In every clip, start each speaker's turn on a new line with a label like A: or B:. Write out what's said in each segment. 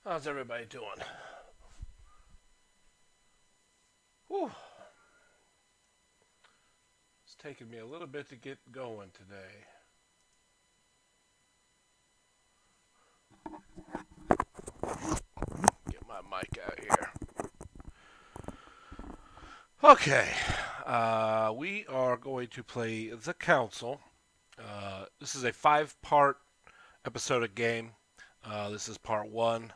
A: How's everybody doing? Whew. It's taking me a little bit to get going today. Get my mic out here. Okay. We are going to play the Council. This is a 5-part episodic game. This is part 1.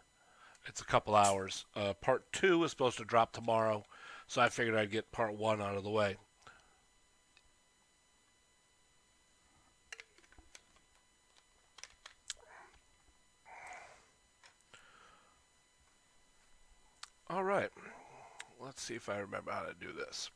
A: It's a couple hours. Part 2 is supposed to drop tomorrow, so I figured I'd get part 1 out of the way. All right. Let's see if I remember how to do this.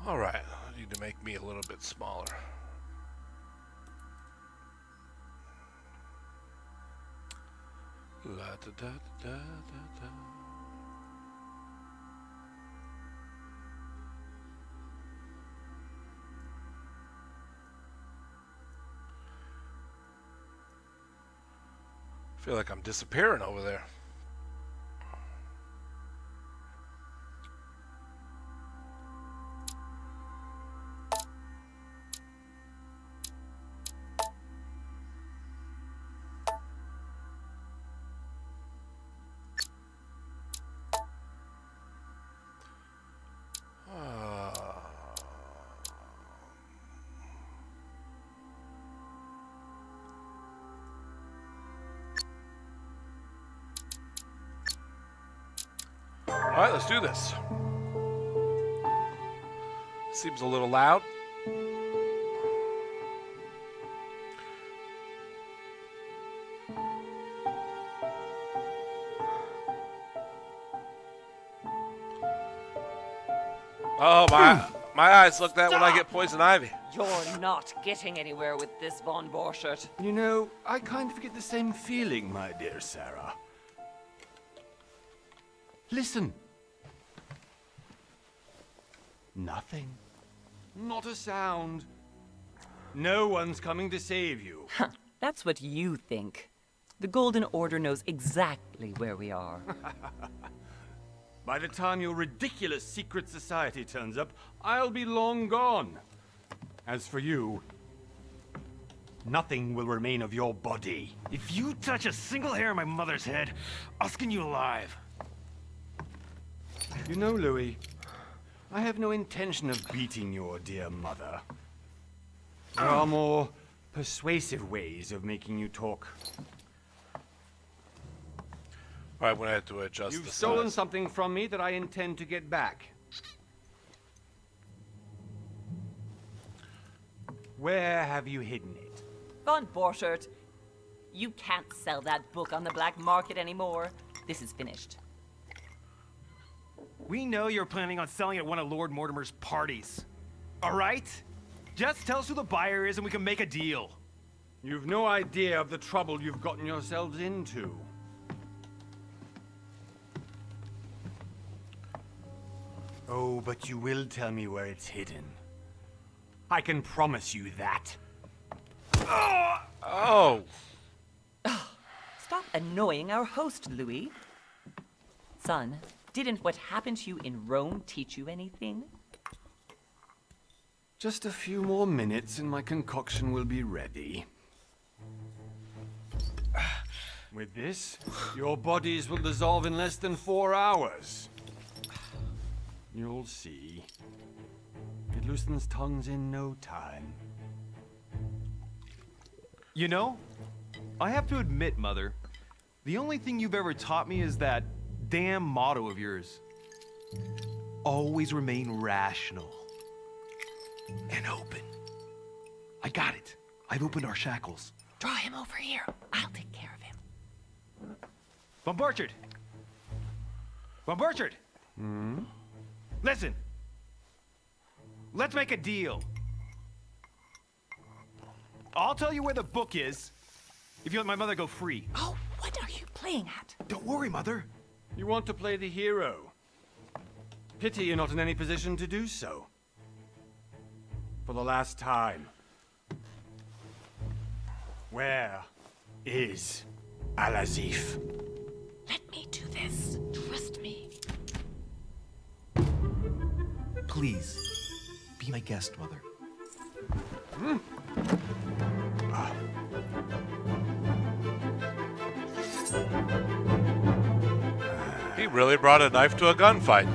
A: All right, I need to make me a little bit smaller. La da da da da da. I feel like I'm disappearing over there. All right, let's do this. Seems a little loud. Oh, my eyes look that when I get poison ivy.
B: You're not getting anywhere with this, Von Borchert.
C: You know, I kind of get the same feeling, my dear Sarah. Listen. Nothing. Not a sound. No one's coming to save you.
B: That's what you think. The Golden Order knows exactly where we are.
C: By the time your ridiculous secret society turns up, I'll be long gone. As for you, nothing will remain of your body.
D: If you touch a single hair on my mother's head, I'll skin you alive.
C: You know, Louis, I have no intention of beating your dear mother. There are more persuasive ways of making you talk.
A: All right, I'm gonna have to adjust.
C: You've
A: the
C: stolen
A: size.
C: something from me that I intend to get back. Where have you hidden it?
B: Von Borchert, you can't sell that book on the black market anymore. This is finished.
D: We know you're planning on selling at one of Lord Mortimer's parties. All right? Just tell us who the buyer is and we can make a deal.
C: You've no idea of the trouble you've gotten yourselves into. Oh, but you will tell me where it's hidden. I can promise you that.
A: Oh.
B: Stop annoying our host, Louis. Son, didn't what happened to you in Rome teach you anything?
C: Just a few more minutes and my concoction will be ready. With this, your bodies will dissolve in less than 4 hours. You'll see. It loosens tongues in no time.
D: You know, I have to admit, Mother, the only thing you've ever taught me is that damn motto of yours. Always remain rational. And open. I got it. I've opened our shackles.
B: Draw him over here. I'll take care of him.
D: Von Borchert! Von Borchert! Listen. Let's make a deal. I'll tell you where the book is if you let my mother go free.
B: Oh, what are you playing at?
D: Don't worry, Mother.
C: You want to play the hero. Pity you're not in any position to do so. For the last time. Where is Al-Azif?
B: Let me do this. Trust me.
D: Please, be my guest, Mother.
A: He really brought a knife to a gunfight.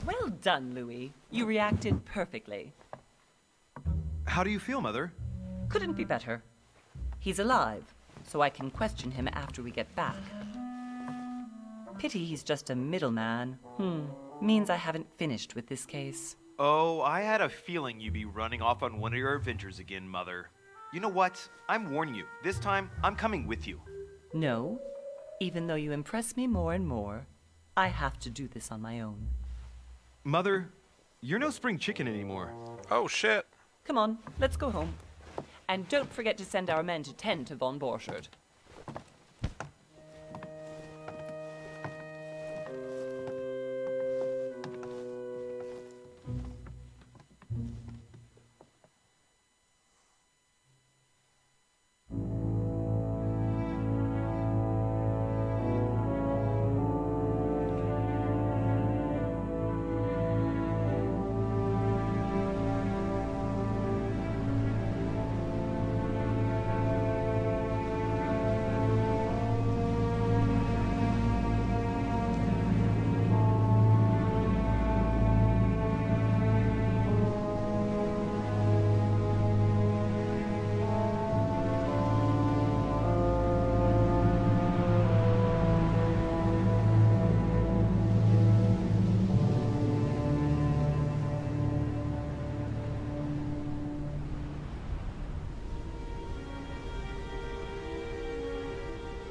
B: Well done, Louis. You reacted perfectly.
D: How do you feel, Mother?
B: Couldn't be better. He's alive, so I can question him after we get back. Pity he's just a middleman. Means I haven't finished with this case.
D: Oh, I had a feeling you'd be running off on one of your adventures again, Mother. You know what? I'm warning you. This time, I'm coming with you.
B: No. Even though you impress me more and more, I have to do this on my own.
D: Mother, you're no spring chicken anymore.
A: Oh shit.
B: Come on, let's go home. And don't forget to send our men to tend to von Borchardt.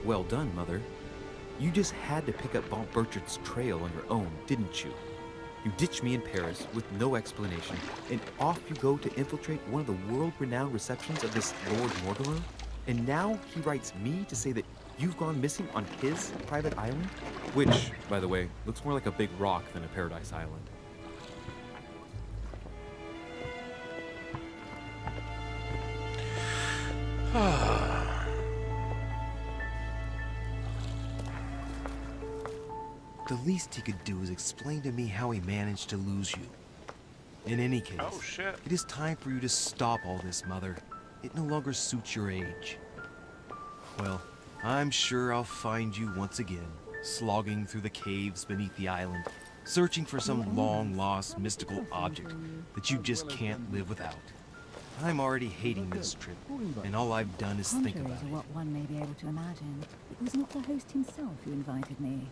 E: Well done, Mother. You just had to pick up von Burchard's trail on your own, didn't you? You ditched me in Paris with no explanation, and off you go to infiltrate one of the world-renowned receptions of this Lord Mortimer? And now he writes me to say that you've gone missing on his private island? Which, by the way, looks more like a big rock than a paradise island.
F: The least he could do is explain to me how he managed to lose you. In any case,
A: Oh shit.
F: it is time for you to stop all this, Mother. It no longer suits your age. Well, I'm sure I'll find you once again, slogging through the caves beneath the island, searching for some long-lost mystical object that you just can't live without. I'm already hating this trip, and all I've done is think
G: Contrary
F: about
G: to
F: it.
G: what one may be able to imagine, it was not the host himself who invited me.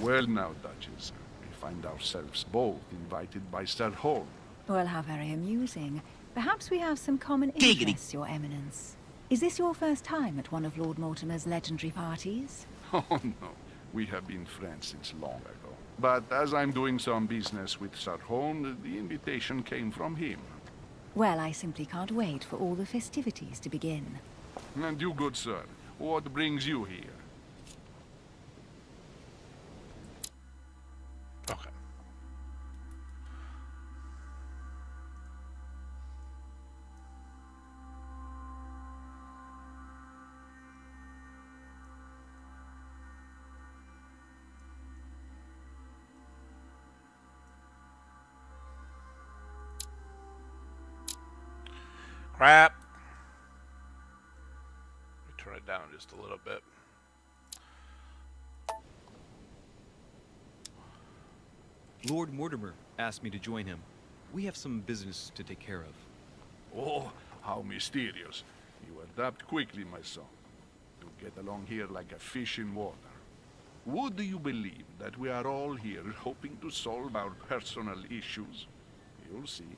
H: Well now, Duchess, we find ourselves both invited by Sir Holm.
G: Well, how very amusing. Perhaps we have some common interests, Your Eminence. Is this your first time at one of Lord Mortimer's legendary parties?
H: Oh no, we have been friends since long ago. But as I'm doing some business with Sir Holm, the invitation came from him.
G: Well, I simply can't wait for all the festivities to begin.
H: And you, good sir, what brings you here?
A: Okay. Crap. Let me turn it down just a little bit.
E: Lord Mortimer asked me to join him. We have some business to take care of.
H: Oh, how mysterious. You adapt quickly, my son. You get along here like a fish in water. Would you believe that we are all here hoping to solve our personal issues? You'll see.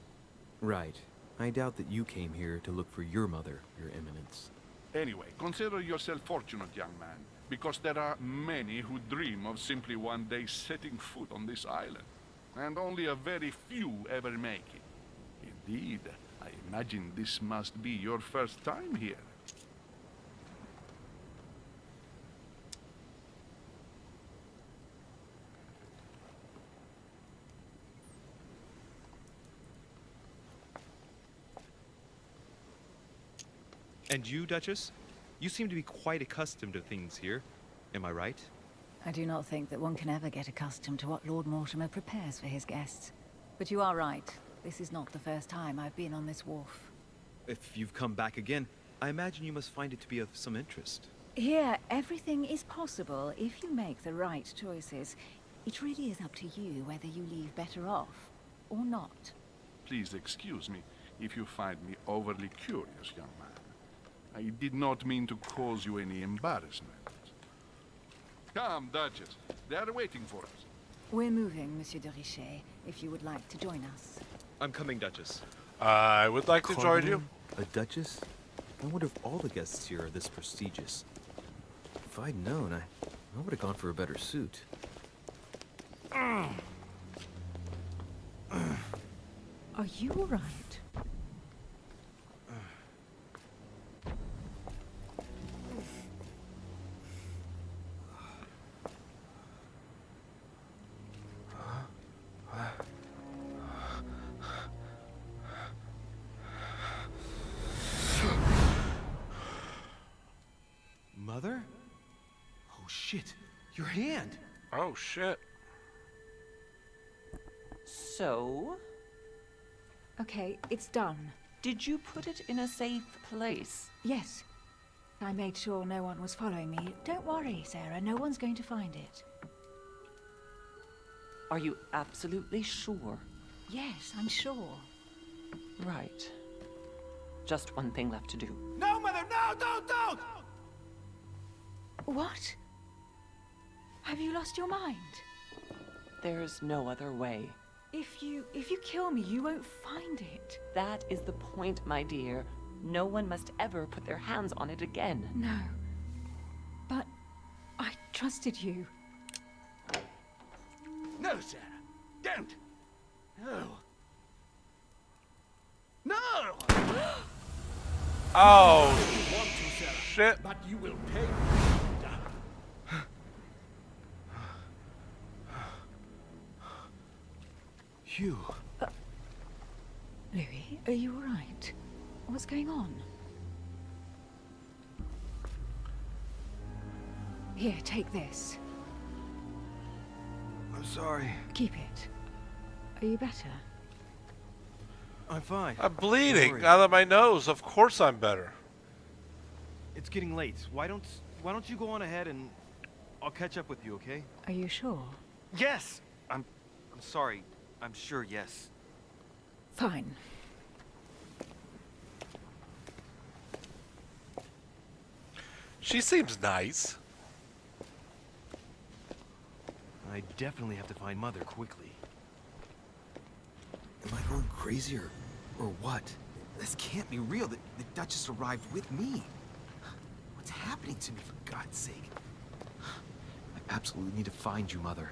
E: Right. I doubt that you came here to look for your mother, Your Eminence.
H: Anyway, consider yourself fortunate, young man, because there are many who dream of simply one day setting foot on this island. and only a very few ever make it. Indeed, I imagine this must be your first time here.
E: And you, Duchess? You seem to be quite accustomed to things here. Am I right?
G: I do not think that one can ever get accustomed to what Lord Mortimer prepares for his guests. But you are right. This is not the first time I've been on this wharf.
E: If you've come back again, I imagine you must find it to be of some interest.
G: Here, everything is possible if you make the right choices. It really is up to you whether you leave better off or not.
H: Please excuse me if you find me overly curious, young man. I did not mean to cause you any embarrassment. Come, Duchess. They are waiting for us.
G: We're moving, Monsieur de Richet, if you would like to join us.
E: I'm coming, Duchess.
A: I would like to join you.
E: A Duchess? I wonder if all the guests here are this prestigious. If I'd known, I would have gone for a better suit.
G: Are you all right?
F: Mother? Oh shit, your hand!
A: Oh shit.
B: So,
G: Okay, it's done.
B: did you put it in a safe place?
G: Yes. I made sure no one was following me. Don't worry, Sarah. No one's going to find it.
B: Are you absolutely sure?
G: Yes, I'm sure.
B: Right. Just one thing left to do.
F: No, Mother, no, don't!
G: What? Have you lost your mind?
B: There's no other way.
G: If you kill me, you won't find it.
B: That is the point, my dear. No one must ever put their hands on it again.
G: No. But I trusted you.
H: No, Sarah. Don't. No. No!
A: Oh
H: You want to, Sarah,
A: shit.
H: but you will pay.
F: Hugh.
G: Louis, are you all right? What's going on? Here, take this.
F: I'm sorry.
G: Keep it. Are you better?
F: I'm fine.
A: I'm bleeding
F: worry.
A: out of my nose. Of course I'm better.
F: It's getting late. Why don't you go on ahead and I'll catch up with you, okay?
G: Are you sure?
F: Yes! I'm sorry. I'm sure, yes.
G: Fine.
A: She seems nice.
F: I definitely have to find Mother quickly.
E: Am I going crazy or what? This can't be real. The Duchess arrived with me. What's happening to me, for God's sake? I absolutely need to find you, Mother.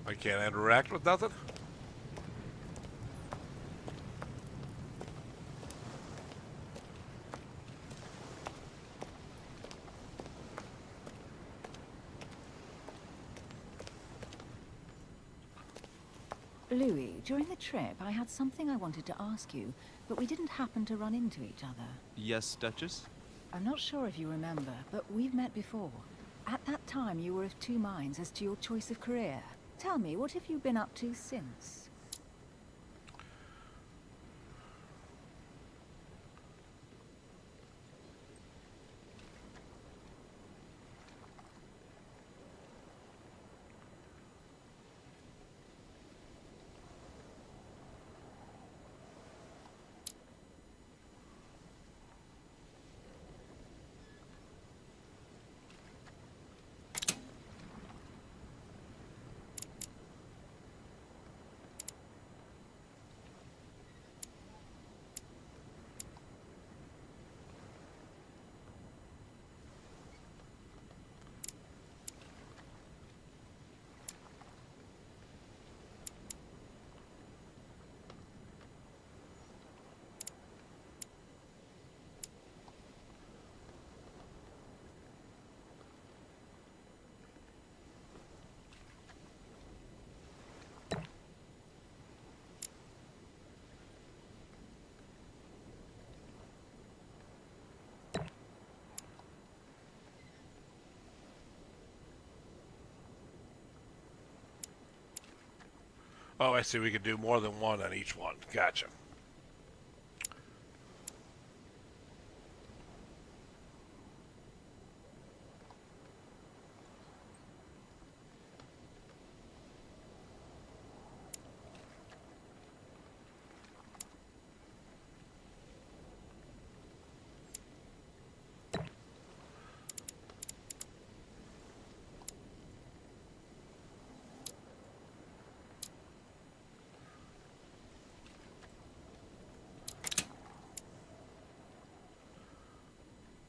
A: I can't interact with nothing.
G: Louis, during the trip, I had something I wanted to ask you, but we didn't happen to run into each other.
E: Yes, Duchess?
G: I'm not sure if you remember, but we've met before. At that time, you were of two minds as to your choice of career. Tell me, what have you been up to since?
A: Oh, I see. We could do more than one on each one. Gotcha.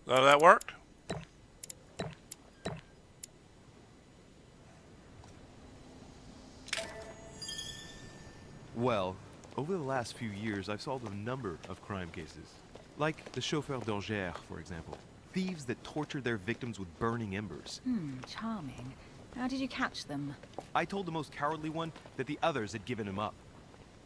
A: None of that worked?
F: Well, over the last few years, I've solved a number of crime cases. Like the chauffeur d'Angers, for example. Thieves that tortured their victims with burning embers.
G: Charming. How did you catch them?
F: I told the most cowardly one that the others had given him up.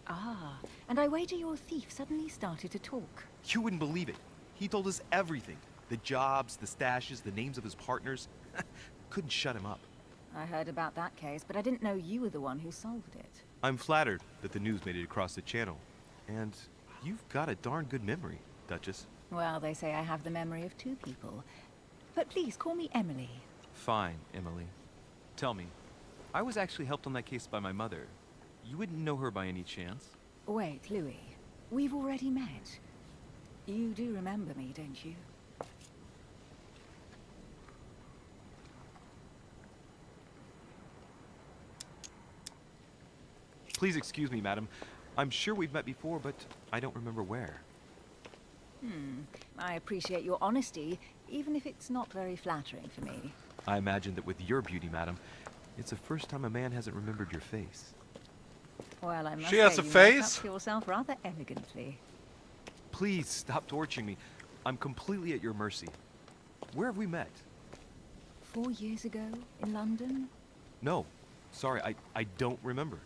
G: Ah, and I wager your thief suddenly started to talk.
F: You wouldn't believe it. He told us everything. The jobs, the stashes, the names of his partners. Couldn't shut him up.
G: I heard about that case, but I didn't know you were the one who solved it.
F: I'm flattered that the news made it across the channel. And you've got a darn good memory, Duchess.
G: Well, they say I have the memory of two people. But please, call me Emily.
F: Fine, Emily. Tell me, I was actually helped on that case by my mother. You wouldn't know her by any chance?
G: Wait, Louis. We've already met. You do remember me, don't you?
F: Please excuse me, madam. I'm sure we've met before, but I don't remember where.
G: I appreciate your honesty, even if it's not very flattering for me.
F: I imagine that with your beauty, madam, it's the first time a man hasn't remembered your face.
G: Well, I must
A: She
G: say,
A: has a
G: you
A: face?
G: make up yourself rather elegantly.
F: Please stop torturing me. I'm completely at your mercy. Where have we met?
G: 4 years ago, in London,
F: No. Sorry, I don't remember.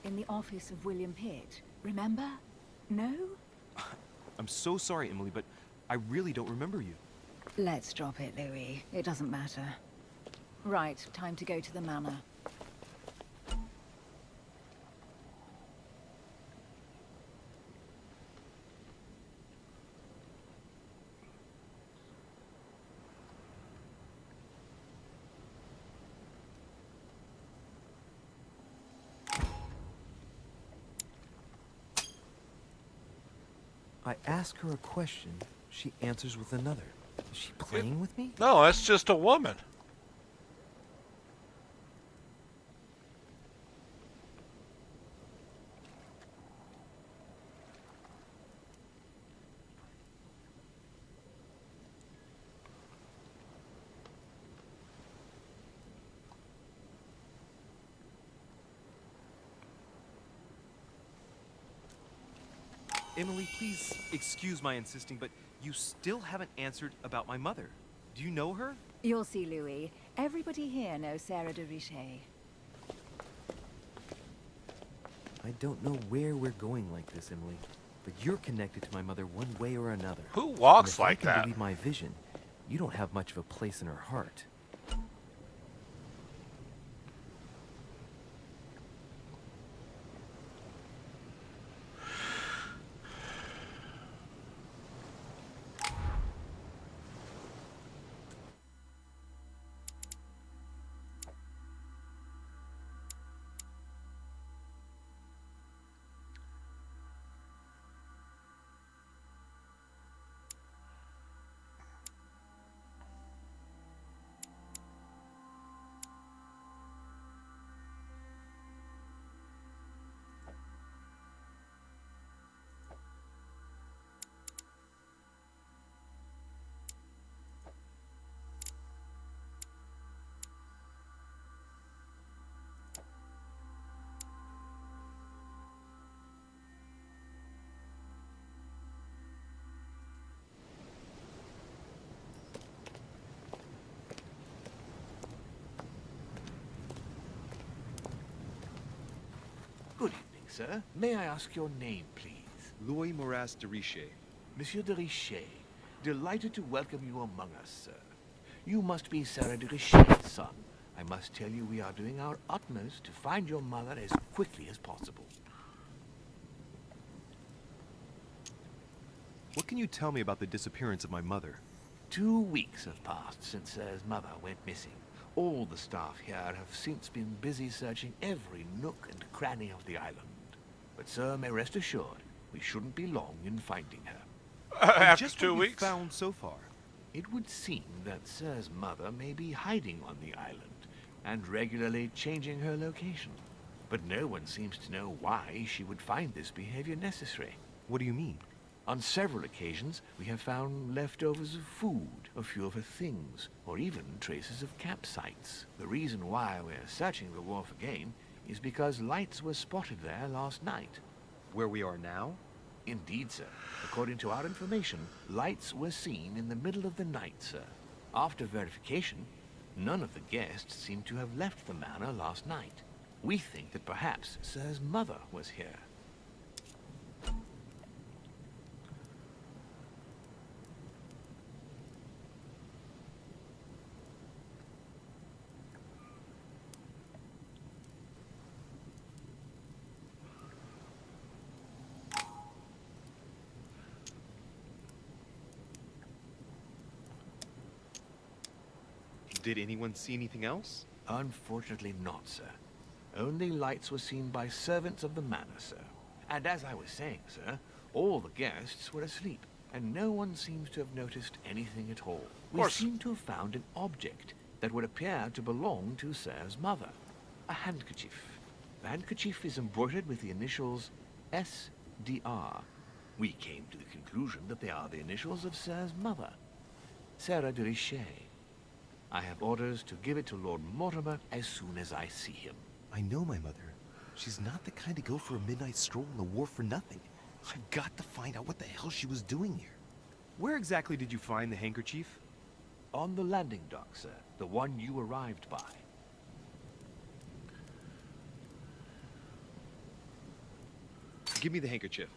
G: in the office of William Pitt. Remember? No?
F: I'm so sorry, Emily, but I really don't remember you.
G: Let's drop it, Louis. It doesn't matter. Right, time to go to the manor.
E: I ask her a question, she answers with another. Is she playing with me?
A: No, that's just a woman.
F: Emily, please excuse my insisting, but you still haven't answered about my mother. Do you know her?
G: You'll see, Louis. Everybody here knows Sarah de Richet.
E: I don't know where we're going like this, Emily, but you're connected to my mother one way or another.
A: Who
E: And
A: walks
E: if
A: like
E: I can
A: that?
E: believe my vision, you don't have much of a place in her heart.
I: Good evening, sir. May I ask your name, please?
F: Louis Moras de Richet.
I: Monsieur de Richet. Delighted to welcome you among us, sir. You must be Sarah de Richet's son. I must tell you we are doing our utmost to find your mother as quickly as possible.
F: What can you tell me about the disappearance of my mother?
I: 2 weeks have passed since Sir's mother went missing. All the staff here have since been busy searching every nook and cranny of the island. But Sir may rest assured, we shouldn't be long in finding her.
A: After
F: Just
A: 2
F: what you've
A: weeks?
F: found so far.
I: It would seem that Sir's mother may be hiding on the island and regularly changing her location. But no one seems to know why she would find this behavior necessary.
F: What do you mean?
I: On several occasions, we have found leftovers of food, a few of her things, or even traces of campsites. The reason why we're searching the wharf again is because lights were spotted there last night.
F: Where we are now?
I: Indeed, sir. According to our information, lights were seen in the middle of the night, sir. After verification, none of the guests seem to have left the manor last night. We think that perhaps Sir's mother was here.
F: Did anyone see anything else?
I: Unfortunately not, sir. Only lights were seen by servants of the manor, sir. And as I was saying, sir, all the guests were asleep, and no one seems to have noticed anything at all. We seem to have found an object that would appear to belong to Sir's mother. A handkerchief. The handkerchief is embroidered with the initials SDR. We came to the conclusion that they are the initials of Sir's mother, Sarah de Richet. I have orders to give it to Lord Mortimer as soon as I see him.
F: I know my mother. She's not the kind to go for a midnight stroll on the wharf for nothing. I've got to find out what the hell she was doing here. Where exactly did you find the handkerchief?
I: On the landing dock, sir. The one you arrived by.
E: Give me the handkerchief.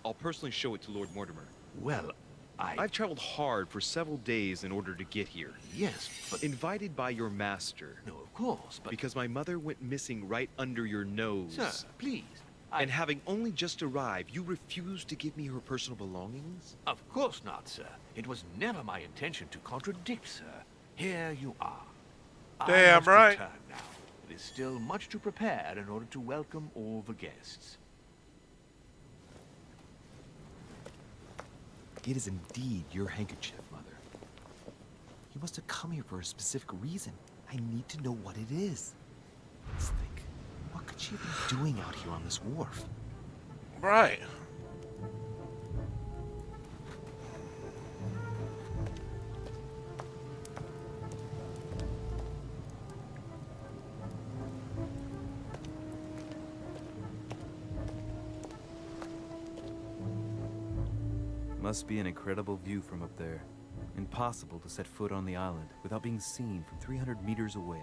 E: I'll personally show it to Lord Mortimer.
I: Well,
E: I've traveled hard for several days in order to get here.
I: Yes, but...
E: Invited by your master.
I: No, of course, but...
E: Because my mother went missing right under your nose.
I: Sir, please.
E: And having only just arrived, you refused to give me her personal belongings?
I: Of course not, sir. It was never my intention to contradict, sir. Here you are.
A: Damn
I: I must
A: right.
I: return now. It is still much to prepare in order to welcome all the guests.
F: It is indeed your handkerchief, Mother. You must have come here for a specific reason. I need to know what it is. Let's think. What could she have been doing out here on this wharf?
A: Right.
E: Must be an incredible view from up there. Impossible to set foot on the island without being seen from 300 meters away.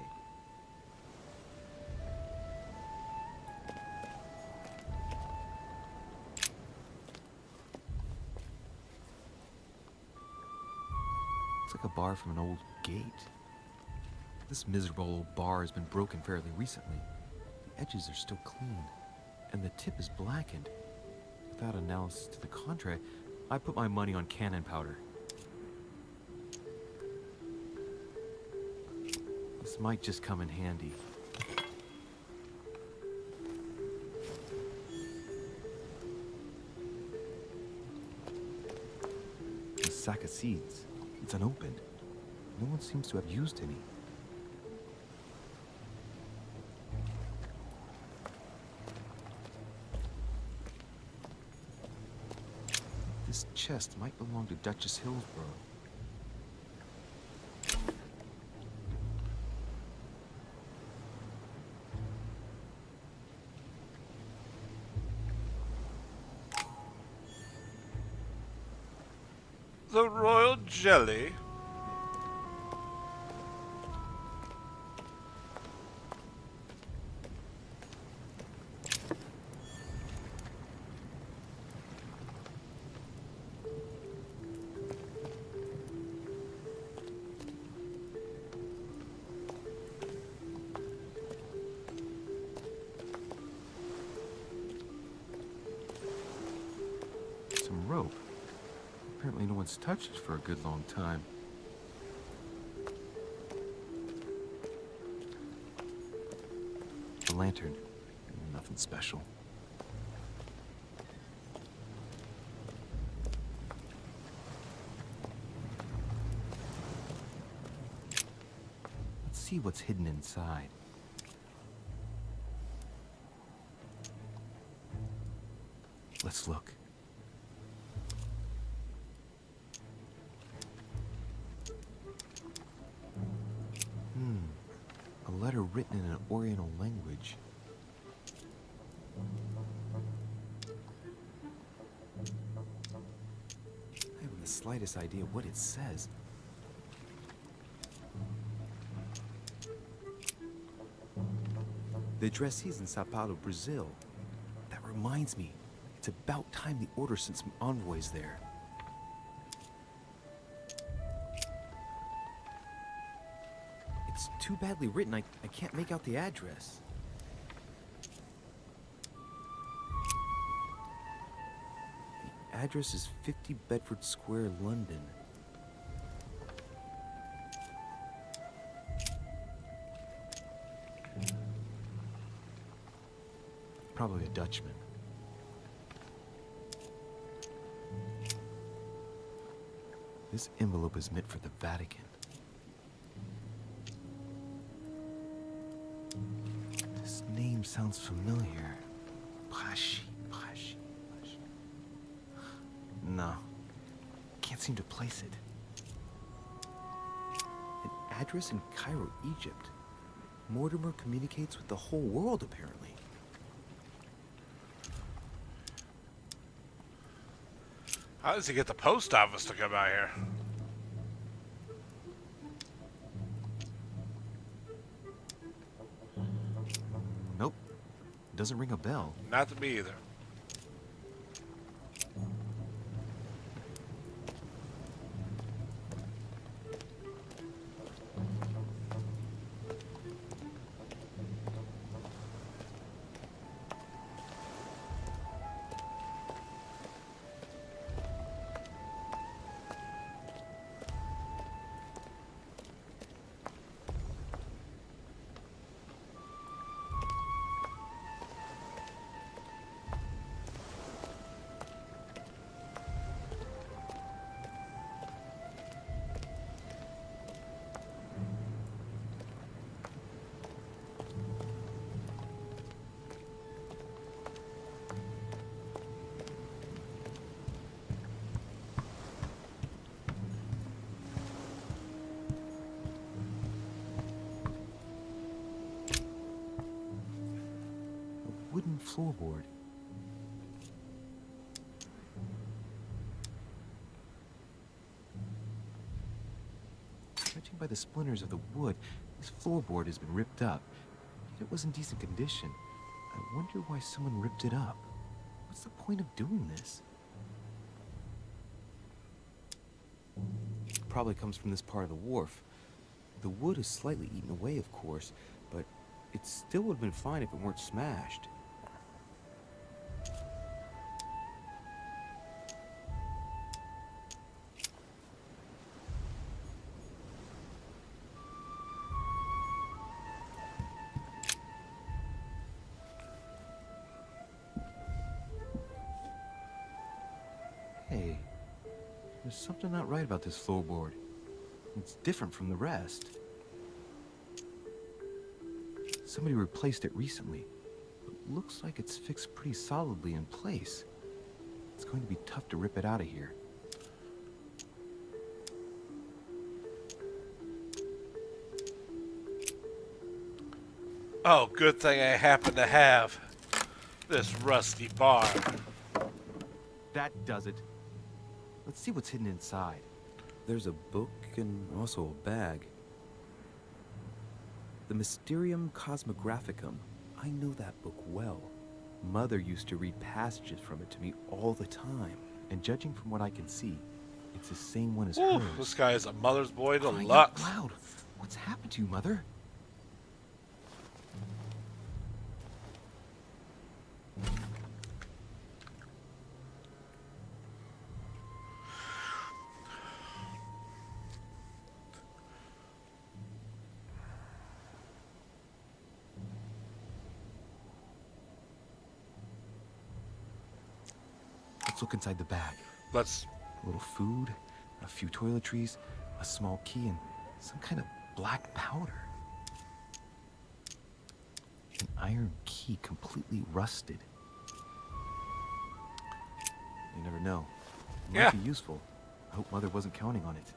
F: It's like a bar from an old gate. This miserable old bar has been broken fairly recently. The edges are still clean, and the tip is blackened. Without analysis to the contrary, I put my money on cannon powder. This might just come in handy. A sack of seeds. It's unopened. No one seems to have used any. This chest might belong to Duchess Hillsborough.
A: The royal jelly.
E: rope. Apparently no one's touched it for a good long time. The lantern. Nothing special. Let's see what's hidden inside. Let's look. A letter written in an Oriental language. I haven't the slightest idea what it says. The addressee's in Sao Paulo, Brazil. That reminds me, it's about time the Order sent some envoys there. It's too badly written, I can't make out the address. The address is 50 Bedford Square, London. Probably a Dutchman. This envelope is meant for the Vatican. This name sounds familiar. Prashi. No, can't seem to place it. An address in Cairo, Egypt. Mortimer communicates with the whole world, apparently.
A: How does he get the post office to come out here?
E: Nope, doesn't ring a bell.
A: Not to me either.
E: Wooden floorboard. Judging by the splinters of the wood, this floorboard has been ripped up. Yet it was in decent condition. I wonder why someone ripped it up. What's the point of doing this? It probably comes from this part of the wharf. The wood is slightly eaten away, of course, but it still would have been fine if it weren't smashed. Hey, there's something not right about this floorboard. It's different from the rest. Somebody replaced it recently, but looks like it's fixed pretty solidly in place. It's going to be tough to rip it out of here.
A: Oh, good thing I happen to have this rusty bar.
E: That does it. Let's see what's hidden inside. There's a book and also a bag. The Mysterium Cosmographicum. I know that book well. Mother used to read passages from it to me all the time. And judging from what I can see, it's the same one as
A: Ooh,
E: hers.
A: this guy is a mother's boy
E: Crying
A: deluxe.
E: out loud. What's happened to you, Mother? Let's look inside the bag.
A: Let's.
E: A little food, a few toiletries, a small key, and some kind of black powder. An iron key completely rusted. You never know. It might
A: Yeah.
E: be useful. I hope Mother wasn't counting on it.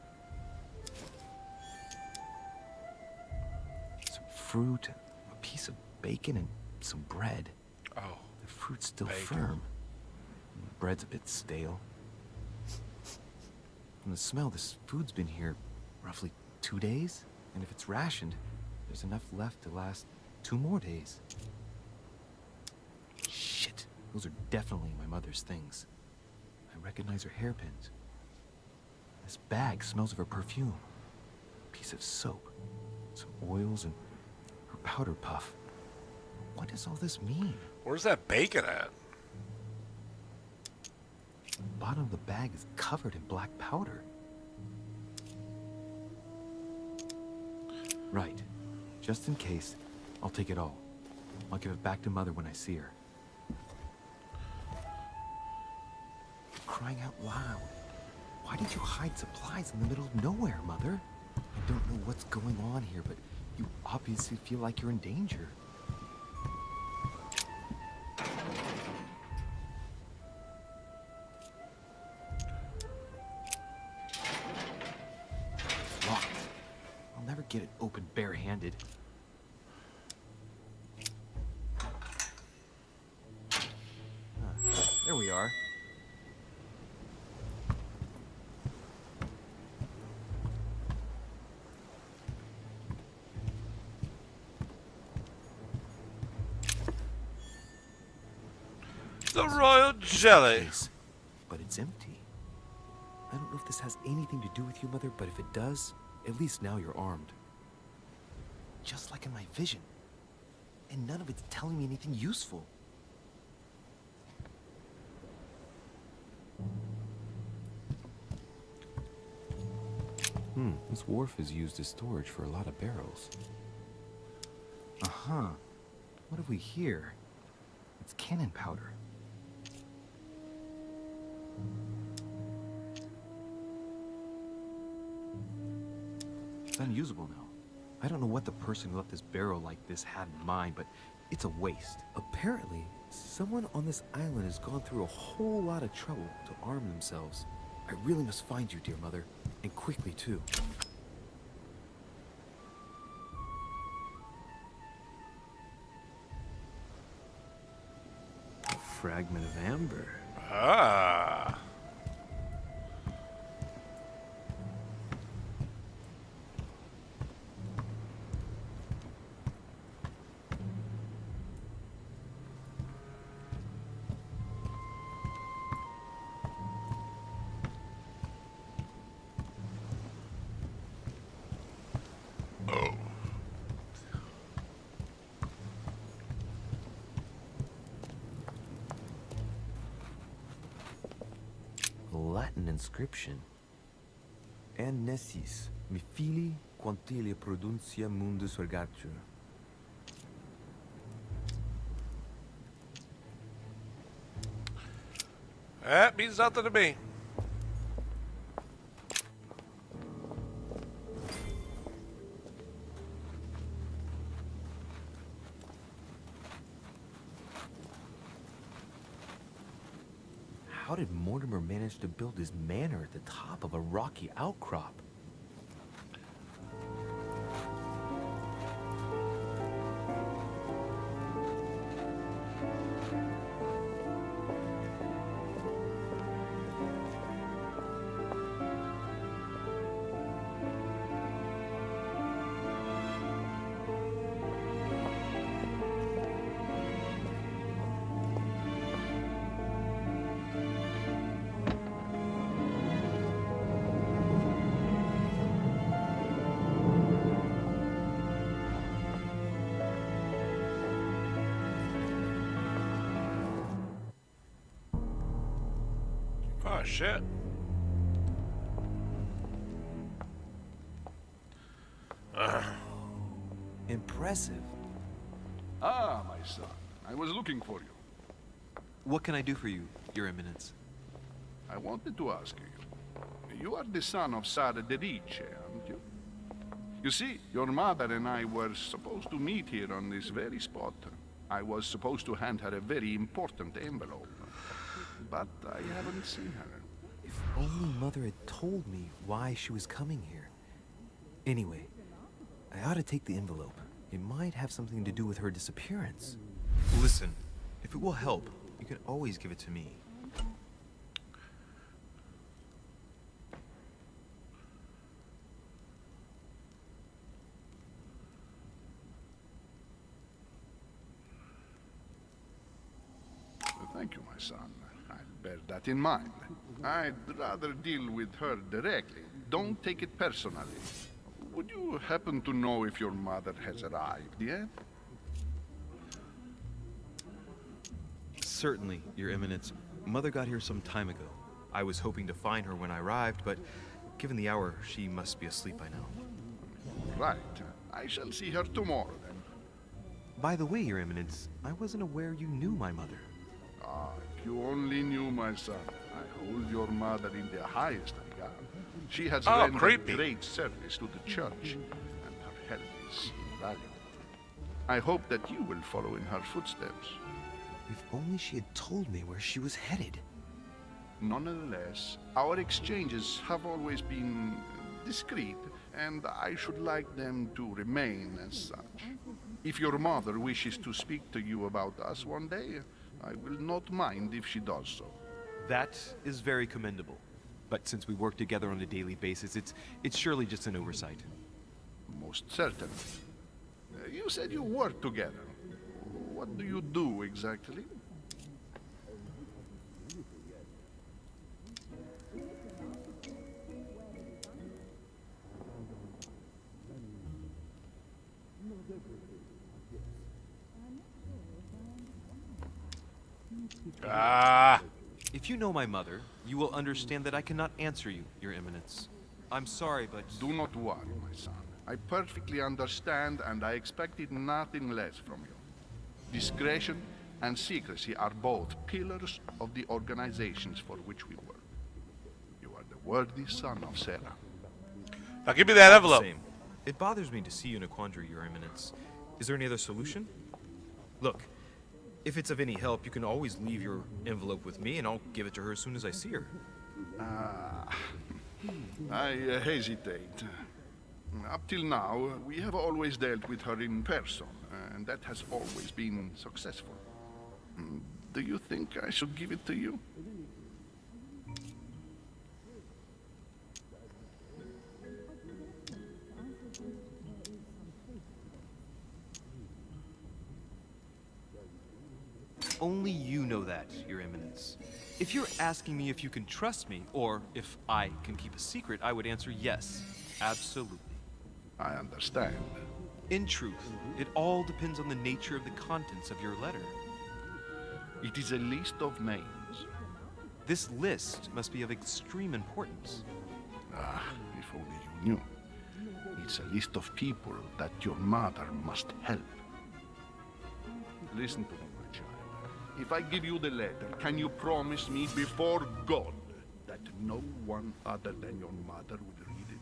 E: Some fruit, a piece of bacon, and some bread.
A: Oh.
E: The fruit's still
A: Bacon.
E: firm. The bread's a bit stale. From the smell, this food's been here roughly 2 days. And if it's rationed, there's enough left to last 2 more days. Shit, those are definitely my mother's things. I recognize her hairpins. This bag smells of her perfume. A piece of soap, some oils, and her powder puff. What does all this mean?
A: Where's that bacon at?
E: The bottom of the bag is covered in black powder. Right. Just in case, I'll take it all. I'll give it back to Mother when I see her. Crying out loud. Why did you hide supplies in the middle of nowhere, Mother? I don't know what's going on here, but you obviously feel like you're in danger. It's locked. I'll never get it open barehanded. There we are.
A: The royal jelly.
E: Case, but it's empty. I don't know if this has anything to do with you, Mother, but if it does, at least now you're armed. Just like in my vision. And none of it's telling me anything useful. This wharf is used as storage for a lot of barrels. Uh-huh. What have we here? It's cannon powder. It's unusable now. I don't know what the person who left this barrel like this had in mind, but it's a waste. Apparently, someone on this island has gone through a whole lot of trouble to arm themselves. I really must find you, dear Mother, and quickly too.
F: A fragment of amber.
A: Ah. Oh.
E: A Latin inscription. En nessis, mi fili, quantilia produncia mundus ergatur.
A: That means nothing to me.
E: How did Mortimer manage to build his manor at the top of a rocky outcrop? Oh, shit. Impressive.
H: Ah, my son. I was looking for you.
D: What can I do for you, Your Eminence?
H: I wanted to ask you. You are the son of Sara de Ricci, aren't you? You see, your mother and I were supposed to meet here on this very spot. I was supposed to hand her a very important envelope. But I haven't seen her.
E: If only Mother had told me why she was coming here. Anyway, I ought to take the envelope. It might have something to do with her disappearance.
D: Listen, if it will help, you can always give it to me.
H: Thank you, my son. I'll bear that in mind. I'd rather deal with her directly. Don't take it personally. Would you happen to know if your mother has arrived yet?
E: Certainly, Your Eminence. Mother got here some time ago. I was hoping to find her when I arrived, but given the hour, she must be asleep by now.
H: Right. I shall see her tomorrow, then.
E: By the way, Your Eminence, I wasn't aware you knew my mother.
H: Ah, if you only knew, my son. I hold your mother in the highest regard. She has rendered
A: creepy.
H: great service to the church, and her help is invaluable. I hope that you will follow in her footsteps.
E: If only she had told me where she was headed.
H: Nonetheless, our exchanges have always been discreet, and I should like them to remain as such. If your mother wishes to speak to you about us one day, I will not mind if she does so.
E: That is very commendable. But since we work together on a daily basis, it's surely just an oversight.
H: Most certainly. You said you work together. What do you do exactly?
E: If you know my mother, you will understand that I cannot answer you, Your Eminence. I'm sorry, but...
H: Do not worry, my son. I perfectly understand, and I expected nothing less from you. Discretion and secrecy are both pillars of the organizations for which we work. You are the worthy son of Sarah.
A: Now give me that envelope.
E: Same. It bothers me to see you in a quandary, Your Eminence. Is there any other solution? Look, if it's of any help, you can always leave your envelope with me, and I'll give it to her as soon as I see her.
H: I hesitate. Up till now, we have always dealt with her in person, and that has always been successful. Do you think I should give it to you?
E: Only you know that, Your Eminence. If you're asking me if you can trust me, or if I can keep a secret, I would answer yes, absolutely.
H: I understand.
E: In truth, it all depends on the nature of the contents of your letter.
H: It is a list of names.
E: This list must be of extreme importance.
H: Ah, if only you knew. It's a list of people that your mother must help. Listen to me, my child. If I give you the letter, can you promise me before God that no one other than your mother will read it?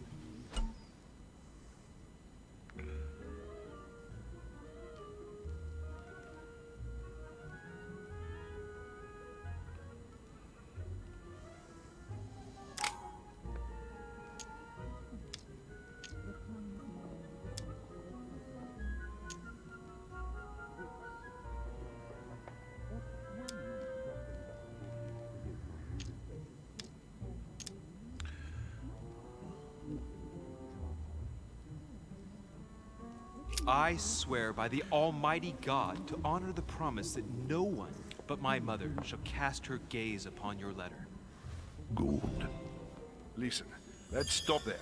E: I swear by the Almighty God to honor the promise that no one but my mother shall cast her gaze upon your letter.
H: Good. Listen, let's stop there.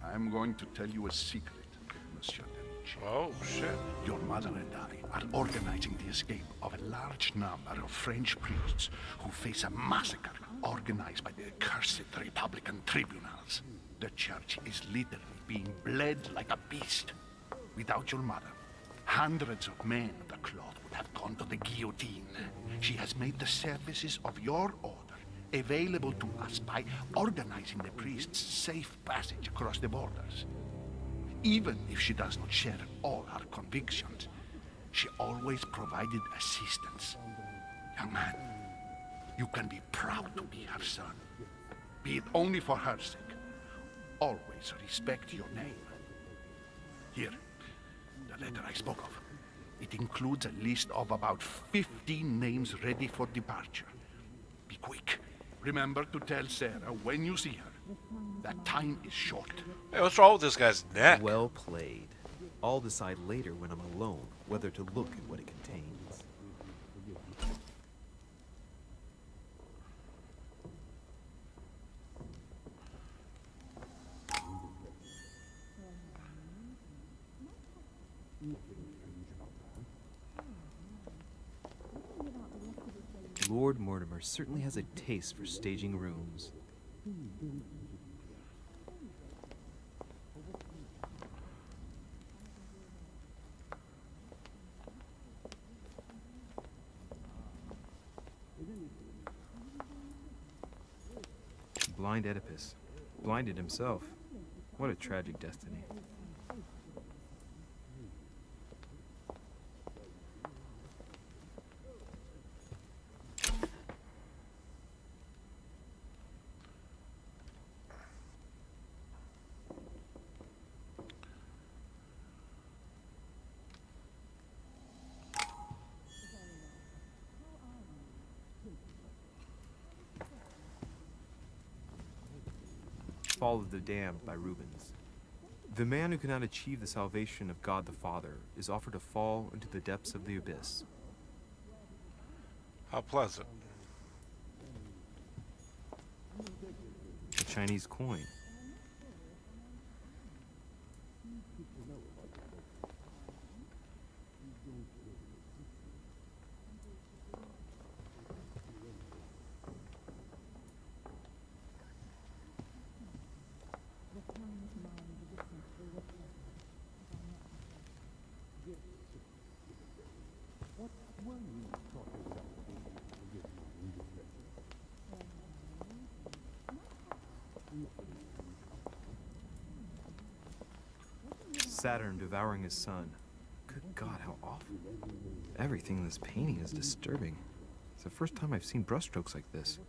H: I'm going to tell you a secret, Monsieur Delage.
A: Oh, shit.
H: Your mother and I are organizing the escape of a large number of French priests who face a massacre organized by the accursed Republican tribunals. The church is literally being bled like a beast. Without your mother, hundreds of men of the cloth would have gone to the guillotine. She has made the services of your order available to us by organizing the priest's safe passage across the borders. Even if she does not share all our convictions, she always provided assistance. Young man, you can be proud to be her son. Be it only for her sake. Always respect your name. Here, the letter I spoke of. It includes a list of about 15 names ready for departure. Be quick. Remember to tell Sarah when you see her that time is short.
A: Hey, what's wrong with this guy's neck?
E: Well played. I'll decide later when I'm alone whether to look at what it contains. Lord Mortimer certainly has a taste for staging rooms. Blind Oedipus. Blinded himself. What a tragic destiny. Fall of the Damned by Rubens. The man who cannot achieve the salvation of God the Father is offered to fall into the depths of the abyss.
A: How pleasant.
E: A Chinese coin. Saturn devouring his son. Good God, how awful. Everything in this painting is disturbing. It's the first time I've seen brushstrokes like this.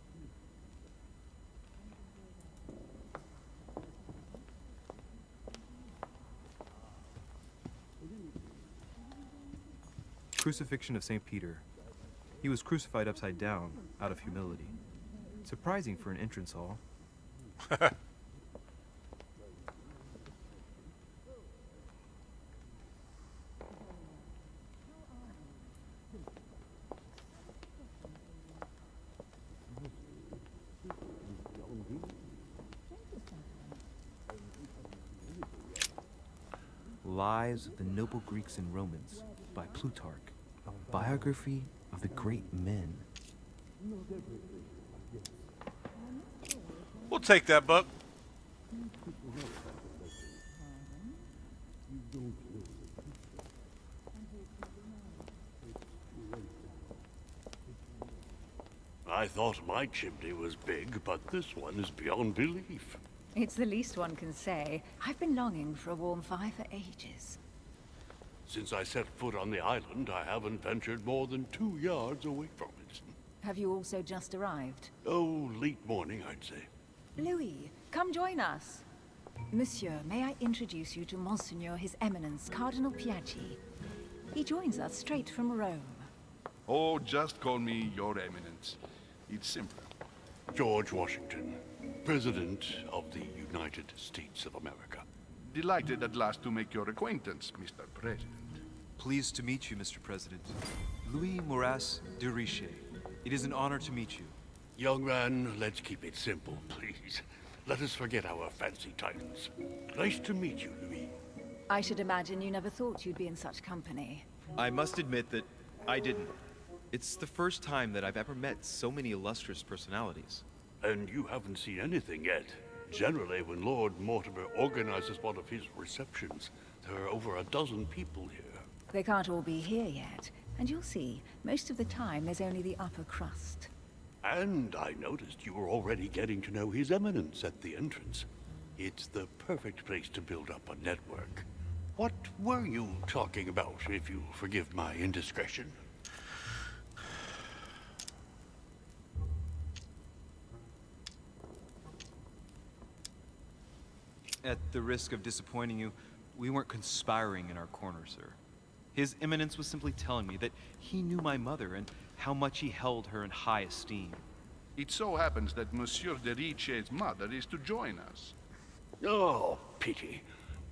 E: Crucifixion of St. Peter. He was crucified upside down, out of humility. Surprising for an entrance hall. Lives of the Noble Greeks and Romans by Plutarch, a biography of the great men.
A: We'll take that book.
J: I thought my chimney was big, but this one is beyond belief.
G: It's the least one can say. I've been longing for a warm fire for ages.
J: Since I set foot on the island, I haven't ventured more than 2 yards away from it.
G: Have you also just arrived?
J: Oh, late morning, I'd say.
G: Louis, come join us. Monsieur, may I introduce you to Monseigneur His Eminence, Cardinal Piaggi. He joins us straight from Rome.
H: Oh, just call me Your Eminence. It's simple.
J: George Washington, President of the United States of America.
H: Delighted at last to make your acquaintance, Mr. President.
F: Pleased to meet you, Mr. President. Louis Moras de Riche. It is an honor to meet you.
J: Young man, let's keep it simple, please. Let us forget our fancy titles. Nice to meet you, Louis.
G: I should imagine you never thought you'd be in such company.
F: I must admit that I didn't. It's the first time that I've ever met so many illustrious personalities.
J: And you haven't seen anything yet. Generally, when Lord Mortimer organizes one of his receptions, there are over a dozen people here.
G: They can't all be here yet, and you'll see, most of the time there's only the upper crust.
J: And I noticed you were already getting to know His Eminence at the entrance. It's the perfect place to build up a network. What were you talking about, if you forgive my indiscretion?
E: At the risk of disappointing you, we weren't conspiring in our corner, sir. His Eminence was simply telling me that he knew my mother and how much he held her in high esteem.
H: It so happens that Monsieur de Riche's mother is to join us.
J: Oh, pity.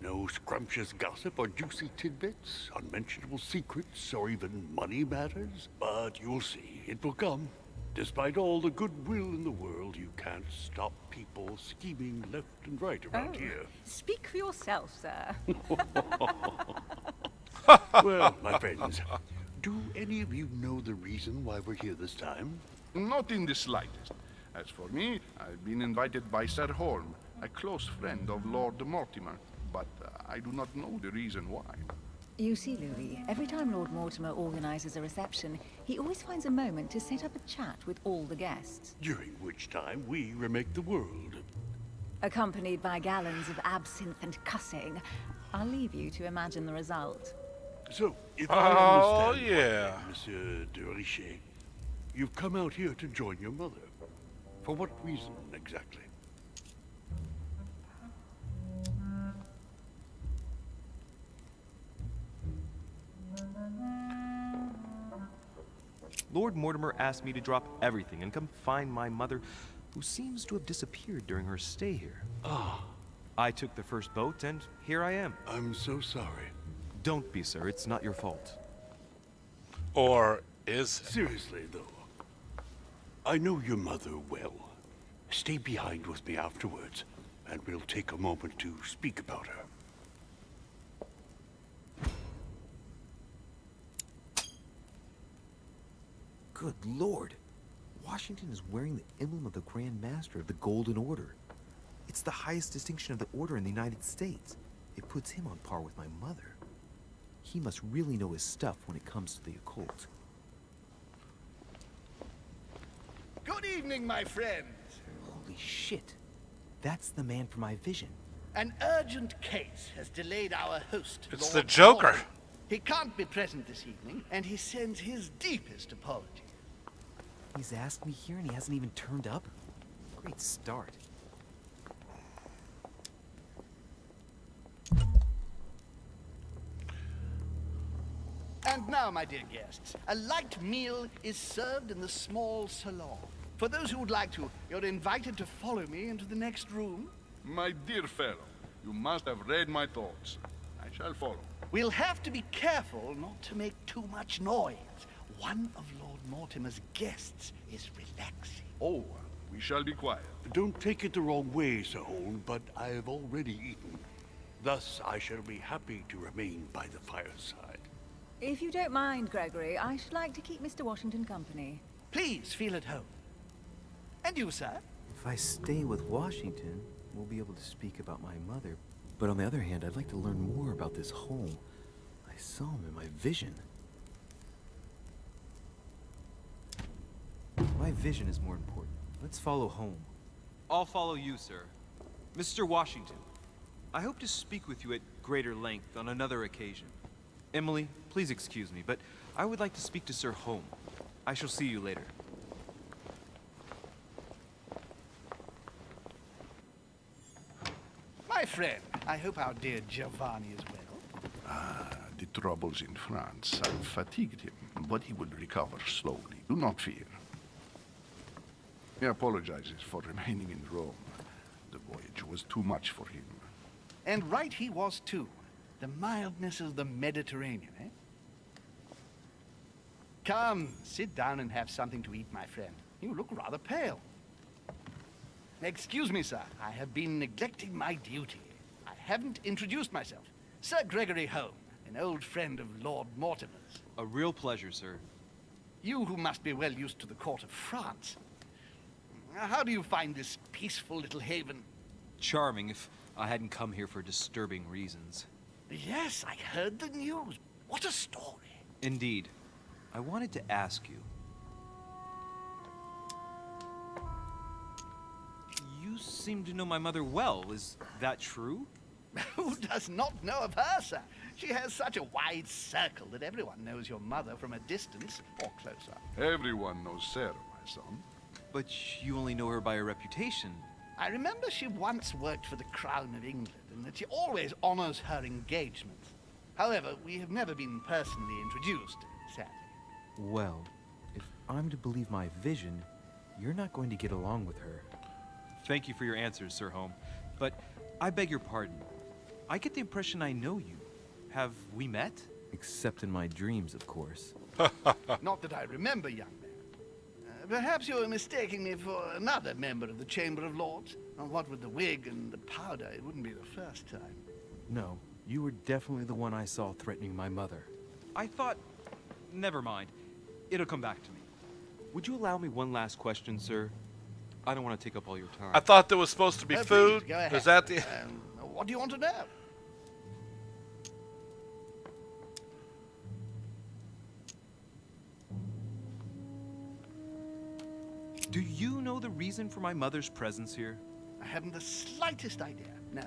J: No scrumptious gossip or juicy tidbits, unmentionable secrets, or even money matters. But you'll see, it will come. Despite all the goodwill in the world, you can't stop people scheming left and right around here.
G: Speak for yourself, sir.
J: Well, my friends, do any of you know the reason why we're here this time?
H: Not in the slightest. As for me, I've been invited by Sir Holm, a close friend of Lord Mortimer, but I do not know the reason why.
G: You see, Louis, every time Lord Mortimer organizes a reception, he always finds a moment to set up a chat with all the guests.
J: During which time we remake the world.
G: Accompanied by gallons of absinthe and cussing. I'll leave you to imagine the result.
J: So, if
A: Oh,
J: I understand
A: yeah.
J: correctly, Monsieur de Richet, you've come out here to join your mother. For what reason, exactly?
F: Lord Mortimer asked me to drop everything and come find my mother, who seems to have disappeared during her stay here.
J: Ah,
F: I took the first boat, and here I am.
J: I'm so sorry.
F: Don't be, sir. It's not your fault.
A: Or is it?
J: Seriously, though, I know your mother well. Stay behind with me afterwards, and we'll take a moment to speak about her.
E: Good lord. Washington is wearing the emblem of the Grand Master of the Golden Order. It's the highest distinction of the order in the United States. It puts him on par with my mother. He must really know his stuff when it comes to the occult.
K: Good evening, my friends.
E: Holy shit. That's the man for my vision.
K: An urgent case has delayed our host,
A: It's
K: Lord
A: the Joker.
K: Mortimer. He can't be present this evening, and he sends his deepest apologies.
E: He's asked me here and he hasn't even turned up? Great start.
K: And now, my dear guests, a light meal is served in the small salon. For those who would like to, you're invited to follow me into the next room.
H: My dear fellow, you must have read my thoughts. I shall follow.
K: We'll have to be careful not to make too much noise. One of Lord Mortimer's guests is relaxing.
H: Oh, we shall be quiet.
J: Don't take it the wrong way, Sir Holm, but I have already eaten. Thus, I shall be happy to remain by the fireside.
G: If you don't mind, Gregory, I should like to keep Mr. Washington company.
K: Please feel at home. And you, sir?
E: If I stay with Washington, we'll be able to speak about my mother. But on the other hand, I'd like to learn more about this home. I saw him in my vision. My vision is more important. Let's follow home.
D: I'll follow you, sir. Mr. Washington, I hope to speak with you at greater length on another occasion. Emily, please excuse me, but I would like to speak to Sir Holm. I shall see you later.
K: My friend, I hope our dear Giovanni is well.
H: The troubles in France have fatigued him, but he will recover slowly. Do not fear. He apologizes for remaining in Rome. The voyage was too much for him.
K: And right he was too. The mildness of the Mediterranean, eh? Come, sit down and have something to eat, my friend. You look rather pale. Excuse me, sir. I have been neglecting my duty. I haven't introduced myself. Sir Gregory Holm, an old friend of Lord Mortimer's.
D: A real pleasure, sir.
K: You who must be well used to the court of France. How do you find this peaceful little haven?
D: Charming if I hadn't come here for disturbing reasons.
K: Yes, I heard the news. What a story.
D: Indeed. I wanted to ask you. You seem to know my mother well. Is that true?
K: Who does not know of her, sir? She has such a wide circle that everyone knows your mother from a distance or closer.
H: Everyone knows Sarah, my son.
D: But you only know her by her reputation.
K: I remember she once worked for the Crown of England and that she always honors her engagements. However, we have never been personally introduced, sadly.
E: Well, if I'm to believe my vision, you're not going to get along with her.
D: Thank you for your answers, Sir Home. But I beg your pardon. I get the impression I know you. Have we met?
E: Except in my dreams, of course.
K: Not that I remember, young man. Perhaps you are mistaking me for another member of the Chamber of Lords. And what with the wig and the powder, it wouldn't be the first time.
E: No, you were definitely the one I saw threatening my mother.
D: I thought... Never mind. It'll come back to me. Would you allow me one last question, sir? I don't want to take up all your time.
A: I thought there was supposed to be food.
K: Please, go ahead.
A: Is that the...
K: What do you want to know?
D: Do you know the reason for my mother's presence here?
K: I haven't the slightest idea, no.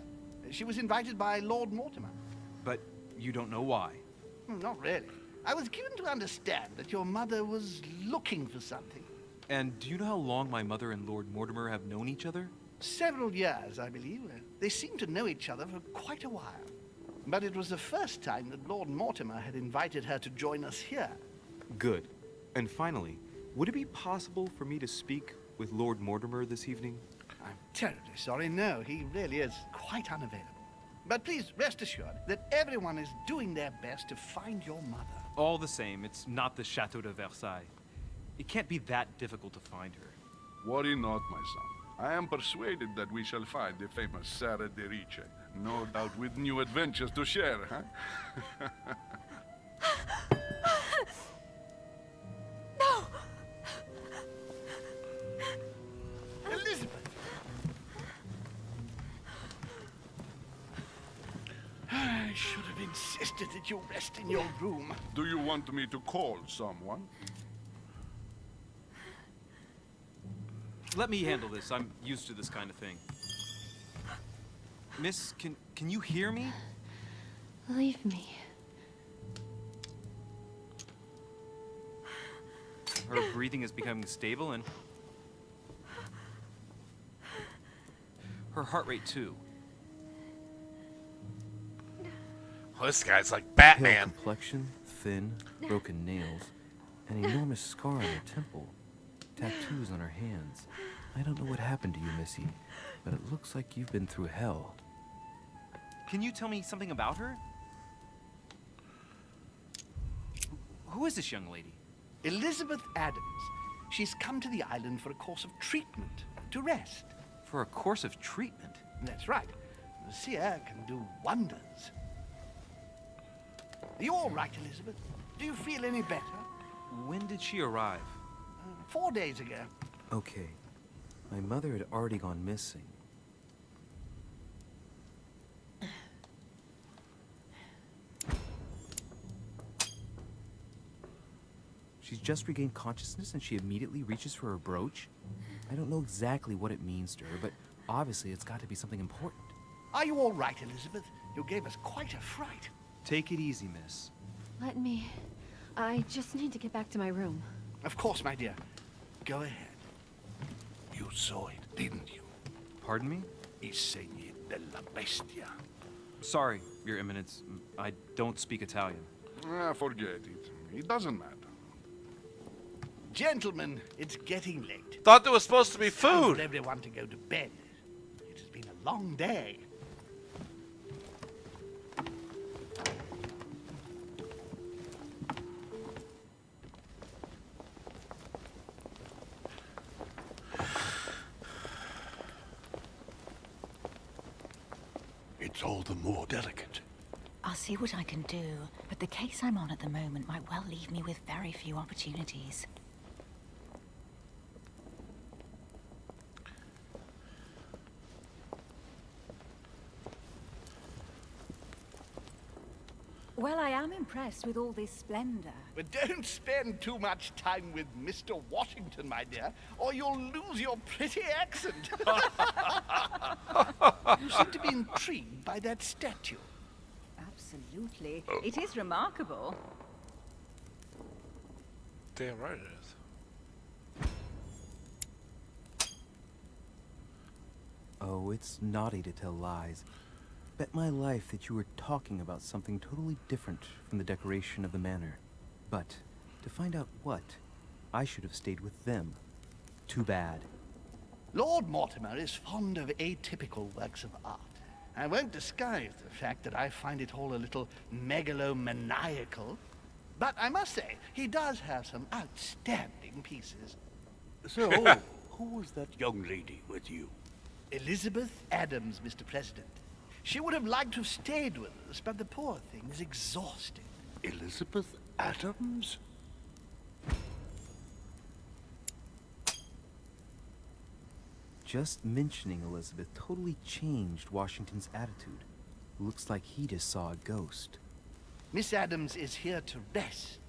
K: She was invited by Lord Mortimer.
D: But you don't know why?
K: Not really. I was given to understand that your mother was looking for something.
D: And do you know how long my mother and Lord Mortimer have known each other?
K: Several years, I believe. They seemed to know each other for quite a while. But it was the first time that Lord Mortimer had invited her to join us here.
D: Good. And finally, would it be possible for me to speak with Lord Mortimer this evening?
K: I'm terribly sorry, no. He really is quite unavailable. But please rest assured that everyone is doing their best to find your mother.
D: All the same, it's not the Chateau de Versailles. It can't be that difficult to find her.
H: Worry not, my son. I am persuaded that we shall find the famous Sarah de Riche. No doubt with new adventures to share, huh?
G: No!
K: Elizabeth! I should have insisted that you rest in your room.
H: Do you want me to call someone?
D: Let me handle this. I'm used to this kind of thing. Miss, can you hear me?
L: Leave me.
D: Her breathing is becoming stable and her heart rate too.
A: Oh, this guy's like
E: Pale
A: Batman.
E: complexion, thin, broken nails, an enormous scar on her temple, tattoos on her hands. I don't know what happened to you, Missy, but it looks like you've been through hell.
D: Can you tell me something about her? Who is this young lady?
K: Elizabeth Adams. She's come to the island for a course of treatment, to rest.
D: For a course of treatment?
K: That's right. The seer can do wonders. Are you all right, Elizabeth? Do you feel any better?
D: When did she arrive?
K: 4 days ago.
E: Okay, my mother had already gone missing. She's just regained consciousness and she immediately reaches for her brooch? I don't know exactly what it means to her, but obviously it's got to be something important.
K: Are you all right, Elizabeth? You gave us quite a fright.
D: Take it easy, miss.
L: Let me... I just need to get back to my room.
K: Of course, my dear. Go ahead. You saw it, didn't you?
D: Pardon me?
K: I segni della bestia.
D: Sorry, Your Eminence. I don't speak Italian.
H: Forget it. It doesn't matter.
K: Gentlemen, it's getting late.
A: Thought there was supposed to be
K: It's time
A: food.
K: for everyone to go to bed. It has been a long day.
J: It's all the more delicate.
G: I'll see what I can do, but the case I'm on at the moment might well leave me with very few opportunities. Well, I am impressed with all this splendor.
K: But don't spend too much time with Mr. Washington, my dear, or you'll lose your pretty accent. You seem to be intrigued by that statue.
G: Absolutely. It is remarkable.
A: Damn right it is.
E: Oh, it's naughty to tell lies. Bet my life that you were talking about something totally different from the decoration of the manor. But, to find out what, I should have stayed with them. Too bad.
K: Lord Mortimer is fond of atypical works of art. I won't disguise the fact that I find it all a little megalomaniacal. But I must say, he does have some outstanding pieces.
J: So, who was that young lady with you?
K: Elizabeth Adams, Mr. President. She would have liked to have stayed with us, but the poor thing is exhausted.
J: Elizabeth Adams?
E: Just mentioning Elizabeth totally changed Washington's attitude. Looks like he just saw a ghost.
K: Miss Adams is here to rest.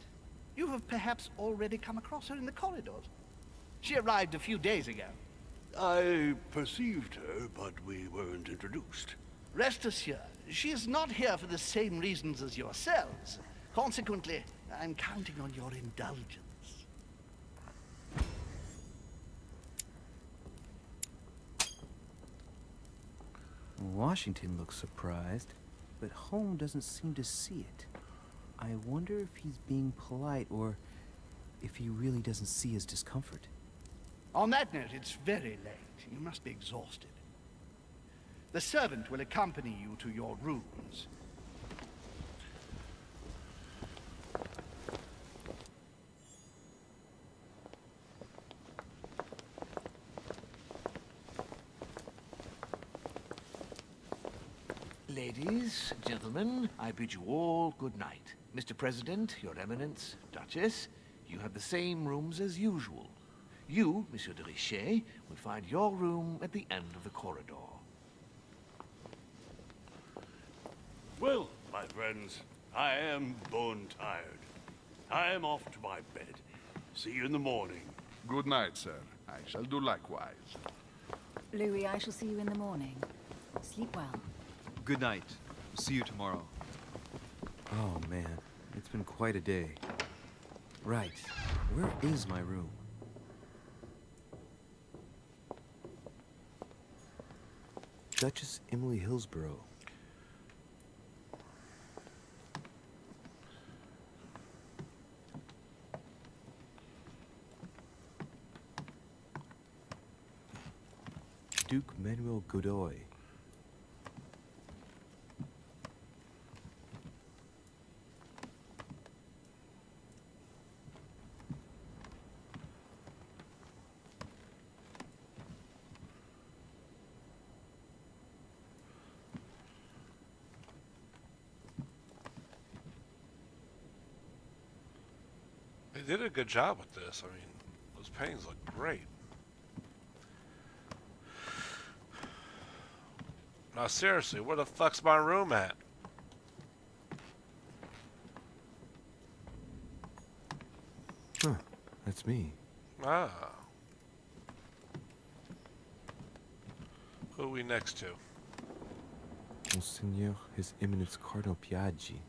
K: You have perhaps already come across her in the corridors. She arrived a few days ago.
J: I perceived her, but we weren't introduced.
K: Rest assured, she is not here for the same reasons as yourselves. Consequently, I'm counting on your indulgence.
E: Washington looks surprised, but Holmes doesn't seem to see it. I wonder if he's being polite or if he really doesn't see his discomfort.
K: On that note, it's very late. You must be exhausted. The servant will accompany you to your rooms.
I: Ladies, gentlemen, I bid you all good night. Mr. President, Your Eminence, Duchess, you have the same rooms as usual. You, Monsieur de Richet, will find your room at the end of the corridor.
J: Well, my friends, I am bone tired. I am off to my bed. See you in the morning.
H: Good night, sir. I shall do likewise.
G: Louis, I shall see you in the morning. Sleep well.
D: Good night. See you tomorrow.
E: Oh man, it's been quite a day. Right, where is my room? Duchess Emily Hillsborough. Duke Manuel Godoy.
A: They did a good job with this. I mean, those paintings look great. Now seriously, where the fuck's my room at?
E: Huh, that's me.
A: Ah. Who are we next to?
E: Monseigneur, His Eminence Cardinal Piaggi.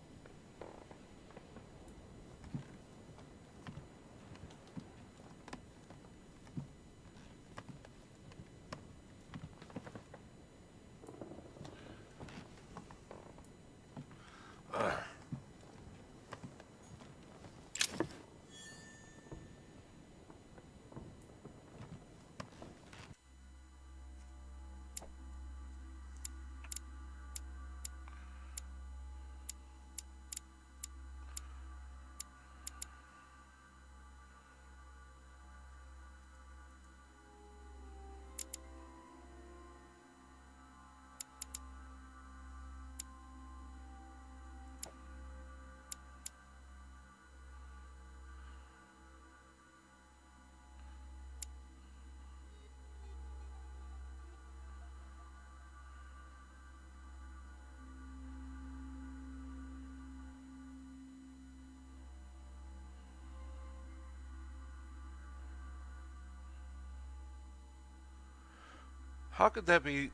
A: How could that be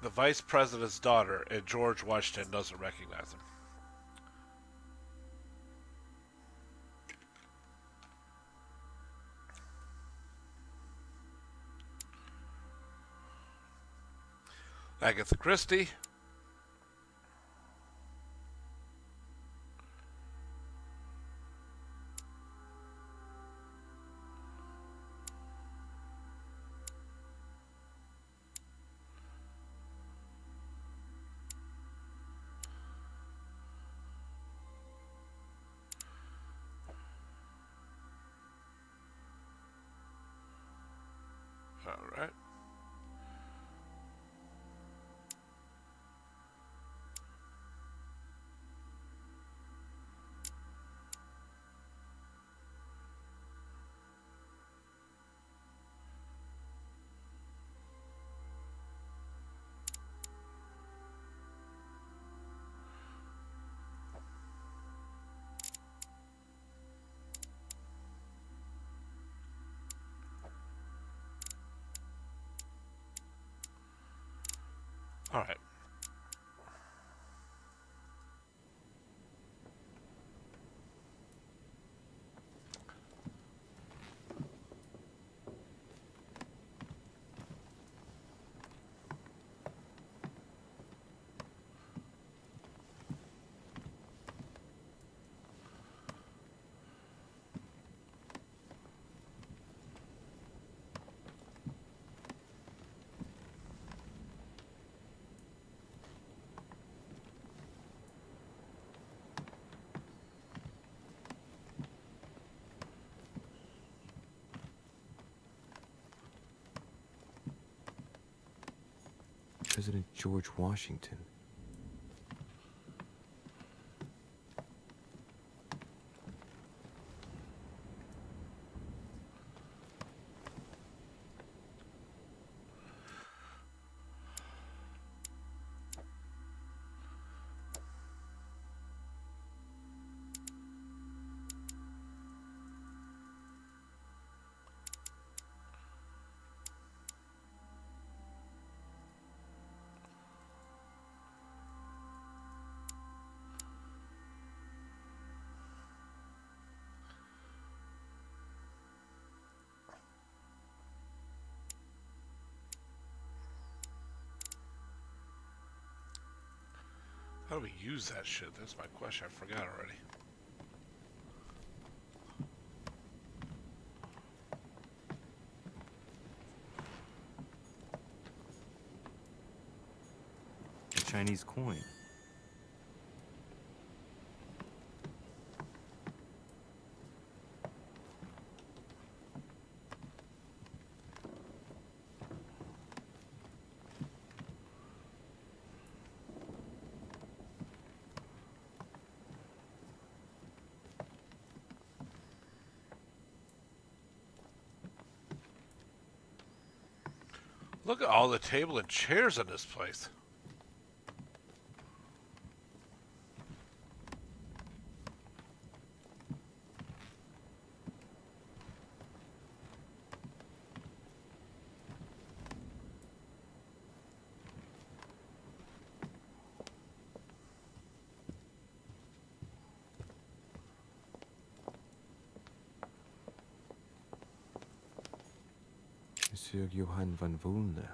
A: the vice president's daughter and George Washington doesn't recognize him? Agatha Christie. All right. All right.
E: President George Washington. How do we use that shit? That's my question. I forgot already. A Chinese coin.
A: Look at all the table and chairs in this place.
E: Monsieur Johann van Woolner.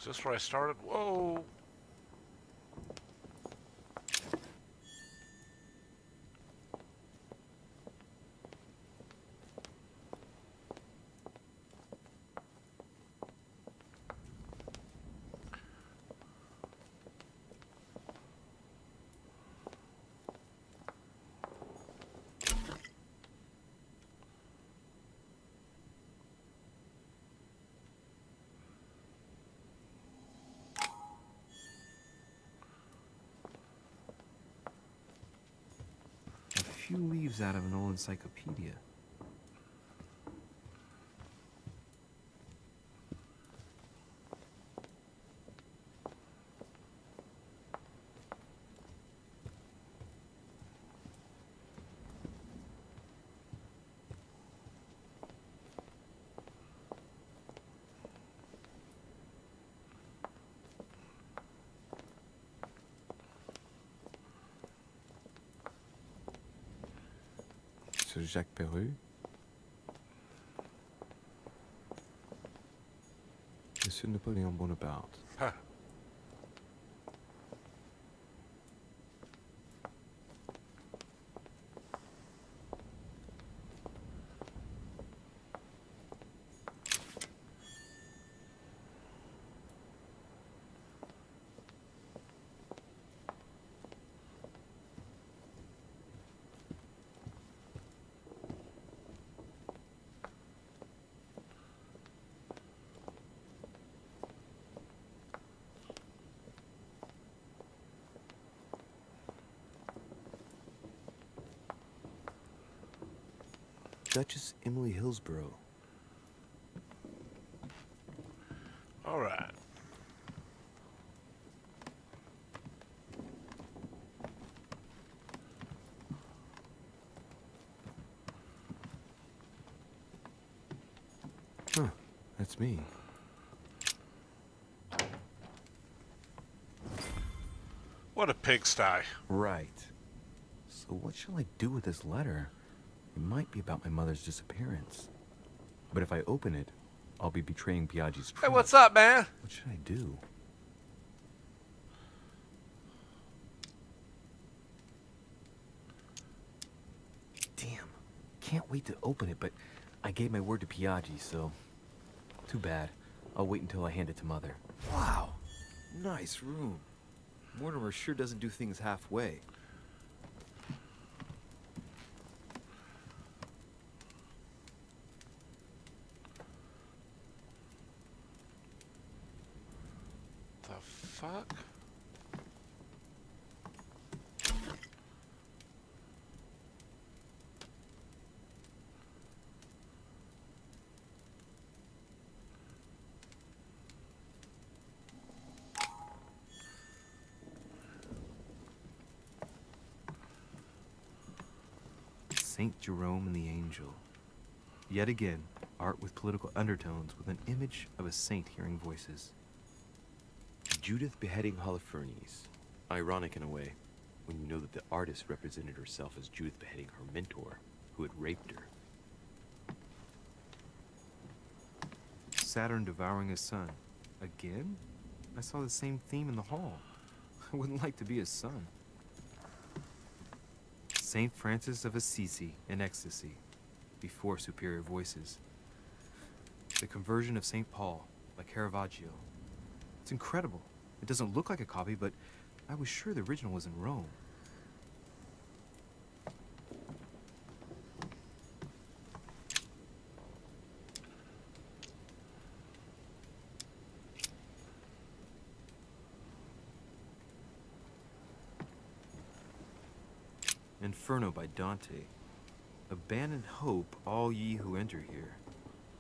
E: Is this where I started? Whoa!
F: few leaves out of an old encyclopedia. Sir Jacques Perru. Monsieur Napoléon Bonaparte.
A: Huh.
F: Duchess Emily Hillsborough.
A: All right.
F: Huh, that's me.
A: What a pigsty.
F: Right. So what shall I do with this letter? It might be about my mother's disappearance. But if I open it, I'll be betraying Piaggi's trust.
A: Hey, what's up, man?
F: What should I do? Damn. Can't wait to open it, but I gave my word to Piaggi, so... Too bad. I'll wait until I hand it to Mother.
E: Wow. Nice room. Mortimer sure doesn't do things halfway.
A: The fuck?
F: Saint Jerome and the Angel. Yet again, art with political undertones with an image of a saint hearing voices.
E: Judith beheading Holofernes. Ironic in a way, when you know that the artist represented herself as Judith beheading her mentor, who had raped her.
F: Saturn devouring his son. Again? I saw the same theme in the hall. I wouldn't like to be his son. Saint Francis of Assisi in ecstasy, before superior voices. The Conversion of St. Paul by Caravaggio. It's incredible. It doesn't look like a copy, but I was sure the original was in Rome. Inferno by Dante. Abandon hope, all ye who enter here.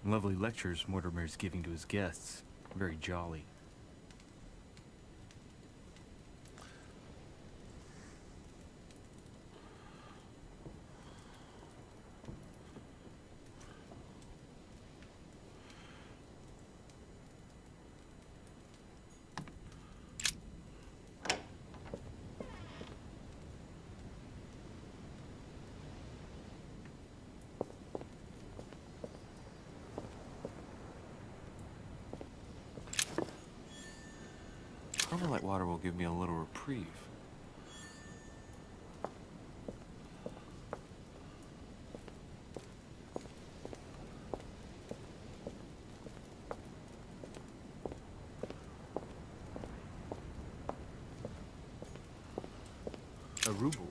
F: Lovely lectures Mortimer's giving to his guests. Very jolly. Carmelite water will give me a little reprieve. A ruble.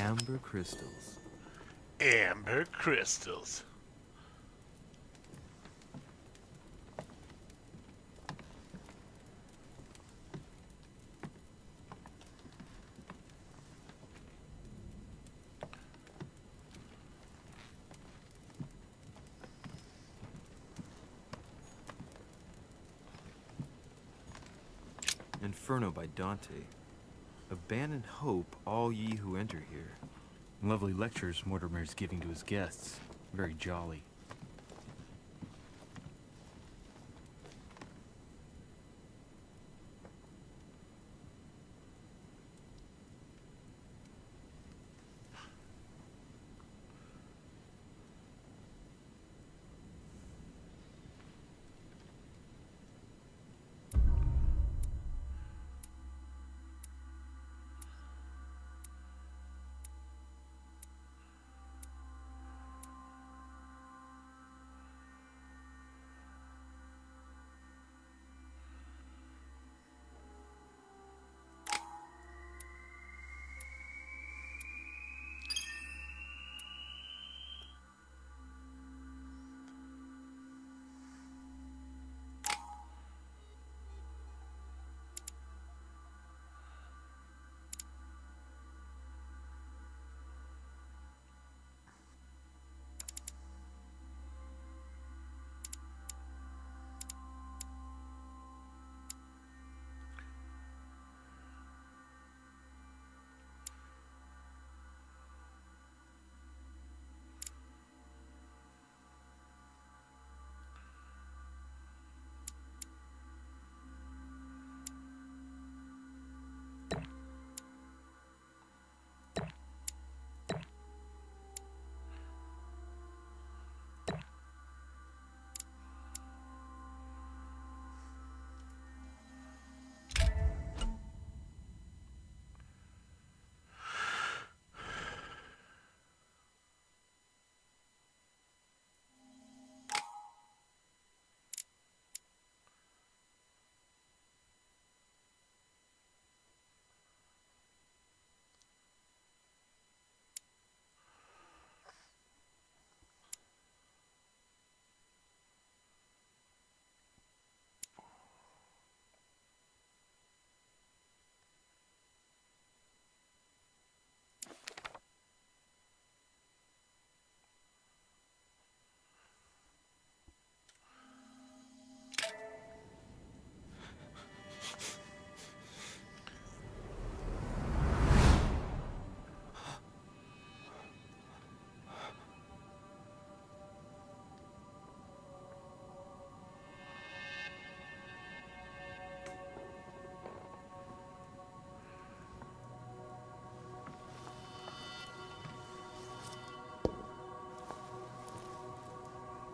E: Amber crystals.
A: Amber crystals.
E: Inferno by Dante. Abandon hope, all ye who enter here.
F: Lovely lectures Mortimer's giving to his guests. Very jolly.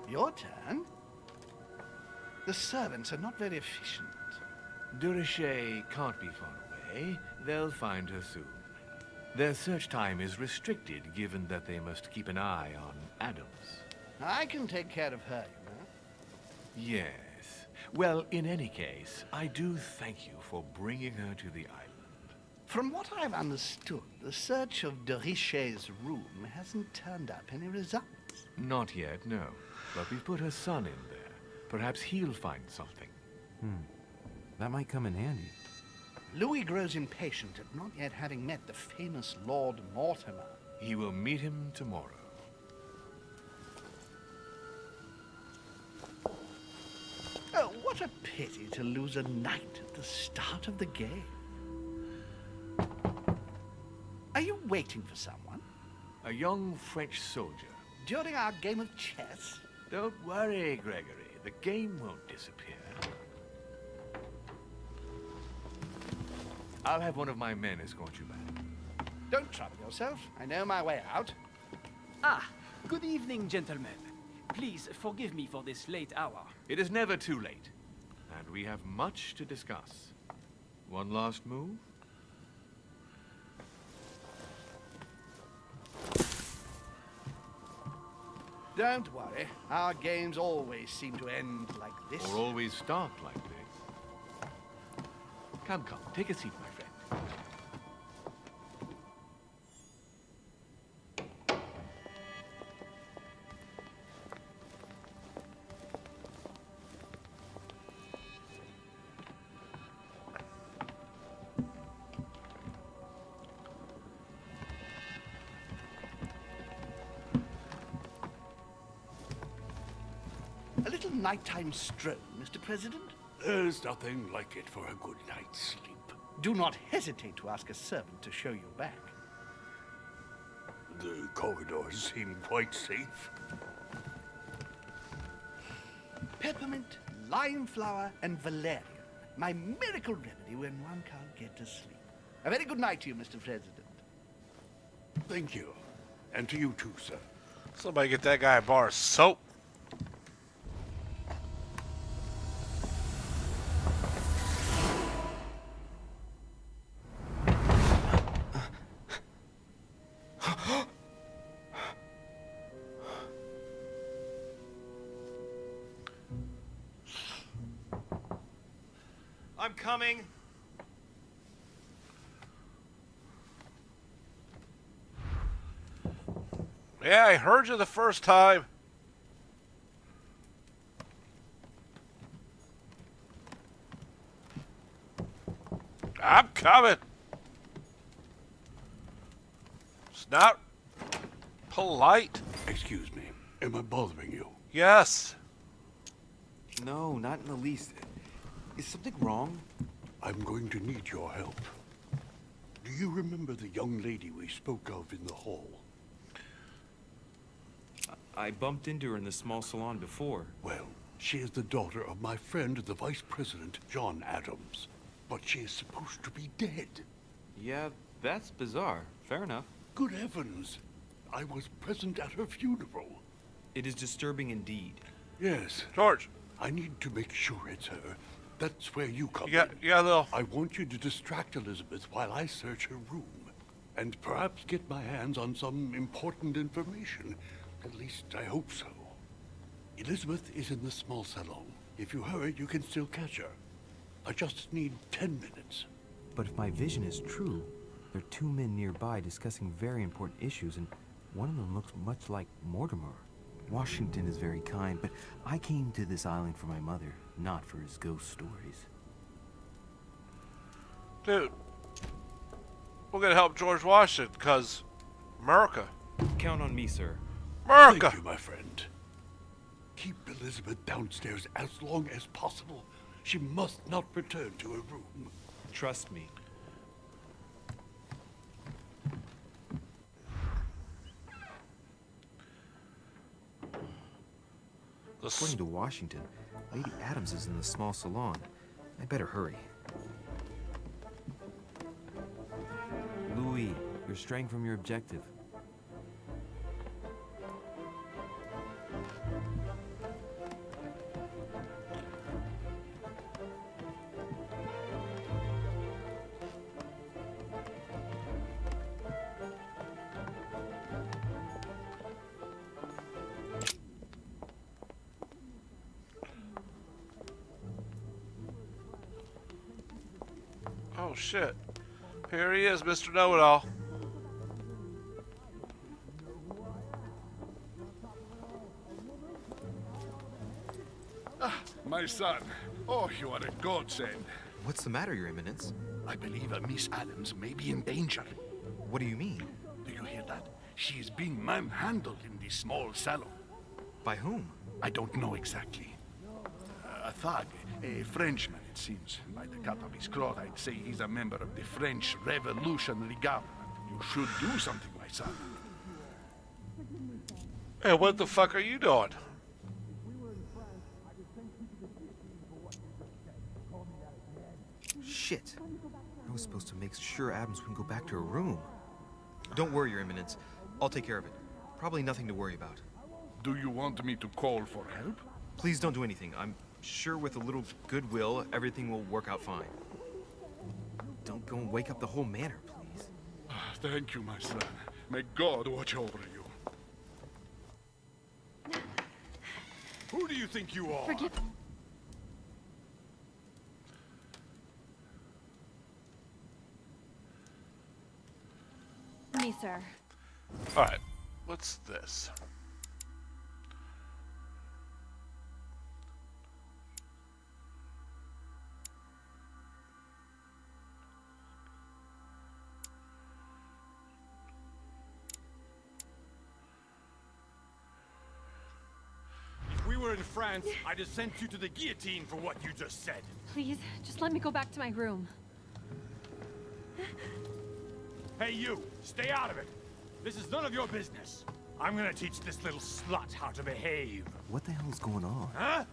K: Your turn? The servants are not very efficient.
I: Durocher can't be far away. They'll find her soon. Their search time is restricted, given that they must keep an eye on Adams.
K: I can take care of her, you know.
I: Yes. Well, in any case, I do thank you for bringing her to the island.
K: From what I've understood, the search of Durocher's room hasn't turned up any results.
I: Not yet, no. But we've put her son in there. Perhaps he'll find something.
F: That might come in handy.
K: Louis grows impatient at not yet having met the famous Lord Mortimer.
I: He will meet him tomorrow.
K: Oh, what a pity to lose a knight at the start of the game. Are you waiting for someone?
I: A young French soldier.
K: During our game of chess?
I: Don't worry, Gregory. The game won't disappear. I'll have one of my men escort you back.
K: Don't trouble yourself. I know my way out.
M: Ah, good evening, gentlemen. Please forgive me for this late hour.
I: It is never too late, and we have much to discuss. One last move?
K: Don't worry. Our games always seem to end like this.
I: Or always start like this. Come, take a seat, my friend.
K: A little nighttime stroll, Mr. President?
J: There's nothing like it for a good night's sleep.
K: Do not hesitate to ask a servant to show you back.
J: The corridors seem quite safe.
K: Peppermint, lime flower, and valerian. My miracle remedy when one can't get to sleep. A very good night to you, Mr. President.
J: Thank you. And to you too, sir.
A: Somebody get that guy a bar of soap.
D: I'm coming.
A: Yeah, I heard you the first time. I'm coming. It's not polite.
J: Excuse me. Am I bothering you?
A: Yes.
E: No, not in the least. Is something wrong?
J: I'm going to need your help. Do you remember the young lady we spoke of in the hall?
E: I bumped into her in the small salon before.
J: Well, she is the daughter of my friend, the Vice President, John Adams. But she is supposed to be dead.
E: Yeah, that's bizarre. Fair enough.
J: Good heavens! I was present at her funeral.
E: It is disturbing indeed.
J: Yes.
A: George.
J: I need to make sure it's her. That's where you come
A: You got a little...
J: I want you to distract Elizabeth while I search her room. And perhaps get my hands on some important information. At least, I hope so. Elizabeth is in the small salon. If you hurry, you can still catch her. I just need 10 minutes.
E: But if my vision is true, there are two men nearby discussing very important issues, and one of them looks much like Mortimer. Washington is very kind, but I came to this island for my mother, not for his ghost stories.
A: Dude, we're gonna help George Washington, because America.
E: Count on me, sir.
A: America!
J: Thank you, my friend. Keep Elizabeth downstairs as long as possible. She must not return to her room.
E: Trust me. According to Washington, Lady Adams is in the small salon. I better hurry. Louis, you're straying from your objective.
A: Oh shit. Here he is, Mr. Know-It-All.
H: Ah, my son. Oh, you are a godsend.
E: What's the matter, Your Eminence?
K: I believe Miss Adams may be in danger.
E: What do you mean?
K: Do you hear that? She is being manhandled in the small salon.
E: By whom?
K: I don't know exactly. A thug, a Frenchman, it seems. By the cut of his cloth, I'd say he's a member of the French Revolutionary Government. You should do something, my son.
A: Hey, what the fuck are you doing?
E: Shit. I was supposed to make sure Adams wouldn't go back to her room. Don't worry, Your Eminence. I'll take care of it. Probably nothing to worry about.
H: Do you want me to call for help?
E: Please don't do anything. I'm sure with a little goodwill, everything will work out fine. Don't go and wake up the whole manor, please.
H: Thank you, my son. May God watch over you.
C: Who do you think you are?
L: Forgive me, sir.
A: Alright, what's this?
C: We were in France, I'd have sent you to the guillotine for what you just said.
L: Please, just let me go back to my room.
C: Hey, you! Stay out of it! This is none of your business. I'm gonna teach this little slut how to behave.
F: What the hell is going on?
C: Huh?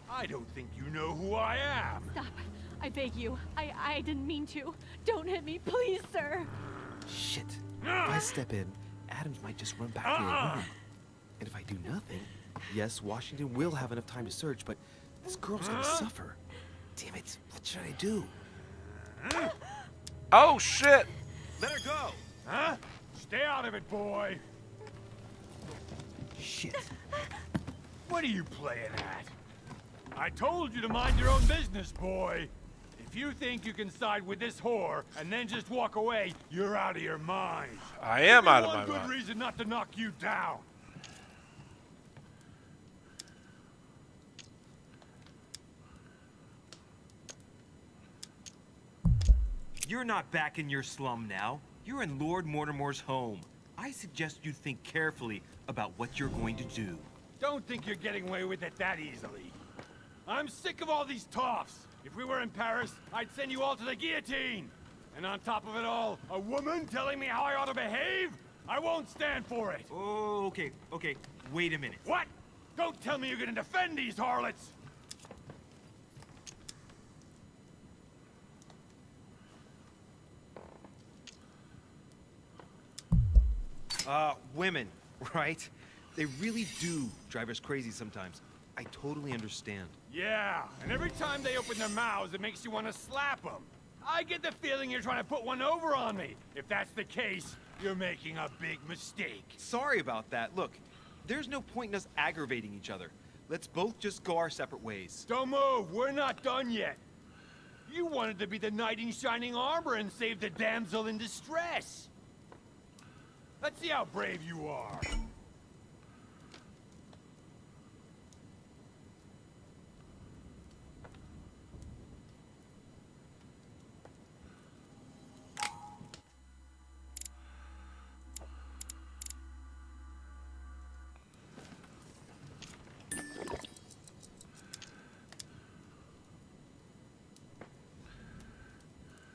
C: I don't think you know who I am.
L: Stop. I beg you. I didn't mean to. Don't hit me, please, sir.
F: Shit. If I step in, Adams might just run back to her room. And if I do nothing, yes, Washington will have enough time to search, but this girl's gonna suffer. Damn it. What should I do?
A: Oh, shit!
C: Let her go! Huh? Stay out of it, boy!
F: Shit.
C: What are you playing at? I told you to mind your own business, boy. If you think you can side with this whore and then just walk away, you're out of your mind.
A: I am out of my
C: One good
A: mind.
C: reason not to knock you down.
D: You're not back in your slum now. You're in Lord Mortimer's home. I suggest you think carefully about what you're going to do.
C: Don't think you're getting away with it that easily. I'm sick of all these toffs. If we were in Paris, I'd send you all to the guillotine. And on top of it all, a woman telling me how I ought to behave? I won't stand for it.
D: Oh, okay. Wait a minute.
C: What? Don't tell me you're gonna defend these harlots.
D: Women, right? They really do drive us crazy sometimes. I totally understand.
C: Yeah, and every time they open their mouths, it makes you want to slap them. I get the feeling you're trying to put one over on me. If that's the case, you're making a big mistake.
D: Sorry about that. Look, there's no point in us aggravating each other. Let's both just go our separate ways.
C: Don't move, we're not done yet. You wanted to be the knight in shining armor and save the damsel in distress. Let's see how brave you are.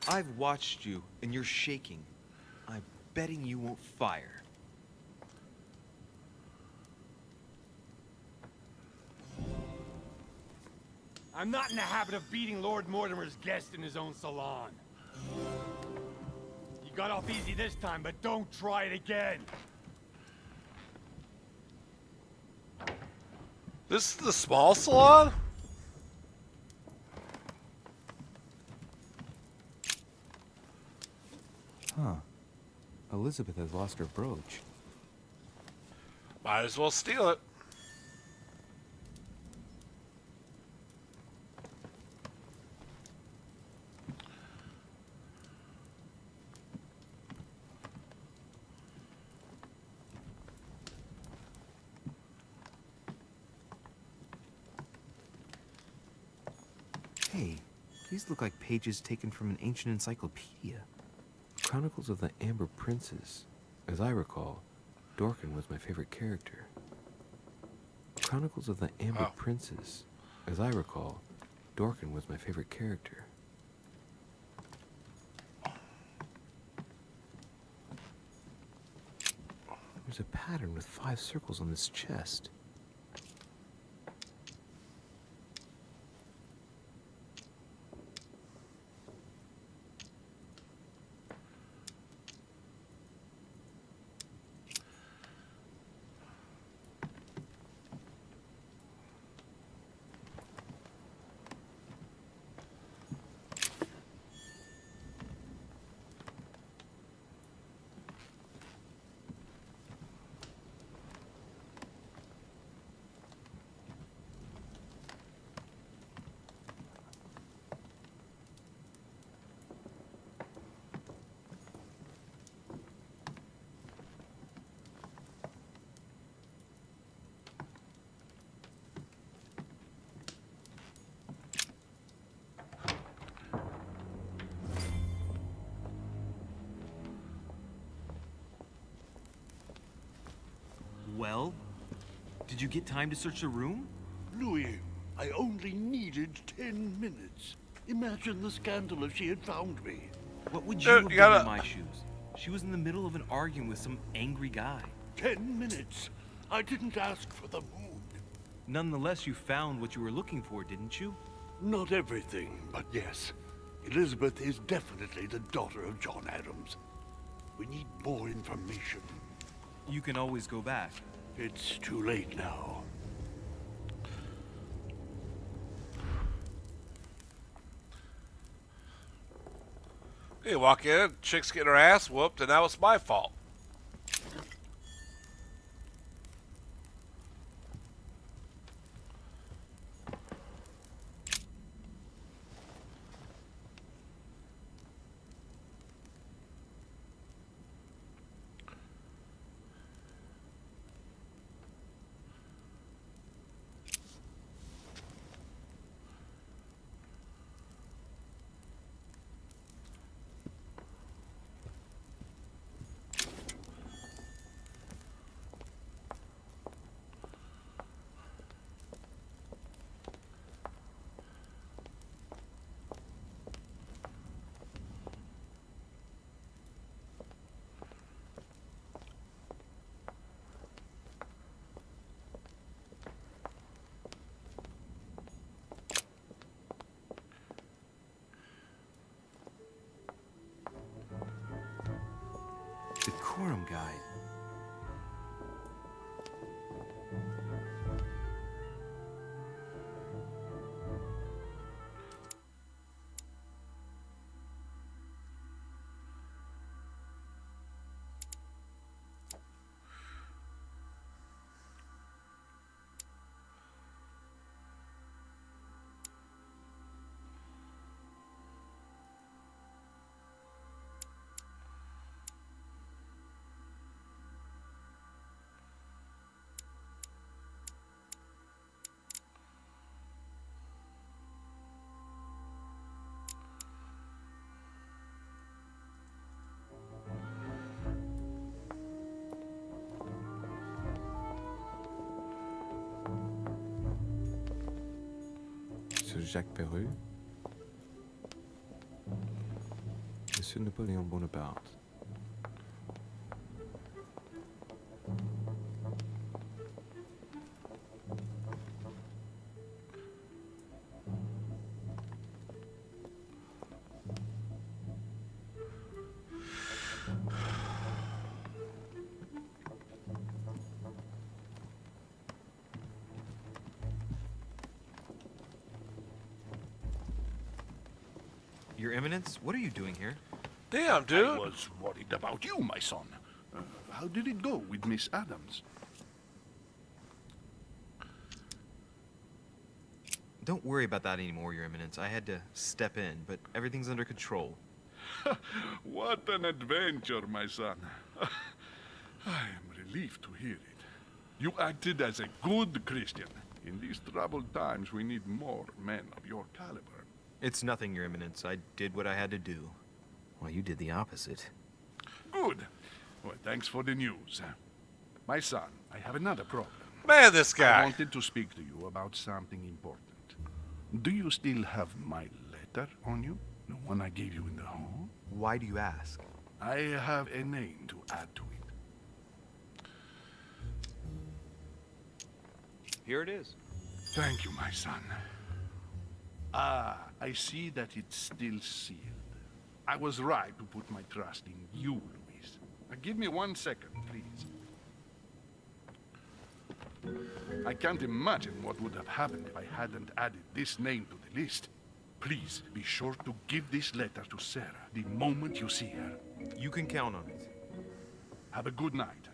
D: I've watched you, and you're shaking. I'm betting you won't fire.
C: I'm not in the habit of beating Lord Mortimer's guest in his own salon. You got off easy this time, but don't try it again.
A: This is the small salon?
E: Huh. Elizabeth has lost her brooch.
A: Might as well steal it.
E: Hey, these look like pages taken from an ancient encyclopedia. Chronicles of the Amber Princes. As I recall, Dorkin was my favorite character. Chronicles of the Amber Princes. As I recall, Dorkin was my favorite character. There's a pattern with 5 circles on this chest.
D: Well, did
F: Did you get time to search the room?
J: Louis, I only needed 10 minutes. Imagine the scandal if she had found me.
F: What would you have done in my shoes? She was in the middle of an argument with some angry guy.
J: 10 minutes. I didn't ask for the moon.
F: Nonetheless, you found what you were looking for, didn't you?
J: Not everything, but yes. Elizabeth is definitely the daughter of John Adams. We need more information.
F: You can always go back.
J: It's too late now.
A: You walk in, chick's getting her ass whooped, and now it's my fault.
F: Decorum guide.
E: Monsieur Jacques Perru. Monsieur Napoléon Bonaparte.
D: Your Eminence, what are you doing here?
A: Damn, dude.
H: I was worried about you, my son. How did it go with Miss Adams?
D: Don't worry about that anymore, Your Eminence. I had to step in, but everything's under control.
H: What an adventure, my son. I am relieved to hear it. You acted as a good Christian. In these troubled times, we need more men of your caliber.
D: It's nothing, Your Eminence. I did what I had to do.
E: Well, you did the opposite.
H: Good. Well, thanks for the news. My son, I have another problem.
A: Man, this guy.
H: I wanted to speak to you about something important. Do you still have my letter on you? The one I gave you in the hall?
D: Why do you ask?
H: I have a name to add to it.
D: Here it is.
H: Thank you, my son. Ah, I see that it's still sealed. I was right to put my trust in you, Louise. Now, give me 1 second, please. I can't imagine what would have happened if I hadn't added this name to the list. Please be sure to give this letter to Sarah the moment you see her.
D: You can count on it.
H: Have a good night.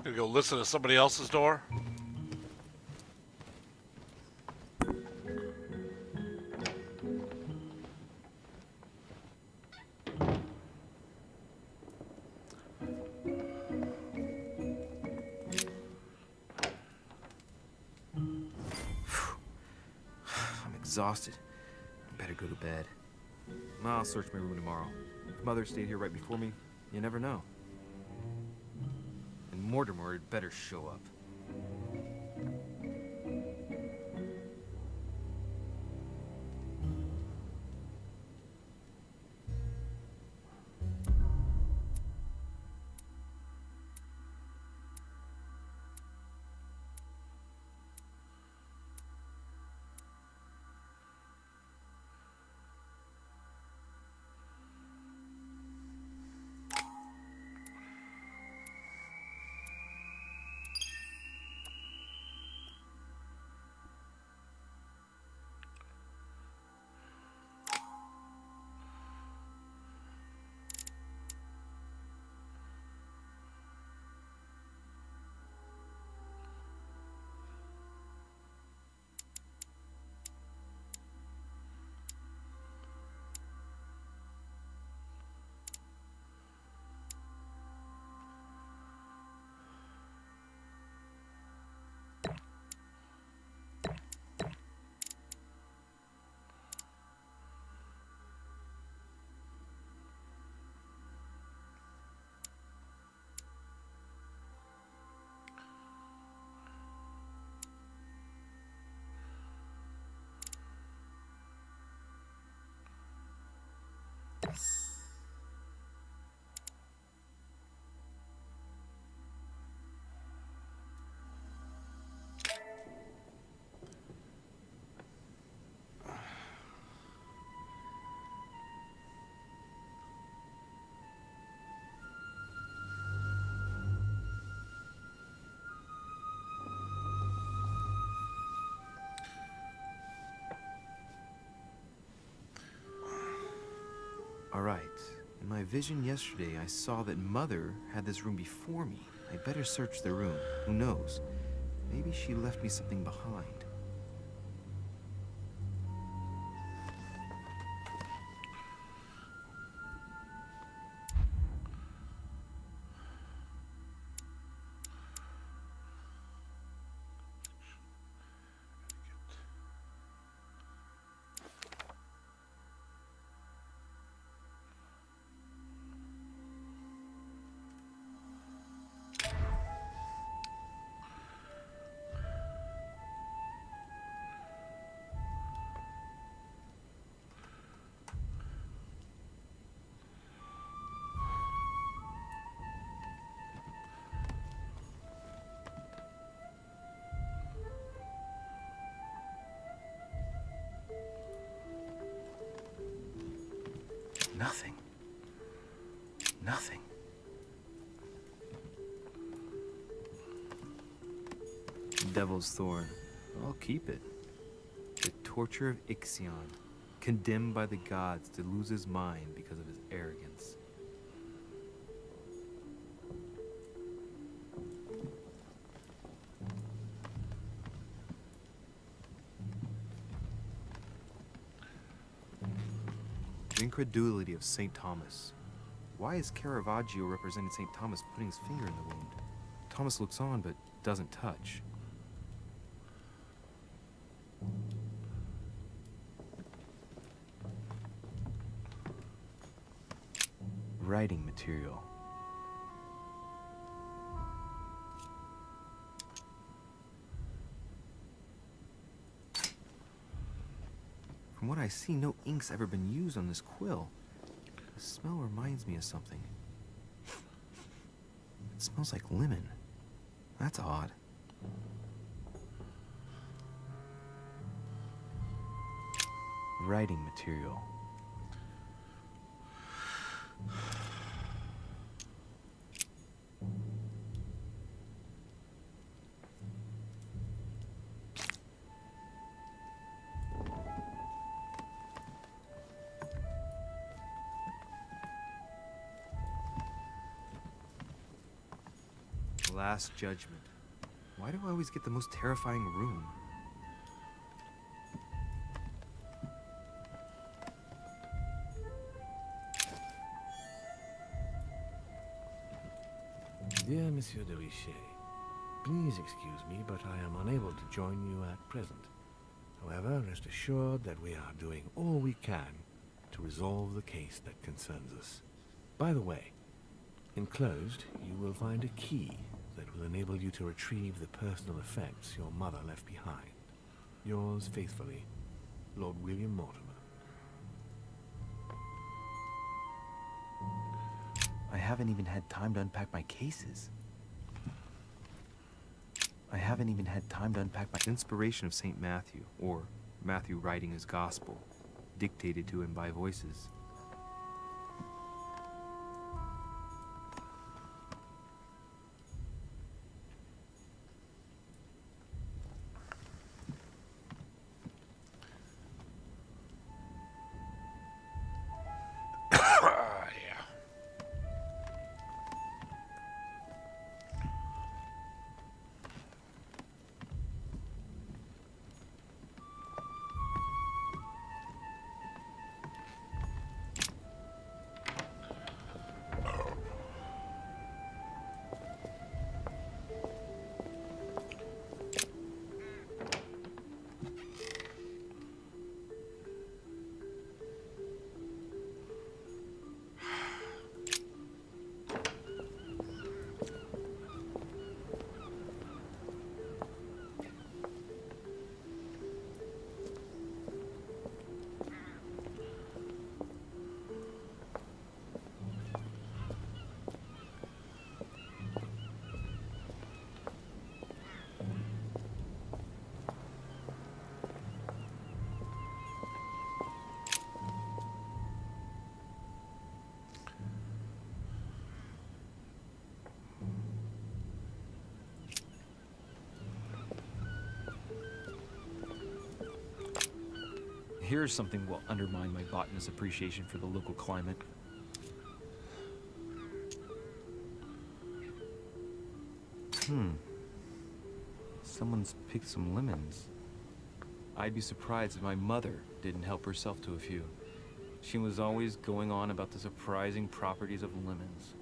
A: Gonna go listen to somebody else's door?
E: Exhausted. Better go to bed. I'll search my room tomorrow. If Mother stayed here right before me, you never know. And Mortimer had better show up. Alright. In my vision yesterday, I saw that Mother had this room before me. I better search the room. Who knows? Maybe she left me something behind. Nothing. Nothing. Devil's Thorn. I'll keep it. The torture of Ixion, condemned by the gods to lose his mind because of his arrogance. The incredulity of St. Thomas. Why is Caravaggio representing St. Thomas putting his finger in the wound? Thomas looks on but doesn't touch. Writing material. From what I see, no ink's ever been used on this quill. The smell reminds me of something. It smells like lemon. That's odd. Writing material. Last Judgment. Why do I always get the most terrifying room?
I: Dear Monsieur de Richet, please excuse me, but I am unable to join you at present. However, rest assured that we are doing all we can to resolve the case that concerns us. By the way, enclosed, you will find a key that will enable you to retrieve the personal effects your mother left behind. Yours faithfully, Lord William Mortimer.
E: I haven't even had time to unpack my cases. I haven't even had time to unpack my inspiration of St. Matthew, or Matthew writing his gospel, dictated to him by voices. Here's something will undermine my botanist's appreciation for the local climate. Someone's picked some lemons. I'd be surprised if my mother didn't help herself to a few. She was always going on about the surprising properties of lemons.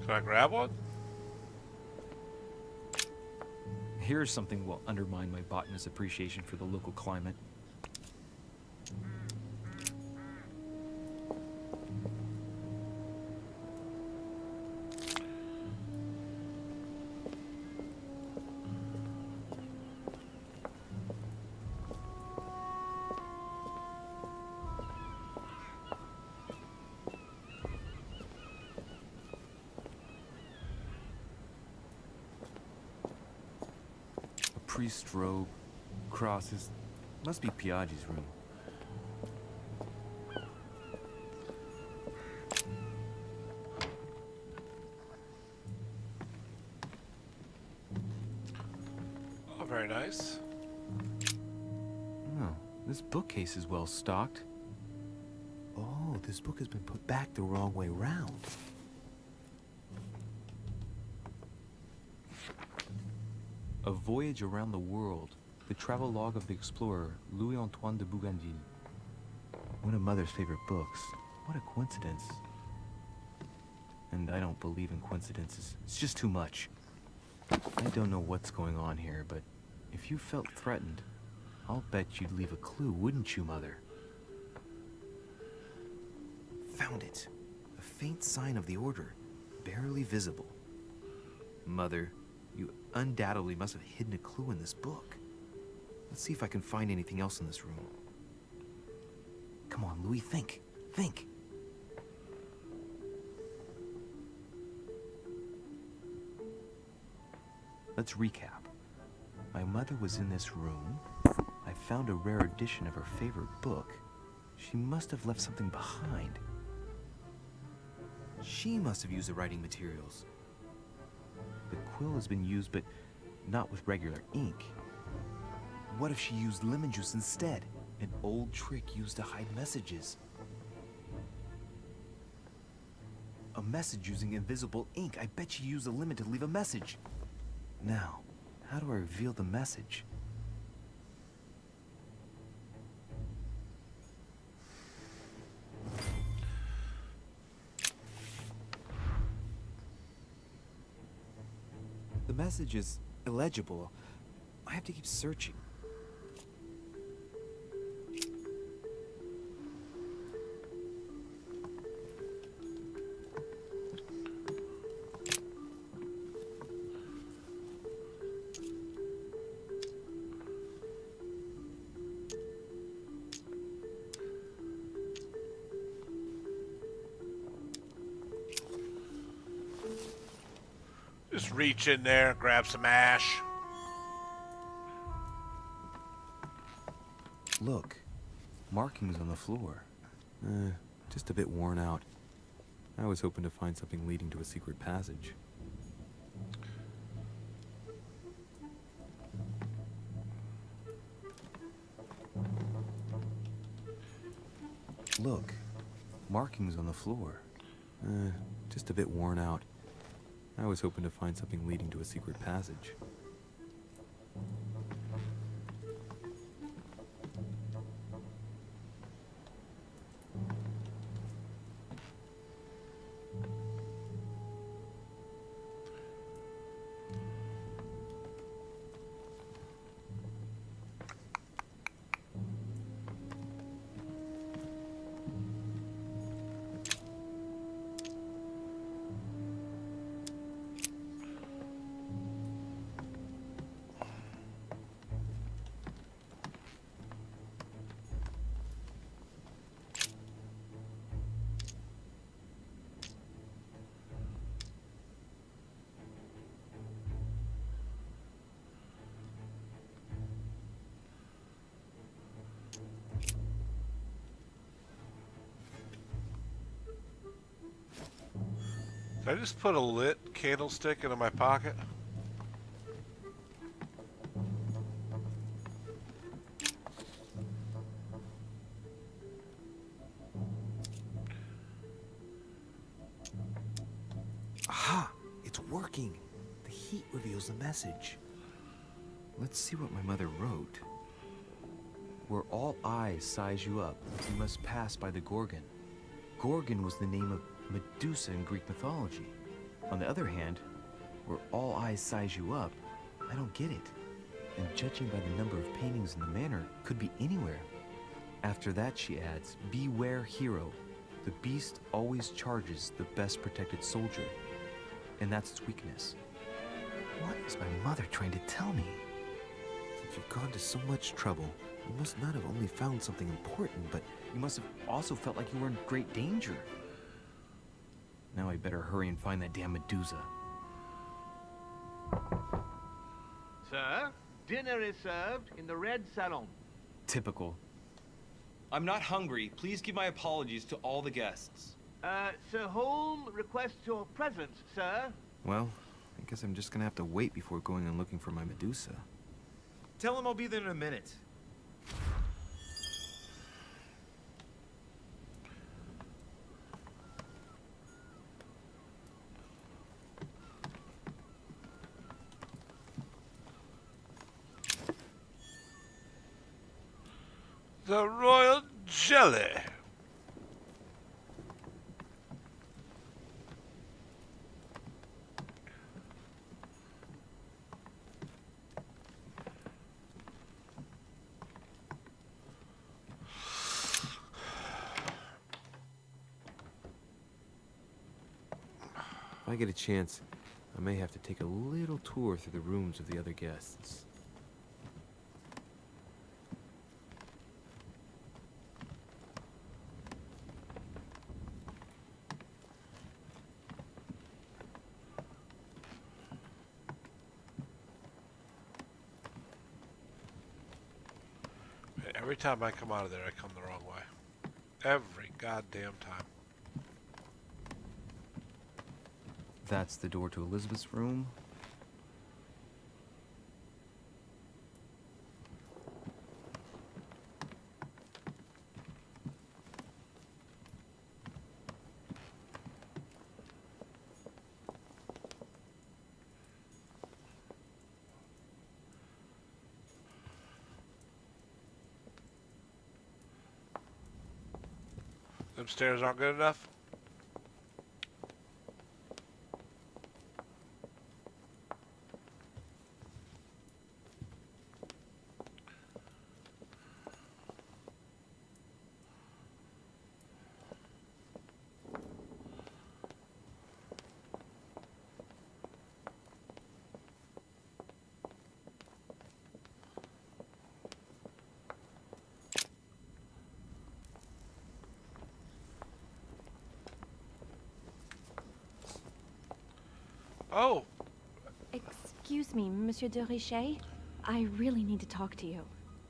A: Can I grab one?
E: Here's something will undermine my botanist's appreciation for the local climate. Priest robe, crosses. Must be Piaggi's room.
A: Oh, very nice.
E: Oh, this bookcase is well stocked.
F: Oh, this book has been put back the wrong way round.
E: A Voyage Around the World, the travelogue of the explorer Louis-Antoine de Bougainville.
F: One of Mother's favorite books. What a coincidence.
E: And I don't believe in coincidences. It's just too much. I don't know what's going on here, but if you felt threatened, I'll bet you'd leave a clue, wouldn't you, Mother?
F: Found it. A faint sign of the order, barely visible.
E: Mother, you undoubtedly must have hidden a clue in this book. Let's see if I can find anything else in this room.
F: Come on, Louis, think. Think.
E: Let's recap. My mother was in this room. I found a rare edition of her favorite book. She must have left something behind.
F: She must have used the writing materials.
E: The quill has been used, but not with regular ink.
F: What if she used lemon juice instead? An old trick used to hide messages. A message using invisible ink. I bet she used a lemon to leave a message.
E: Now, how do I reveal the message?
F: The message is illegible. I have to keep searching.
A: Just reach in there, grab some ash.
E: Look, markings on the floor. Just a bit worn out. I was hoping to find something leading to a secret passage. Look, markings on the floor. Just a bit worn out. I was hoping to find something leading to a secret passage.
A: Did I just put a lit candlestick into my pocket?
E: heat reveals the message. Let's see what my mother wrote. Where all eyes size you up, you must pass by the Gorgon. Gorgon was the name of Medusa in Greek mythology. On the other hand, where all eyes size you up, I don't get it. And judging by the number of paintings in the manor, could be anywhere. After that, she adds, beware hero. The beast always charges the best protected soldier. And that's its weakness. What is my mother trying to tell me? If you've gone to so much trouble, you must not have only found something important, but you must have also felt like you were in great danger. Now I better hurry and find that damn Medusa.
I: Sir, dinner is served in the red salon.
D: Typical. I'm not hungry. Please give my apologies to all the guests.
I: Sir Holm requests your presence, sir.
E: Well, I guess I'm just gonna have to wait before going and looking for my Medusa.
D: Tell him I'll be there in a minute.
A: The royal jelly.
E: If I get a chance, I may have to take a little tour through the rooms of the other guests.
A: Every time I come out of there, I come the wrong way. Every goddamn time.
E: That's the door to Elizabeth's room.
A: Them stairs aren't good enough? Oh!
L: Excuse me, Monsieur de Richet. I really need to talk to you.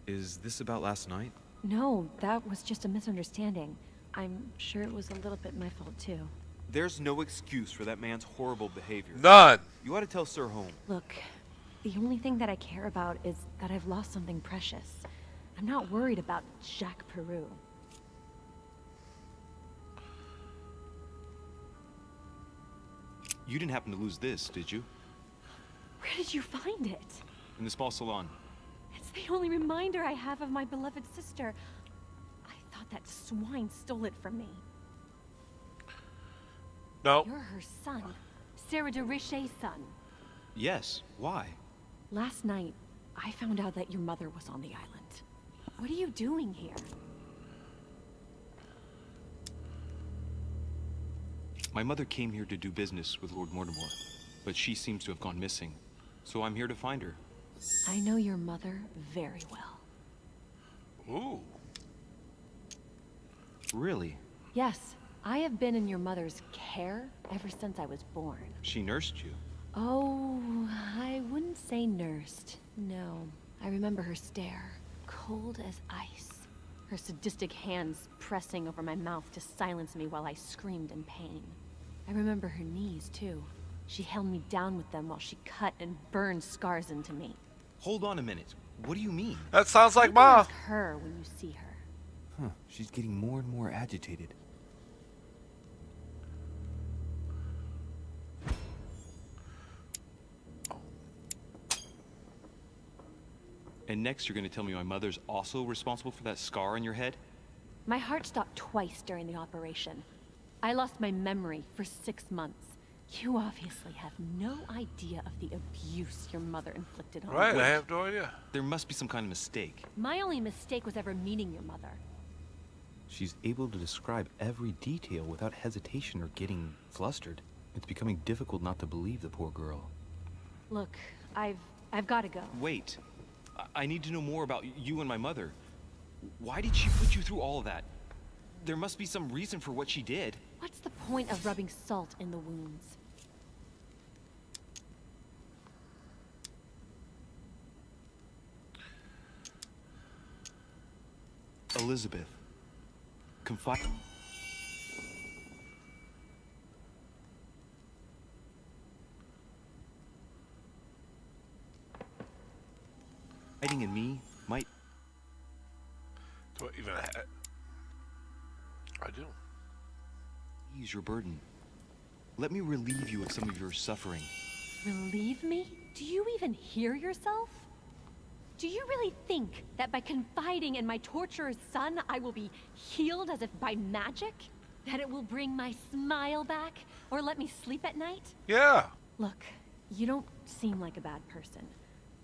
E: Is this about last night?
L: No, that was just a misunderstanding. I'm sure it was a little bit my fault, too.
D: There's no excuse for that man's horrible behavior.
A: None!
D: You ought to tell Sir Holm.
L: Look, the only thing that I care about is that I've lost something precious. I'm not worried about Jacques Peru.
D: You didn't happen to lose this, did you?
L: Where did you find it?
D: In the small salon.
L: It's the only reminder I have of my beloved sister. I thought that swine stole it from me.
A: No.
L: You're her son. Sarah de Richet's son.
D: Yes. Why?
L: Last night, I found out that your mother was on the island. What are you doing here?
D: My mother came here to do business with Lord Mortimer, but she seems to have gone missing. So I'm here to find her.
L: I know your mother very well.
A: Ooh.
D: Really?
L: Yes, I have been in your mother's care ever since I was born.
D: She nursed you?
L: Oh, I wouldn't say nursed. No, I remember her stare, cold as ice. Her sadistic hands pressing over my mouth to silence me while I screamed in pain. I remember her knees, too. She held me down with them while she cut and burned scars into me.
D: Hold on a minute. What do you mean?
A: That sounds like
L: You
A: Ma.
L: ask her when you see her.
E: Huh, she's getting more and more agitated.
A: Oh
E: And next you're gonna tell me my mother's also responsible for that scar on your head?
L: My heart stopped twice during the operation. I lost my memory for 6 months. You obviously have no idea of the abuse your mother inflicted on me.
A: Right, I have no idea.
E: There must be some kind of mistake.
L: My only mistake was ever meeting your mother.
E: She's able to describe every detail without hesitation or getting flustered. It's becoming difficult not to believe the poor girl.
L: Look, I've got to go.
E: Wait. I need to know more about you and my mother. Why did she put you through all of that? There must be some reason for what she did.
L: What's the point of rubbing salt in the wounds?
E: Elizabeth. Confide. Hiding in me might.
A: Do I even have? I do.
E: Ease your burden. Let me relieve you of some of your suffering.
L: Relieve me? Do you even hear yourself? Do you really think that by confiding in my torturer's son, I will be healed as if by magic? That it will bring my smile back? Or let me sleep at night?
A: Yeah.
L: Look, you don't seem like a bad person.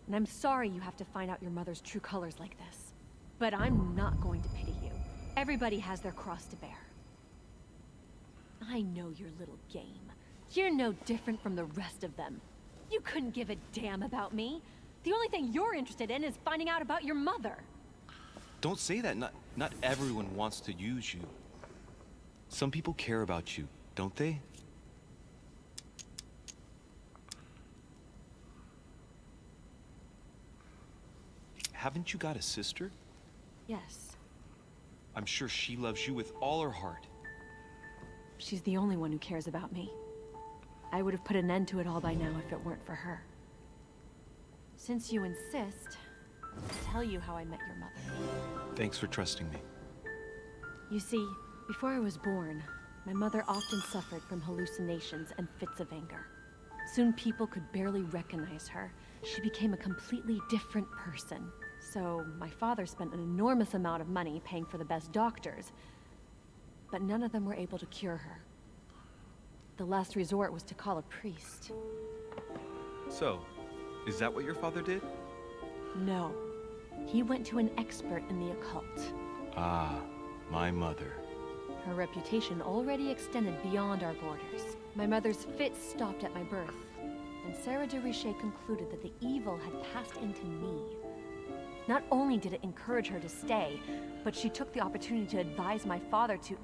L: And I'm sorry you have to find out your mother's true colors like this. But I'm not going to pity you. Everybody has their cross to bear. I know your little game. You're no different from the rest of them. You couldn't give a damn about me. The only thing you're interested in is finding out about your mother.
E: Don't say that. Not everyone wants to use you. Some people care about you, don't they? Haven't you got a sister?
L: Yes.
E: I'm sure she loves you with all her heart.
L: She's the only one who cares about me. I would have put an end to it all by now if it weren't for her. Since you insist, I'll tell you how I met your mother.
E: Thanks for trusting me.
L: You see, before I was born, my mother often suffered from hallucinations and fits of anger. Soon people could barely recognize her. She became a completely different person. So my father spent an enormous amount of money paying for the best doctors, but none of them were able to cure her. The last resort was to call a priest.
E: So, is that what your father did?
L: No. He went to an expert in the occult.
E: Ah, my mother.
L: Her reputation already extended beyond our borders. My mother's fits stopped at my birth, and Sarah de Richet concluded that the evil had passed into me. Not only did it encourage her to stay, but she took the opportunity to advise my father to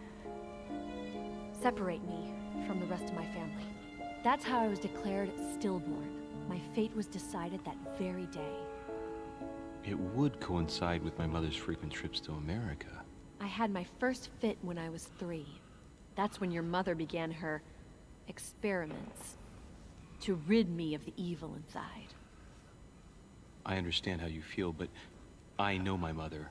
L: separate me from the rest of my family. That's how I was declared stillborn. My fate was decided that very day.
E: It would coincide with my mother's frequent trips to America.
L: I had my first fit when I was 3. That's when your mother began her experiments to rid me of the evil inside.
E: I understand how you feel, but I know my mother.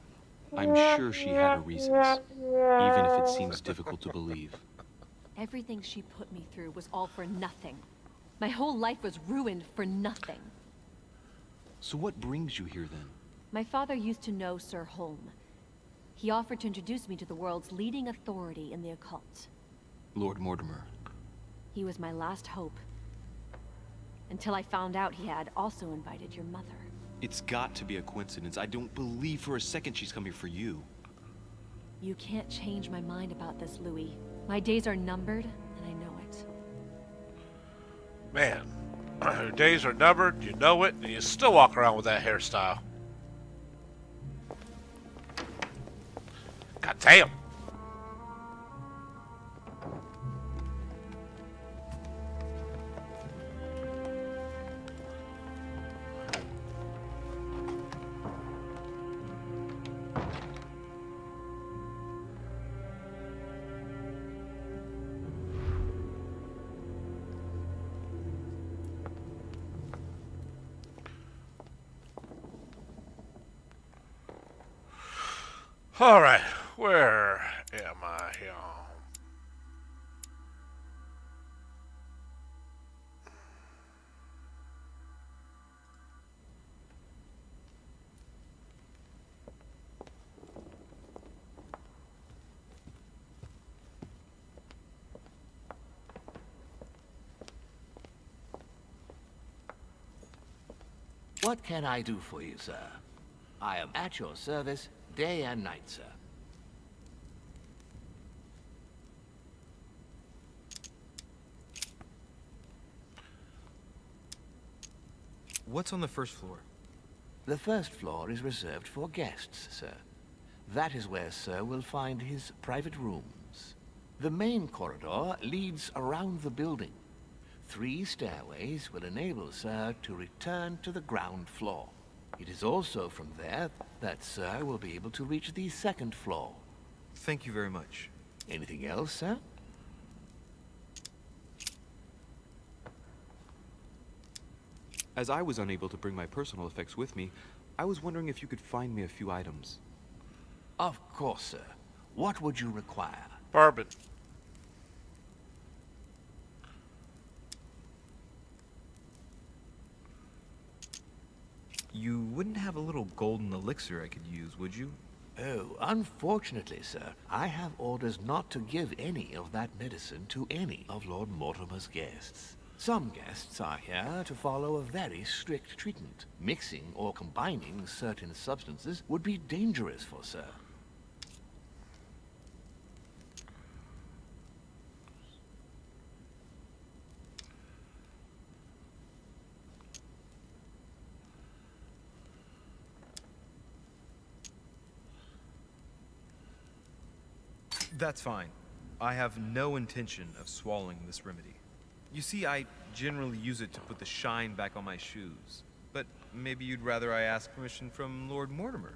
E: I'm sure she had her reasons, even if it seems difficult to believe.
L: Everything she put me through was all for nothing. My whole life was ruined for nothing.
E: So what brings you here then?
L: My father used to know Sir Holm. He offered to introduce me to the world's leading authority in the occult.
E: Lord Mortimer.
L: He was my last hope. Until I found out he had also invited your mother.
E: It's got to be a coincidence. I don't believe for a second she's come here for you.
L: You can't change my mind about this, Louis. My days are numbered, and I know it.
A: Man, your days are numbered, you know it, and you still walk around with that hairstyle. God damn. All right, where am I here?
I: What can I do for you, sir? I am at your service day and night, sir.
E: What's on the first floor?
I: The first floor is reserved for guests, sir. That is where Sir will find his private rooms. The main corridor leads around the building. 3 stairways will enable Sir to return to the ground floor. It is also from there that Sir will be able to reach the second floor.
E: Thank you very much.
I: Anything else, sir?
E: As I was unable to bring my personal effects with me, I was wondering if you could find me a few items.
I: Of course, sir. What would you require?
A: Bourbon.
E: You wouldn't have a little golden elixir I could use, would you?
I: Oh, unfortunately, sir, I have orders not to give any of that medicine to any of Lord Mortimer's guests. Some guests are here to follow a very strict treatment. Mixing or combining certain substances would be dangerous for Sir.
E: That's fine. I have no intention of swallowing this remedy. You see, I generally use it to put the shine back on my shoes. But maybe you'd rather I ask permission from Lord Mortimer.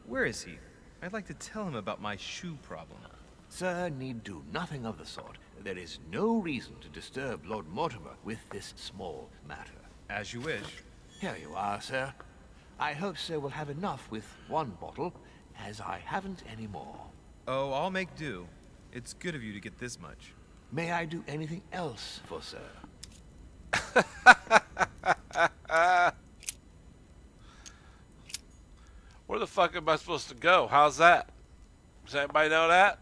E: Where is he? I'd like to tell him about my shoe problem.
I: Sir need do nothing of the sort. There is no reason to disturb Lord Mortimer with this small matter.
E: As you wish.
I: Here you are, sir. I hope Sir will have enough with 1 bottle, as I haven't any more.
E: Oh, I'll make do. It's good of you to get this much.
I: May I do anything else for Sir?
A: Where the fuck am I supposed to go? How's that? Does anybody know that?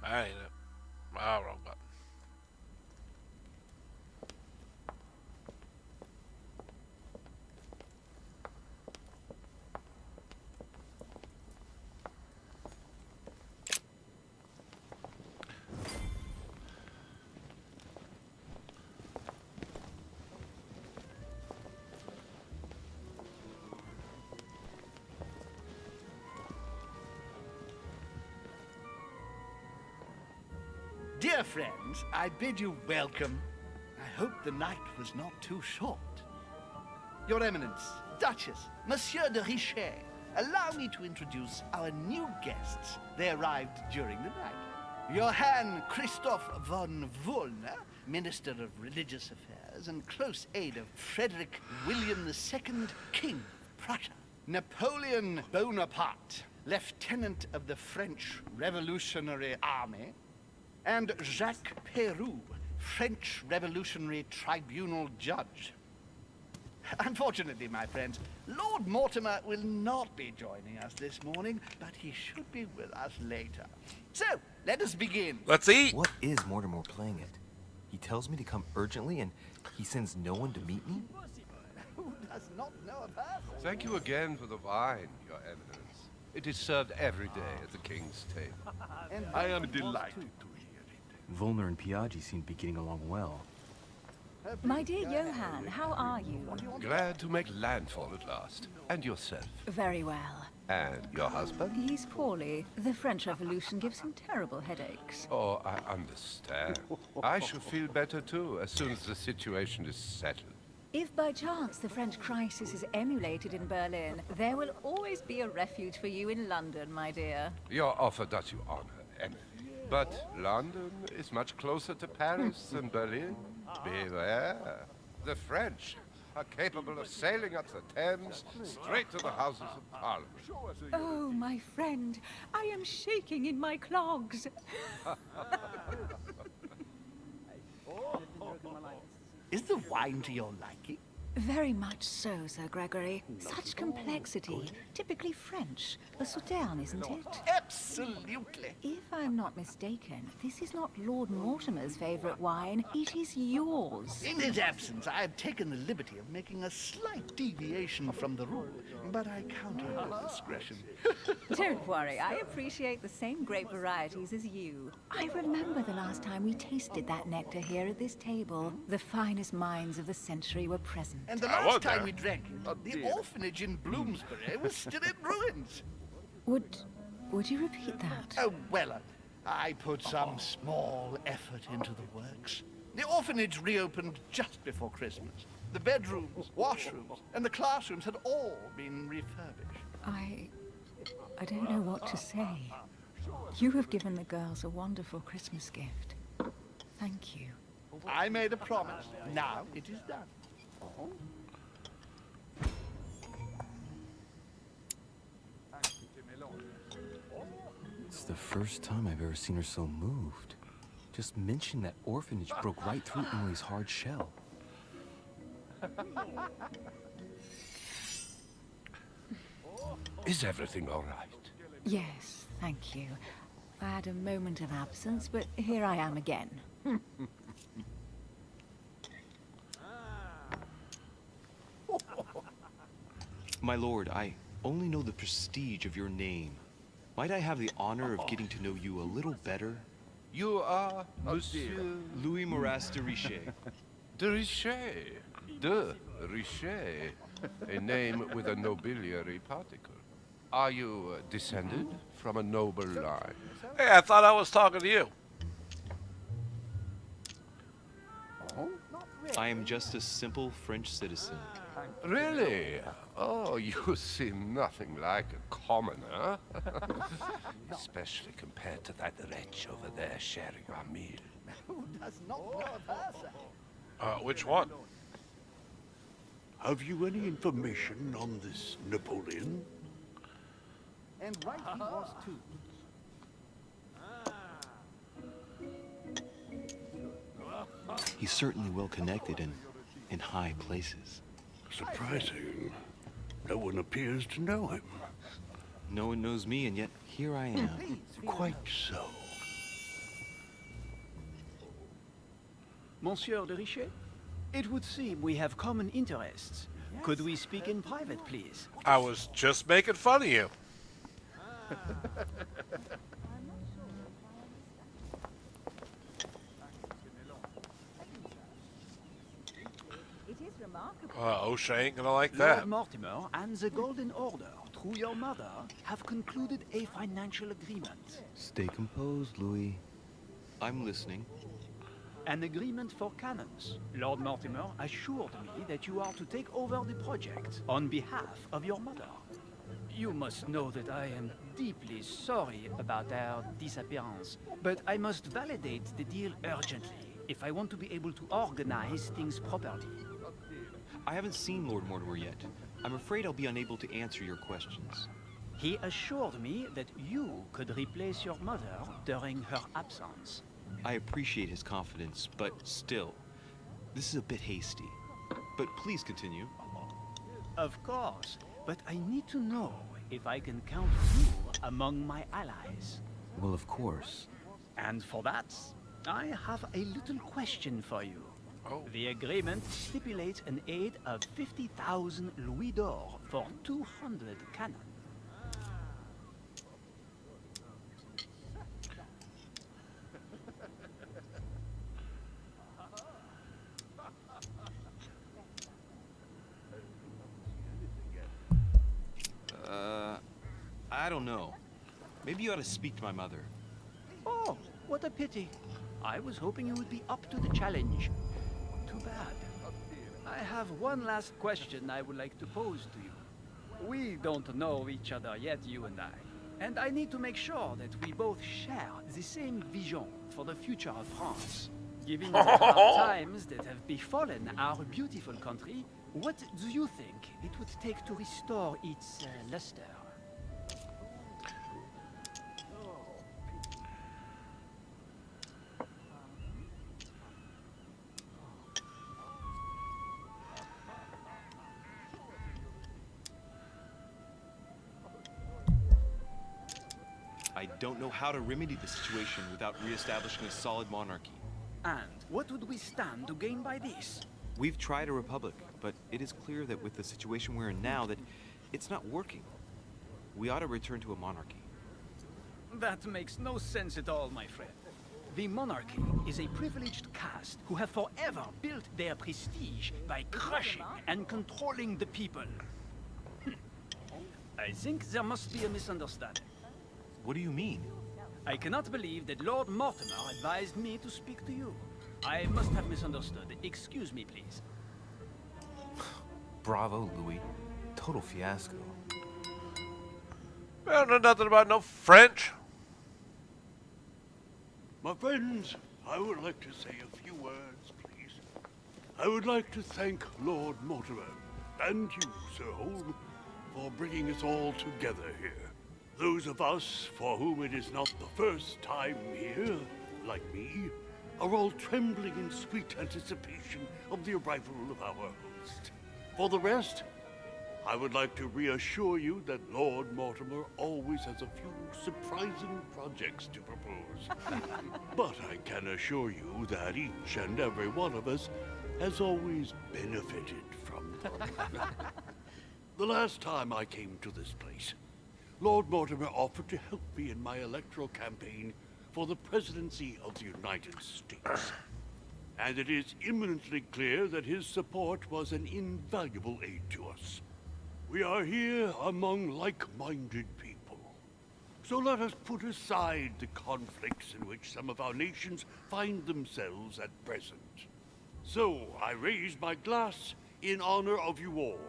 A: I ain't it. Oh, wrong button.
K: Dear friends, I bid you welcome. I hope the night was not too short. Your Eminence, Duchess, Monsieur de Richet, allow me to introduce our new guests. They arrived during the night. Johann Christoph von Wollner, Minister of Religious Affairs and close aide of Frederick William II, King of Prussia. Napoleon Bonaparte, Lieutenant of the French Revolutionary Army. And Jacques Peroux, French Revolutionary Tribunal Judge. Unfortunately, my friends, Lord Mortimer will not be joining us this morning, but he should be with us later. So, let us begin.
A: Let's eat!
E: What is Mortimer playing at? He tells me to come urgently and he sends no one to meet me?
K: Who does not know of her?
N: Thank you again for the wine, Your Eminence. It is served every day at the King's table.
K: And
H: I am delighted to hear it.
F: Volner and Piaggi seem to be getting along well.
G: My dear Johann, how are you?
N: Glad to make landfall at last. And yourself.
G: Very well.
N: And your husband?
G: He's poorly. The French Revolution gives him terrible headaches.
N: Oh, I understand. I shall feel better too, as soon as the situation is settled.
G: If by chance the French crisis is emulated in Berlin, there will always be a refuge for you in London, my dear.
N: Your offer does you honor, Emily. But London is much closer to Paris than Berlin. Beware. The French are capable of sailing up the Thames straight to the Houses of Parliament.
G: Oh, my friend, I am shaking in my clogs.
K: Is the wine to your liking?
G: Very much so, Sir Gregory. Such complexity. Typically French. A Sauterne, isn't it?
K: Absolutely.
G: If I'm not mistaken, this is not Lord Mortimer's favorite wine. It is yours.
K: In his absence, I have taken the liberty of making a slight deviation from the rule, but I count on your discretion.
G: Don't worry, I appreciate the same grape varieties as you. I remember the last time we tasted that nectar here at this table. The finest minds of the century were present.
K: And the last time we drank it, the orphanage in Bloomsbury was still in ruins.
G: Would you repeat that?
K: Oh, well, I put some small effort into the works. The orphanage reopened just before Christmas. The bedrooms, washrooms, and the classrooms had all been refurbished.
G: I don't know what to say. You have given the girls a wonderful Christmas gift. Thank you.
K: I made a promise. Now it is done.
F: It's the first time I've ever seen her so moved. Just mention that orphanage broke right through Emily's hard shell.
N: Is everything all right?
G: Yes, thank you. I had a moment of absence, but here I am again.
F: My lord, I only know the prestige of your name. Might I have the honor of getting to know you a little better?
N: You are Monsieur
F: Louis Moras de Richet.
N: de Richet. De Richet. A name with a nobiliary particle. Are you descended from a noble line?
A: Hey, I thought I was talking to you.
F: I am just a simple French citizen.
N: Really? Oh, you seem nothing like a commoner. Especially compared to that wretch over there sharing our meal.
K: Who does not know of her, sir?
A: Which one?
J: Have you any information on this Napoleon?
K: And right he was, too.
F: He's certainly well connected and in high places.
J: Surprising. No one appears to know him.
F: No one knows me, and yet here I am.
J: Quite so.
M: Monsieur de Richet, it would seem we have common interests. Could we speak in private, please?
A: I was just making fun of you. O'Shea ain't gonna like that.
M: Lord Mortimer and the Golden Order, through your mother, have concluded a financial agreement.
F: Stay composed, Louis. I'm listening.
M: An agreement for cannons. Lord Mortimer assured me that you are to take over the project on behalf of your mother. You must know that I am deeply sorry about their disappearance, but I must validate the deal urgently if I want to be able to organize things properly.
F: I haven't seen Lord Mortimer yet. I'm afraid I'll be unable to answer your questions.
M: He assured me that you could replace your mother during her absence.
F: I appreciate his confidence, but still, this is a bit hasty. But please continue.
M: Of course, but I need to know if I can count you among my allies.
F: Well, of course.
M: And for that, I have a little question for you.
A: Oh.
M: The agreement stipulates an aid of 50,000 louis d'or for 200 cannon.
F: I don't know. Maybe you ought to speak to my mother.
M: Oh, what a pity. I was hoping you would be up to the challenge. Too bad. I have one last question I would like to pose to you. We don't know each other yet, you and I. And I need to make sure that we both share the same vision for the future of France. Given the hard times that have befallen our beautiful country, what do you think it would take to restore its luster?
F: don't know how to remedy the situation without re-establishing a solid monarchy.
M: And what would we stand to gain by this?
E: We've tried a republic, but it is clear that with the situation we're in now, that it's not working. We ought to return to a monarchy.
M: That makes no sense at all, my friend. The monarchy is a privileged caste who have forever built their prestige by crushing and controlling the people. I think there must be a misunderstanding.
F: What do you mean?
M: I cannot believe that Lord Mortimer advised me to speak to you. I must have misunderstood. Excuse me, please.
F: Bravo, Louis. Total fiasco.
A: I don't know nothing about no French.
J: My friends, I would like to say a few words, please. I would like to thank Lord Mortimer and you, Sir Holm, for bringing us all together here. Those of us for whom it is not the first time here, like me, are all trembling in sweet anticipation of the arrival of our host. For the rest, I would like to reassure you that Lord Mortimer always has a few surprising projects to propose. But I can assure you that each and every one of us has always benefited from them. The last time I came to this place, Lord Mortimer offered to help me in my electoral campaign for the presidency of the United States. And it is imminently clear that his support was an invaluable aid to us. We are here among like-minded people. So let us put aside the conflicts in which some of our nations find themselves at present. So I raise my glass in honor of you all,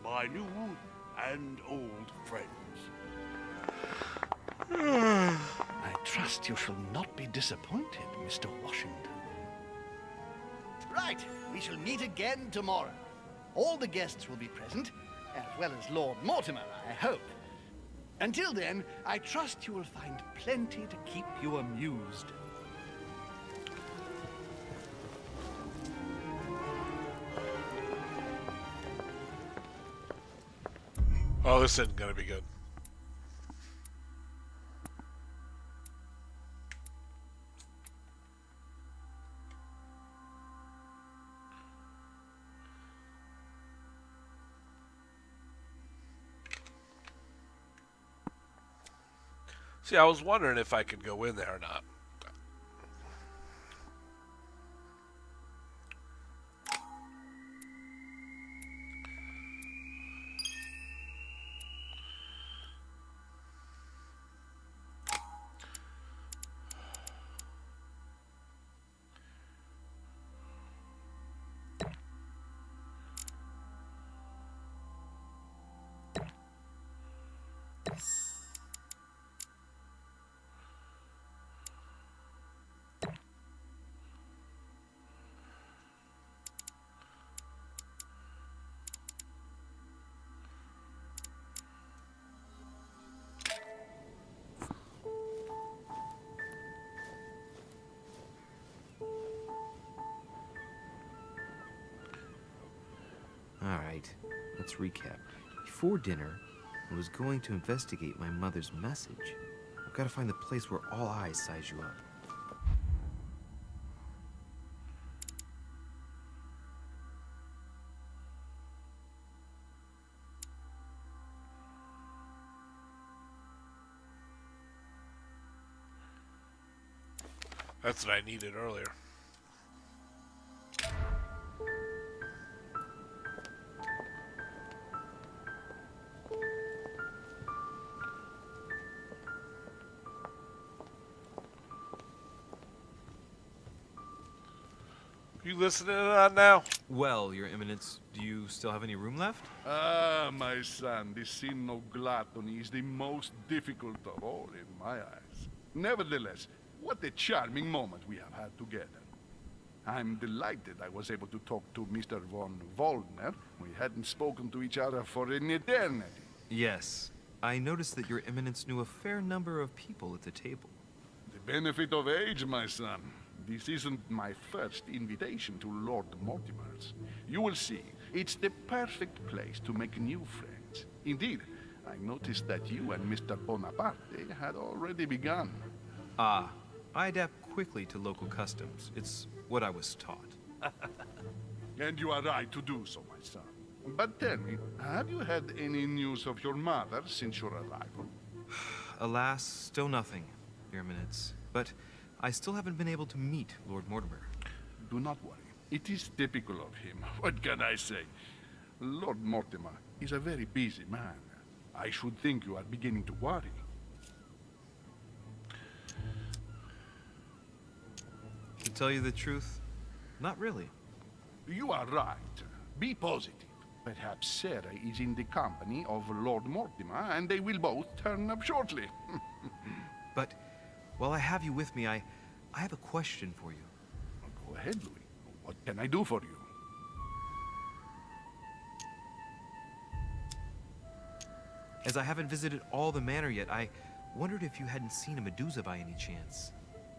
J: my new and old friends.
K: I trust you shall not be disappointed, Mr. Washington. Right, we shall meet again tomorrow. All the guests will be present, as well as Lord Mortimer, I hope. Until then, I trust you will find plenty to keep you amused.
A: Oh, this isn't gonna be good. See, I was wondering if I could go in there or not.
E: Alright, let's recap. Before dinner, I was going to investigate my mother's message. I've got to find the place where all eyes size you up.
A: That's what I needed earlier. You listening to that now?
D: Well, Your Eminence, do you still have any room left?
H: Ah, my son, this sin of gluttony is the most difficult of all in my eyes. Nevertheless, what a charming moment we have had together. I'm delighted I was able to talk to Mr. von Waldner. We hadn't spoken to each other for an eternity.
D: Yes. I noticed that Your Eminence knew a fair number of people at the table.
H: The benefit of age, my son. This isn't my first invitation to Lord Mortimer's. You will see, it's the perfect place to make new friends. Indeed, I noticed that you and Mr. Bonaparte had already begun.
F: Ah, I adapt quickly to local customs. It's what I was taught.
H: And you are right to do so, my son. But tell me, have you had any news of your mother since your arrival?
F: Alas, still nothing, Your Eminence. But I still haven't been able to meet Lord Mortimer.
H: Do not worry. It is typical of him. What can I say? Lord Mortimer is a very busy man. I should think you are beginning to worry.
F: To tell you the truth, not really.
H: You are right. Be positive. Perhaps Sarah is in the company of Lord Mortimer, and they will both turn up shortly.
F: But while I have you with me, I have a question for you.
H: Go ahead, Louis. What can I do for you?
F: As I haven't visited all the manor yet, I wondered if you hadn't seen a Medusa by any chance.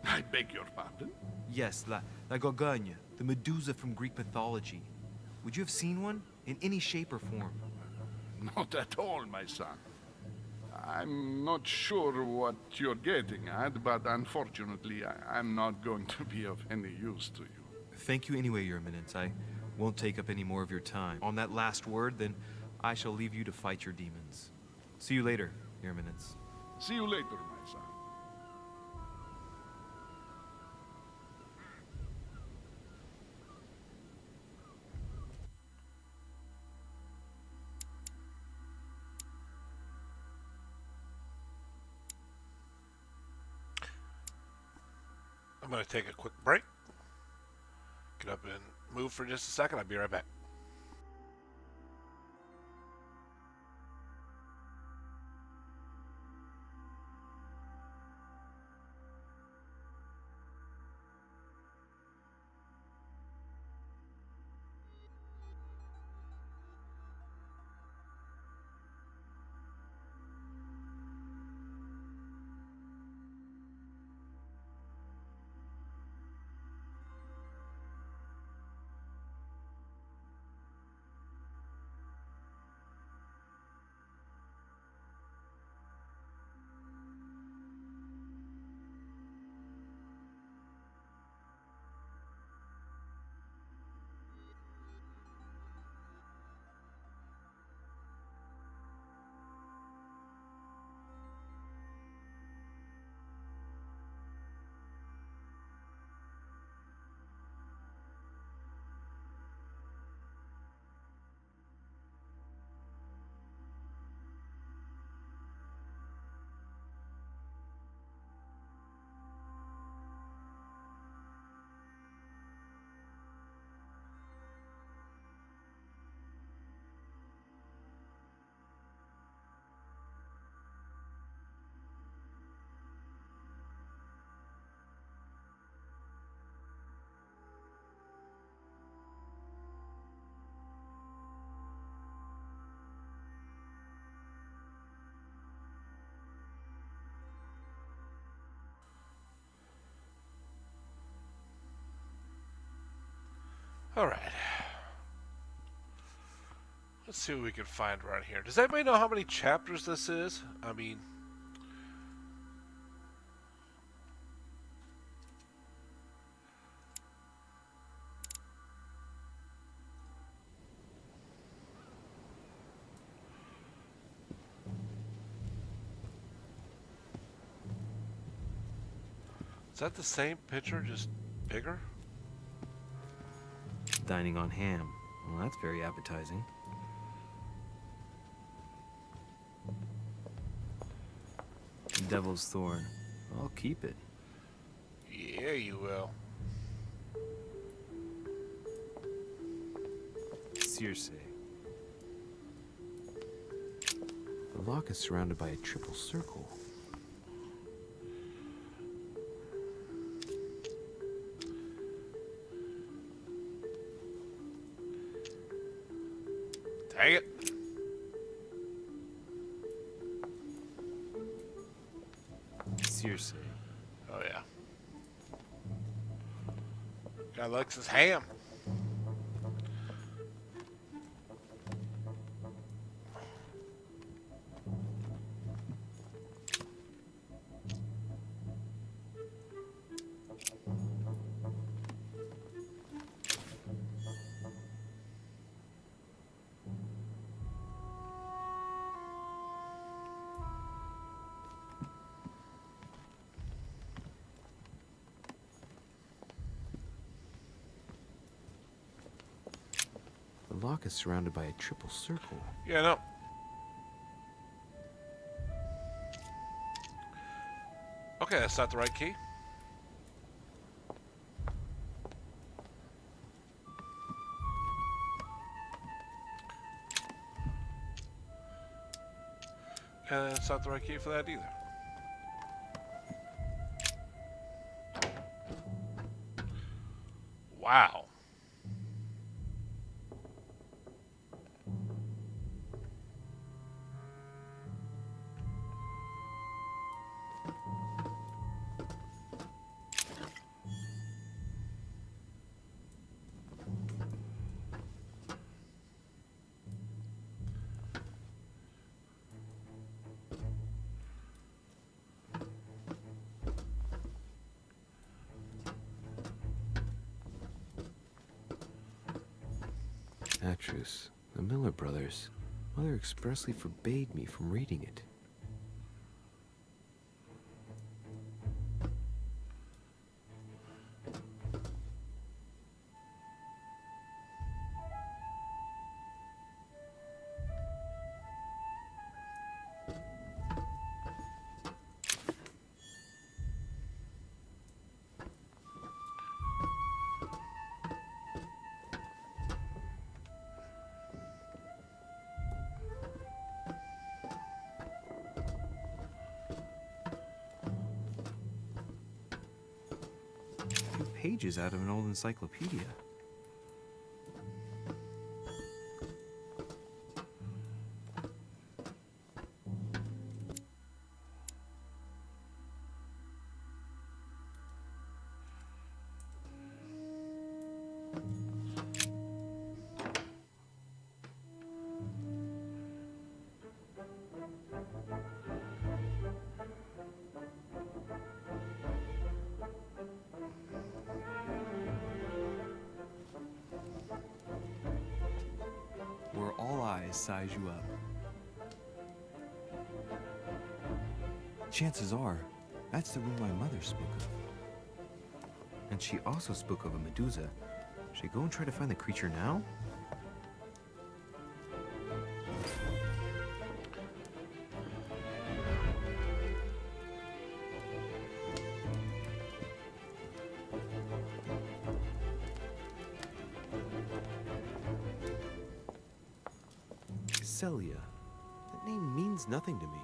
H: I beg your pardon?
F: Yes, La Gorgogne, the Medusa from Greek mythology. Would you have seen one? In any shape or form?
H: Not at all, my son. I'm not sure what you're getting at, but unfortunately, I'm not going to be of any use to you.
F: Thank you anyway, Your Eminence. I won't take up any more of your time. On that last word, then I shall leave you to fight your demons. See you later, Your Eminence.
H: See you later, my son.
A: I'm going to take a quick break. Get up and move for just a second. I'll be right back. Alright. Let's see what we can find right here. Does anybody know how many chapters this is? I mean... Is that the same picture, just bigger?
F: Dining on ham. Well, that's very appetizing. Devil's Thorn. I'll keep it.
A: Yeah, you will.
F: Circe. The lock is surrounded by a triple circle.
A: Dang it.
F: Circe.
A: Oh, yeah. Guy likes his ham.
E: lock is surrounded by a triple circle.
A: Yeah, no. Okay, that's not the right key. And it's not the right key for that either. Wow.
E: Actress, the Miller brothers. Mother expressly forbade me from reading it. Pages out of an old encyclopedia.
F: Where all eyes size you up. Chances are, that's the room my mother spoke of.
E: And she also spoke of a Medusa. Should I go and try to find the creature now? Celia. That name means nothing to me.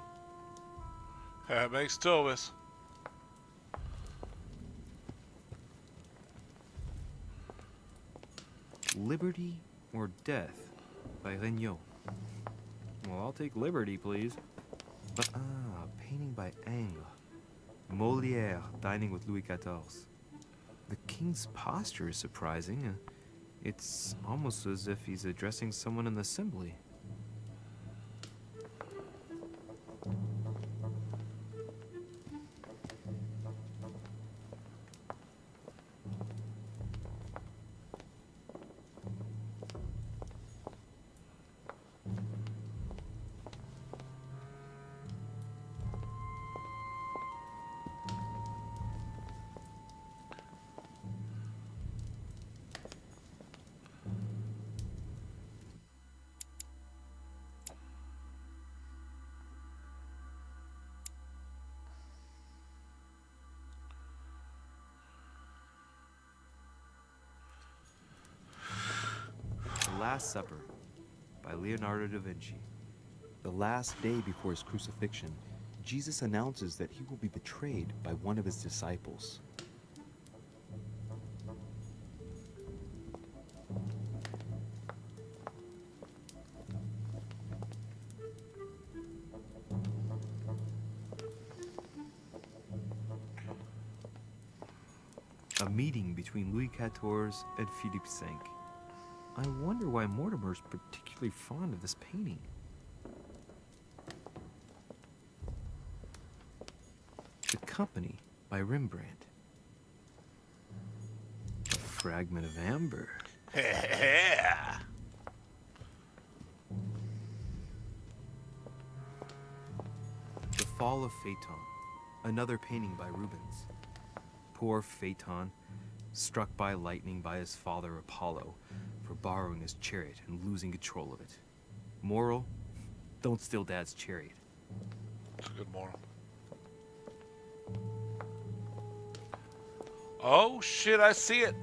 A: That makes two of us.
E: Liberty or Death by Regnault.
F: Well, I'll take liberty, please.
E: But painting by Ingres. Molière dining with Louis XIV. The king's posture is surprising. It's almost as if he's addressing someone in the assembly. The Last Supper by Leonardo da Vinci. The last day before his crucifixion, Jesus announces that he will be betrayed by one of his disciples. A meeting between Louis XIV and Philippe V. I wonder why Mortimer's particularly fond of this painting. The Company by Rembrandt. A fragment of amber.
A: Yeah.
E: The Fall of Phaeton. Another painting by Rubens. Poor Phaeton, struck by lightning by his father Apollo, for borrowing his chariot and losing control of it. Moral, don't steal Dad's chariot.
A: It's a good moral. Oh shit, I see it.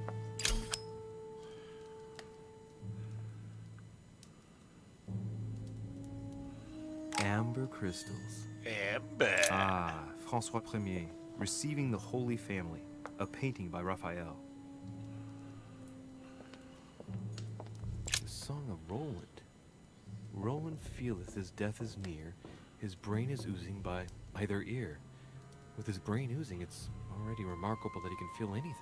E: Amber crystals.
A: Amber.
E: Ah, François Ier, Receiving the Holy Family, a painting by Raphael. The Song of Roland. Roland feeleth his death is near, his brain is oozing by either ear. With his brain oozing, it's already remarkable that he can feel anything.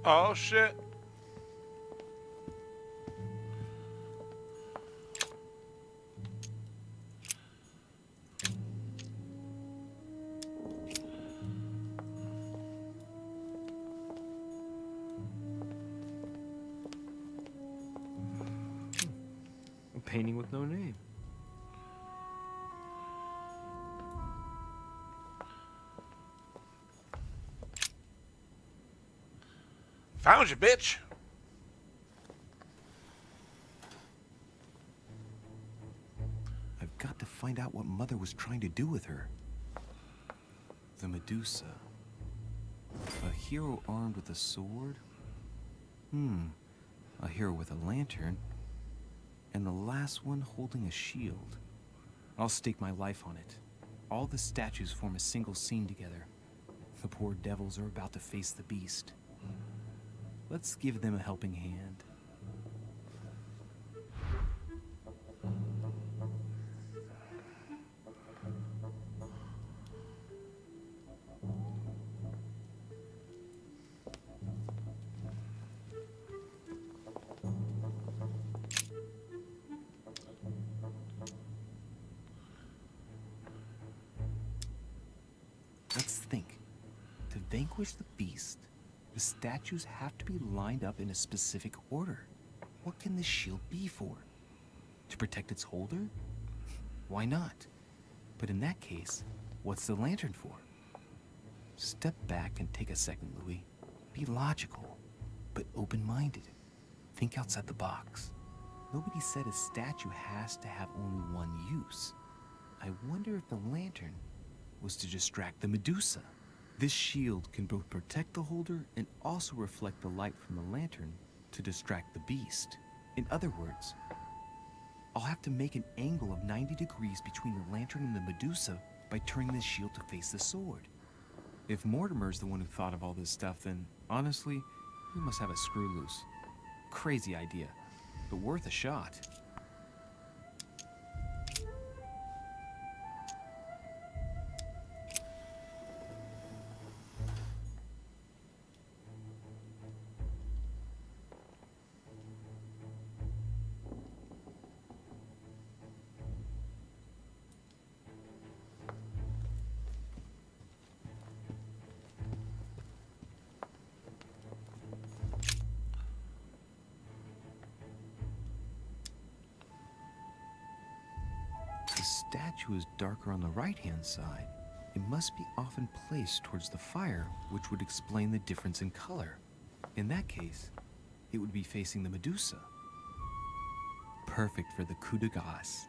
A: Oh shit.
E: A painting with no name.
A: Found you, bitch.
F: I've got to find out what Mother was trying to do with her. The Medusa. A hero armed with a sword? A hero with a lantern. And the last one holding a shield. I'll stake my life on it. All the statues form a single scene together. The poor devils are about to face the beast. Let's give them a helping hand. Let's think. To vanquish the beast, the statues have to be lined up in a specific order. What can this shield be for? To protect its holder? Why not? But in that case, what's the lantern for? Step back and take a second, Louis. Be logical, but open-minded. Think outside the box. Nobody said a statue has to have only one use. I wonder if the lantern was to distract the Medusa. This shield can both protect the holder and also reflect the light from the lantern to distract the beast. In other words, I'll have to make an angle of 90 degrees between the lantern and the Medusa by turning the shield to face the sword. If Mortimer's the one who thought of all this stuff, then honestly, he must have a screw loose. Crazy idea, but worth a shot. The statue is darker on the right-hand side. It must be often placed towards the fire, which would explain the difference in color. In that case, it would be facing the Medusa. Perfect for the coup de grace.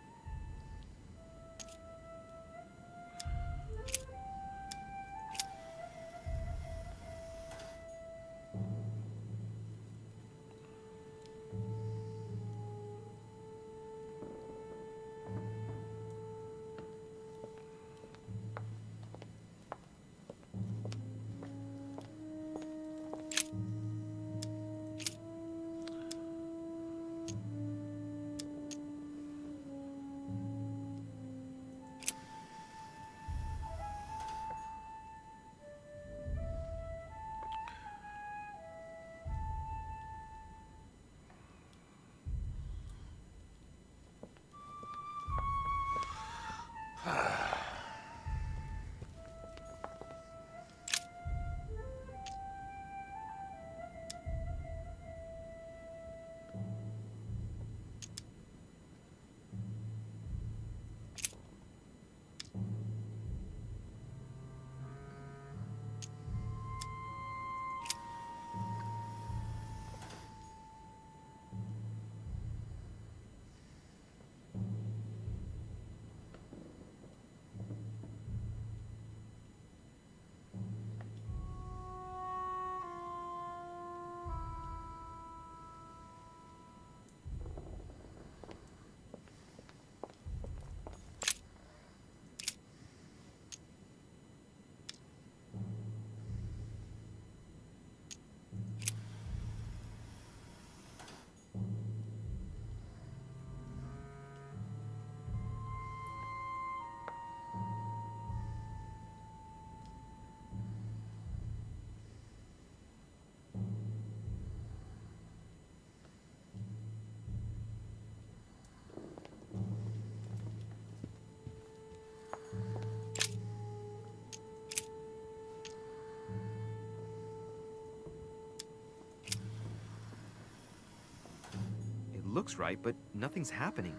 E: looks right, but nothing's happening.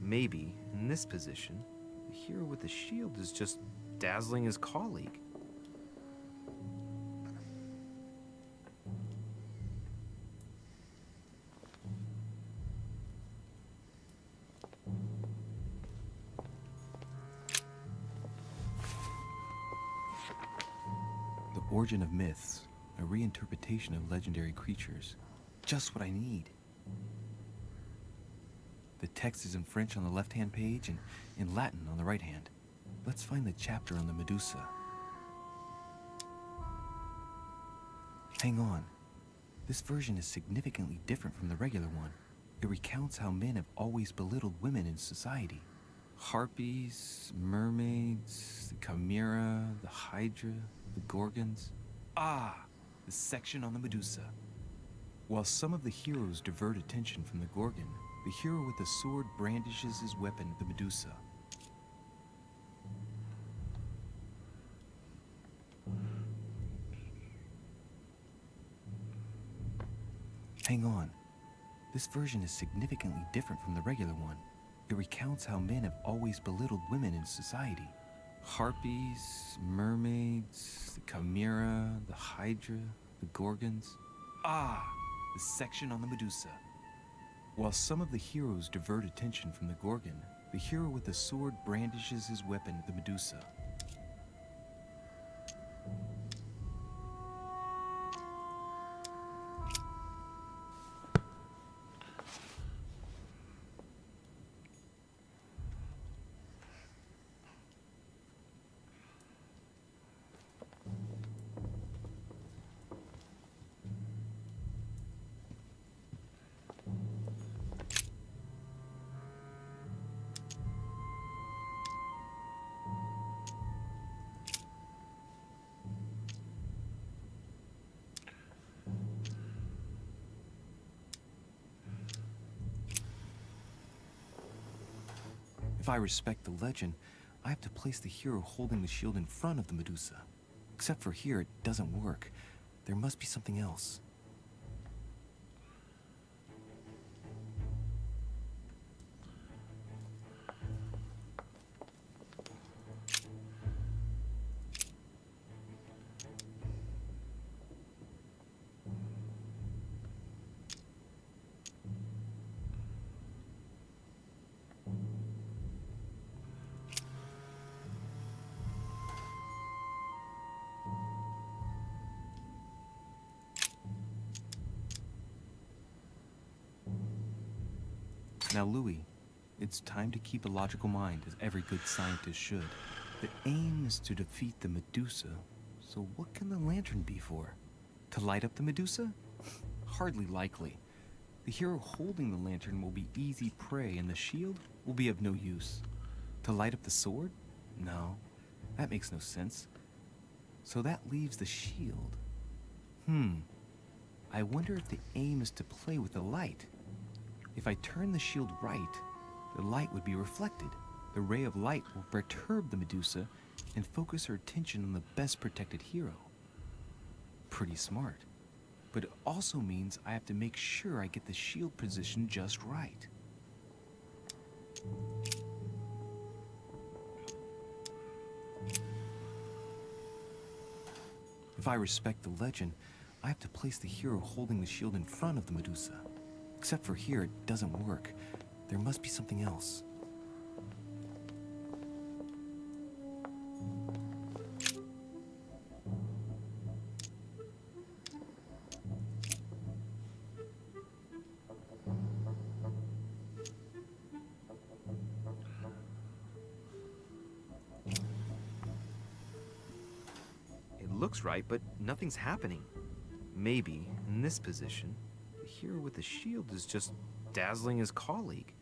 E: Maybe, in this position, the hero with the shield is just dazzling his colleague. The Origin of Myths, a reinterpretation of legendary creatures. Just what I need. The text is in French on the left-hand page and in Latin on the right hand. Let's find the chapter on the Medusa. Hang on. This version is significantly different from the regular one. It recounts how men have always belittled women in society. Harpies, mermaids, the chimera, the hydra, the gorgons. Ah, the section on the Medusa. While some of the heroes divert attention from the gorgon, the hero with the sword brandishes his weapon at the Medusa. Hang on. This version is significantly different from the regular one. It recounts how men have always belittled women in society. Harpies, mermaids, the chimera, the hydra, the gorgons. Ah, the section on the Medusa. While some of the heroes divert attention from the gorgon, the hero with the sword brandishes his weapon at the Medusa. If I respect the legend, I have to place the hero holding the shield in front of the Medusa. Except for here, it doesn't work. There must be something else. Now, Louis, it's time to keep a logical mind, as every good scientist should. The aim is to defeat the Medusa, so what can the lantern be for? To light up the Medusa? Hardly likely. The hero holding the lantern will be easy prey, and the shield will be of no use. To light up the sword? No, that makes no sense. So that leaves the shield. I wonder if the aim is to play with the light. If I turn the shield right, the light would be reflected. The ray of light will perturb the Medusa and focus her attention on the best protected hero. Pretty smart. But it also means I have to make sure I get the shield position just right. If I respect the legend, I have to place the hero holding the shield in front of the Medusa. Except for here, it doesn't work. There must be something else. It looks right, but nothing's happening. Maybe, in this position, the hero with the shield is just dazzling his colleague.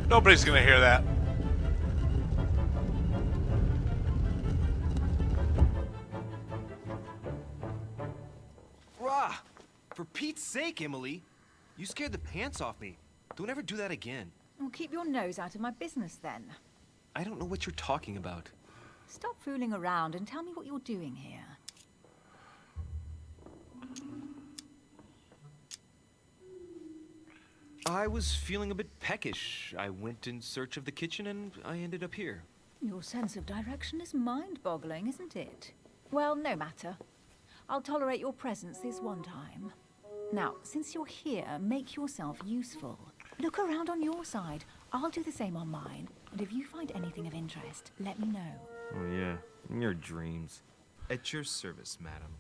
A: Nobody's gonna hear that.
F: Rah! For Pete's sake, Emily! You scared the pants off me. Don't ever do that again.
G: Well, keep your nose out of my business then.
F: I don't know what you're talking about.
G: Stop fooling around and tell me what you're doing here.
F: I was feeling a bit peckish. I went in search of the kitchen and I ended up here.
G: Your sense of direction is mind-boggling, isn't it? Well, no matter. I'll tolerate your presence this one time. Now, since you're here, make yourself useful. Look around on your side. I'll do the same on mine. And if you find anything of interest, let me know.
E: Oh, yeah. In your dreams. At your service, madam.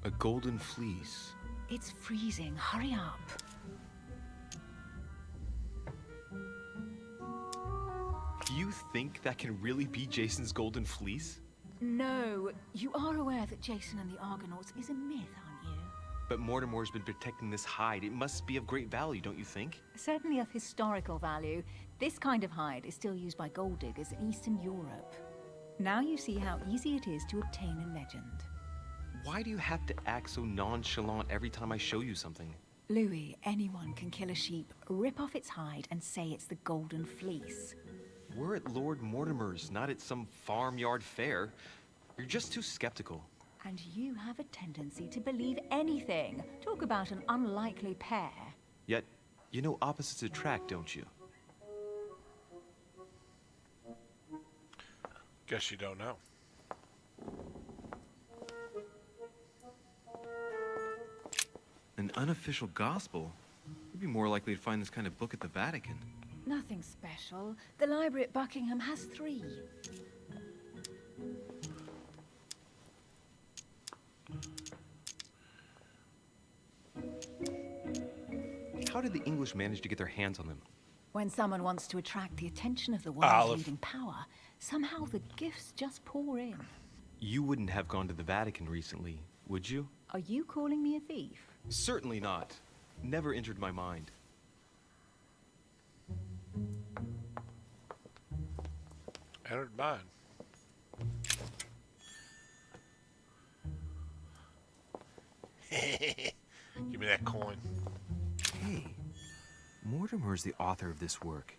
F: A golden fleece.
G: It's freezing. Hurry up.
F: Do you think that can really be Jason's golden fleece?
G: No, you are aware that Jason and the Argonauts is a myth, aren't you?
F: But Mortimer's been protecting this hide. It must be of great value, don't you think?
G: Certainly of historical value. This kind of hide is still used by gold diggers in Eastern Europe. Now you see how easy it is to obtain a legend.
F: Why do you have to act so nonchalant every time I show you something?
G: Louis, anyone can kill a sheep, rip off its hide, and say it's the Golden Fleece.
F: We're at Lord Mortimer's, not at some farmyard fair. You're just too skeptical.
G: And you have a tendency to believe anything. Talk about an unlikely pair.
F: Yet, you know opposites attract, don't you?
A: Guess you don't know.
E: An unofficial gospel? You'd be more likely to find this kind of book at the Vatican.
G: Nothing special. The library at Buckingham has 3.
F: How did the English manage to get their hands on them?
G: When someone wants to attract the attention of the world's
A: Olive.
G: leading power, somehow the gifts just pour in.
F: You wouldn't have gone to the Vatican recently, would you?
G: Are you calling me a thief?
F: Certainly not. Never entered my mind.
A: Entered mine. Give me that coin.
E: Hey, Mortimer's the author of this work.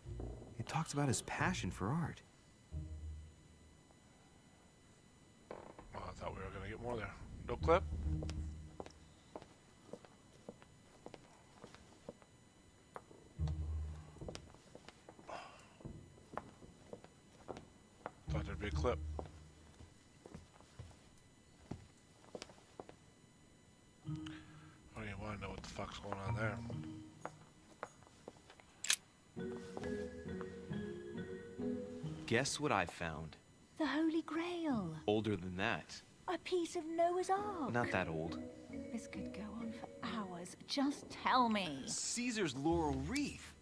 E: It talks about his passion for art.
A: Oh, I thought we were going to get more there. No clip? Thought there'd be a clip. I don't even want to know what the fuck's going on there.
F: Guess what I found?
G: The Holy Grail.
F: Older than that.
G: A piece of Noah's Ark.
F: Not that old.
G: This could go on for hours. Just tell me.
F: Caesar's laurel wreath.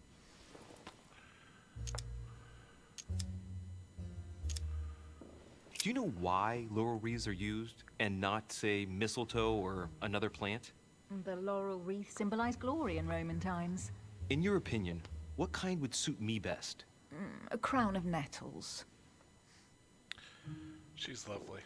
F: Do you know why laurel wreaths are used and not, say, mistletoe or another plant?
G: The laurel wreath symbolized glory in Roman times.
F: In your opinion, what kind would suit me best?
G: A crown of nettles.
A: She's lovely.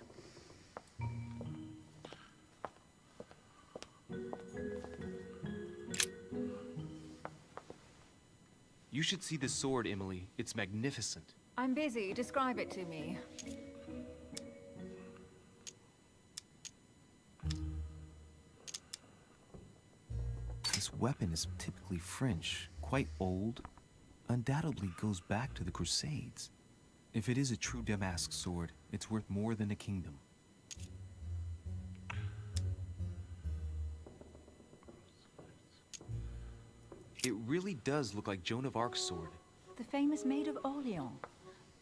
F: You should see this sword, Emily. It's magnificent.
G: I'm busy. Describe it to me.
E: This weapon is typically French, quite old, undoubtedly goes back to the Crusades. If it is a true Damask sword, it's worth more than a kingdom.
F: It really does look like Joan of Arc's sword.
G: The famous Maid of Orleans.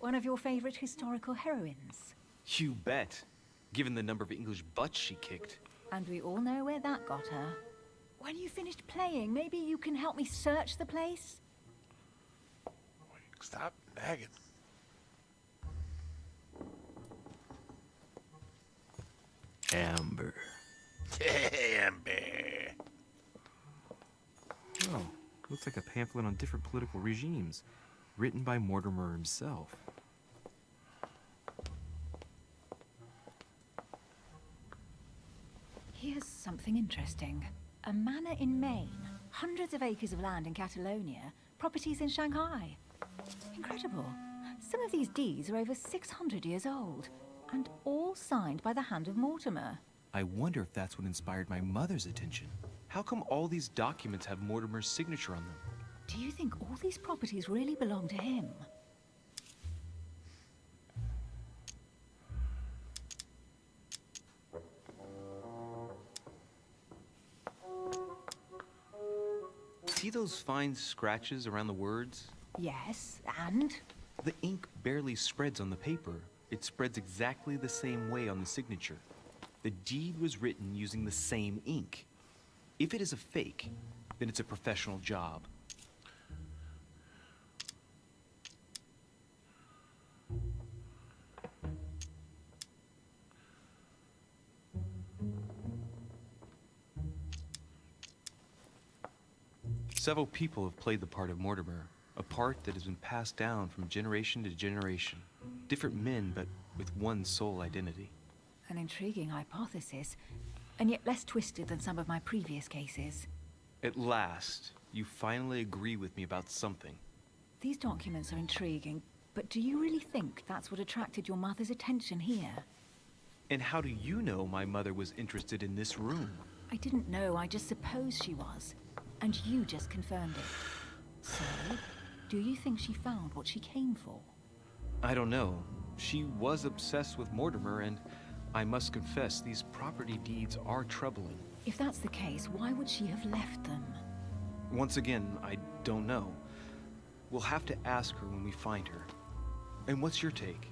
G: One of your favorite historical heroines.
F: You bet. Given the number of English butts she kicked.
G: And we all know where that got her. When you finished playing, maybe you can help me search the place?
A: Stop nagging.
F: Amber.
A: Amber.
E: Oh, looks like a pamphlet on different political regimes, written by Mortimer himself.
G: Here's something interesting. A manor in Maine, hundreds of acres of land in Catalonia, properties in Shanghai. Incredible. Some of these deeds are over 600 years old, and all signed by the hand of Mortimer.
F: I wonder if that's what inspired my mother's attention. How come all these documents have Mortimer's signature on them?
G: Do you think all these properties really belong to him?
F: See those fine scratches around the words?
G: Yes, and?
F: The ink barely spreads on the paper. It spreads exactly the same way on the signature. The deed was written using the same ink. If it is a fake, then it's a professional job. Several people have played the part of Mortimer, a part that has been passed down from generation to generation. Different men, but with one sole identity.
G: An intriguing hypothesis, and yet less twisted than some of my previous cases.
F: At last, you finally agree with me about something.
G: These documents are intriguing, but do you really think that's what attracted your mother's attention here?
F: And how do you know my mother was interested in this room?
G: I didn't know, I just supposed she was. And you just confirmed it. So, do you think she found what she came for?
F: I don't know. She was obsessed with Mortimer, and I must confess, these property deeds are troubling.
G: If that's the case, why would she have left them?
F: Once again, I don't know. We'll have to ask her when we find her. And what's your take?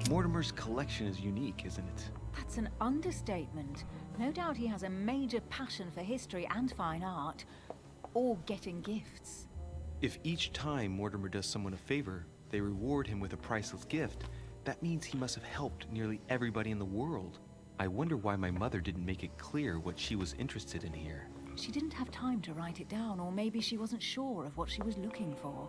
F: Mortimer's collection is unique, isn't it?
G: That's an understatement. No doubt he has a major passion for history and fine art. Or getting gifts.
F: If each time Mortimer does someone a favor, they reward him with a priceless gift, that means he must have helped nearly everybody in the world. I wonder why my mother didn't make it clear what she was interested in here.
G: She didn't have time to write it down, or maybe she wasn't sure of what she was looking for.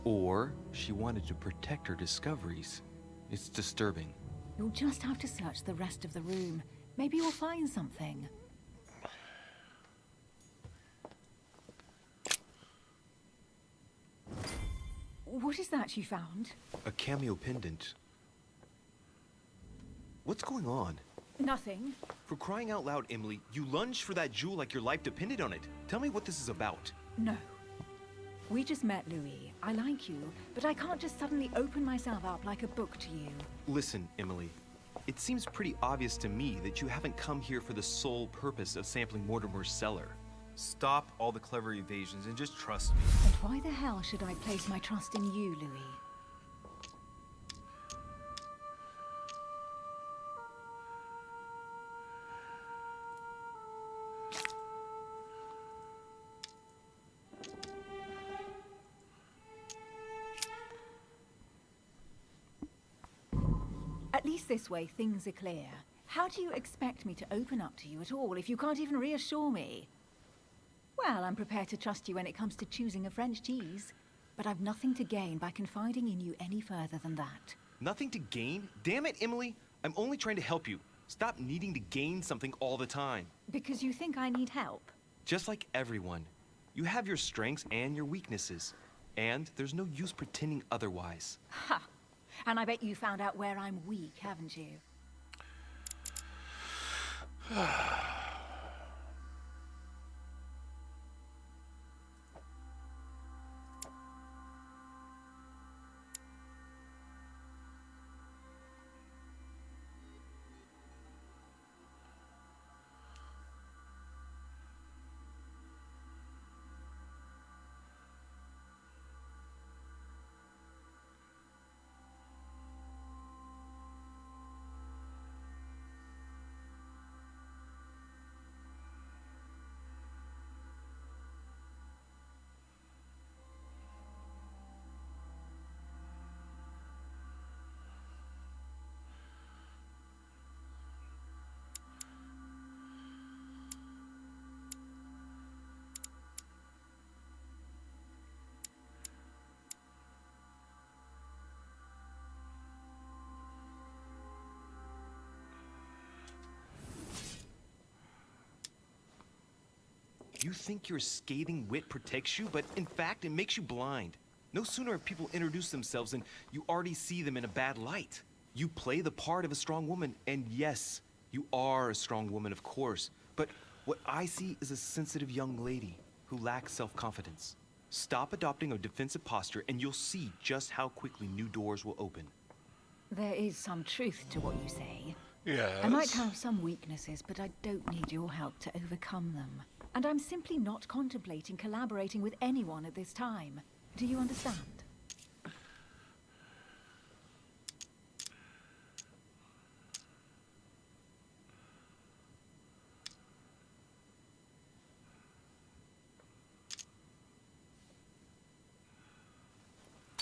F: Or she wanted to protect her discoveries. It's disturbing.
G: You'll just have to search the rest of the room. Maybe you'll find something. What is that you found?
F: A cameo pendant. What's going on?
G: Nothing.
F: For crying out loud, Emily, you lunged for that jewel like your life depended on it. Tell me what this is about.
G: No. We just met, Louis. I like you, but I can't just suddenly open myself up like a book to you.
F: Listen, Emily. It seems pretty obvious to me that you haven't come here for the sole purpose of sampling Mortimer's cellar. Stop all the clever evasions and just trust me.
G: And why the hell should I place my trust in you, Louis? At least this way, things are clear. How do you expect me to open up to you at all if you can't even reassure me? Well, I'm prepared to trust you when it comes to choosing a French cheese. But I've nothing to gain by confiding in you any further than that.
F: Nothing to gain? Damn it, Emily! I'm only trying to help you. Stop needing to gain something all the time.
G: Because you think I need help?
F: Just like everyone. You have your strengths and your weaknesses. And there's no use pretending otherwise.
G: Ha! And I bet you found out where I'm weak, haven't you?
F: You think your scathing wit protects you, but in fact, it makes you blind. No sooner have people introduce themselves than you already see them in a bad light. You play the part of a strong woman, and yes, you are a strong woman, of course. But what I see is a sensitive young lady who lacks self-confidence. Stop adopting a defensive posture, and you'll see just how quickly new doors will open.
G: There is some truth to what you say.
A: Yes.
G: I might have some weaknesses, but I don't need your help to overcome them. And I'm simply not contemplating collaborating with anyone at this time. Do you understand?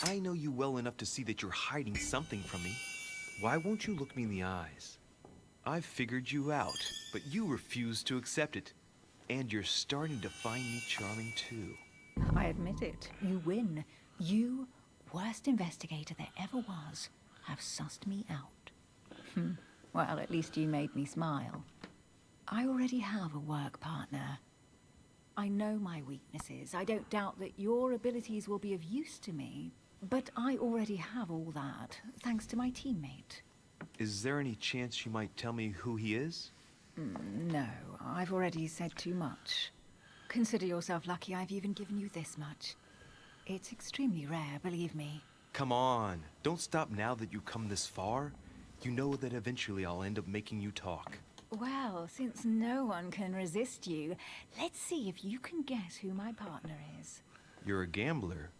F: I know you well enough to see that you're hiding something from me. Why won't you look me in the eyes? I've figured you out, but you refuse to accept it. And you're starting to find me charming too.
G: I admit it. You win. You, worst investigator there ever was, have sussed me out. Well, at least you made me smile. I already have a work partner. I know my weaknesses. I don't doubt that your abilities will be of use to me. But I already have all that, thanks to my teammate.
F: Is there any chance you might tell me who he is?
G: No, I've already said too much. Consider yourself lucky I've even given you this much. It's extremely rare, believe me.
F: Come on, don't stop now that you've come this far. You know that eventually I'll end up making you talk.
G: Well, since no one can resist you, let's see if you can guess who my partner is.
F: You're a gambler.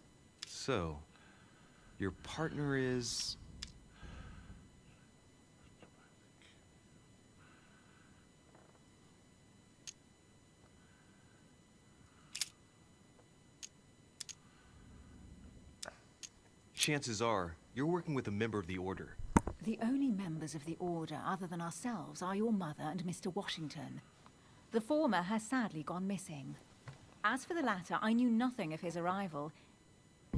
F: So, your partner is... Chances are, you're working with a member of the Order.
G: The only members of the Order other than ourselves are your mother and Mr. Washington. The former has sadly gone missing. As for the latter, I knew nothing of his arrival.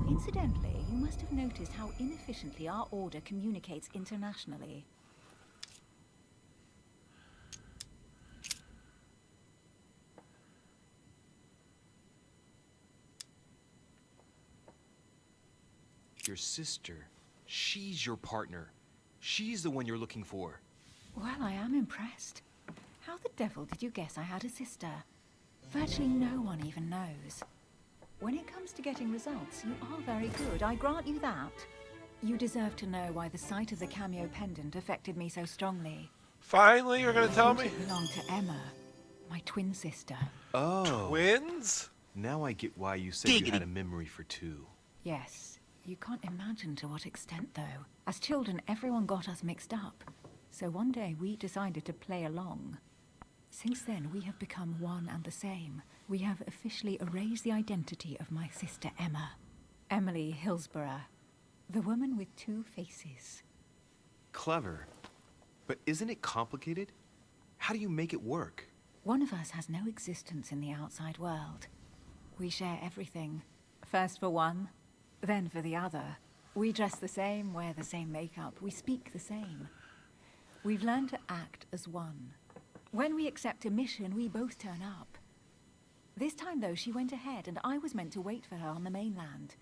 G: Incidentally, you must have noticed how inefficiently our Order communicates internationally.
F: Your sister. She's your partner. She's the one you're looking for.
G: Well, I am impressed. How the devil did you guess I had a sister? Virtually no one even knows. When it comes to getting results, you are very good, I grant you that. You deserve to know why the sight of the cameo pendant affected me so strongly.
A: Finally, you're gonna tell me?
G: It belonged to Emma, my twin sister.
F: Oh.
A: Twins?
F: Now I get why you said you had a memory for two.
G: Yes. You can't imagine to what extent, though. As children, everyone got us mixed up. So one day, we decided to play along. Since then, we have become one and the same. We have officially erased the identity of my sister Emma. Emily Hillsborough. The woman with two faces.
F: Clever. But isn't it complicated? How do you make it work?
G: One of us has no existence in the outside world. We share everything. First for one, then for the other. We dress the same, wear the same makeup, we speak the same. We've learned to act as one. When we accept a mission, we both turn up. This time, though, she went ahead, and I was meant to wait for her on the mainland.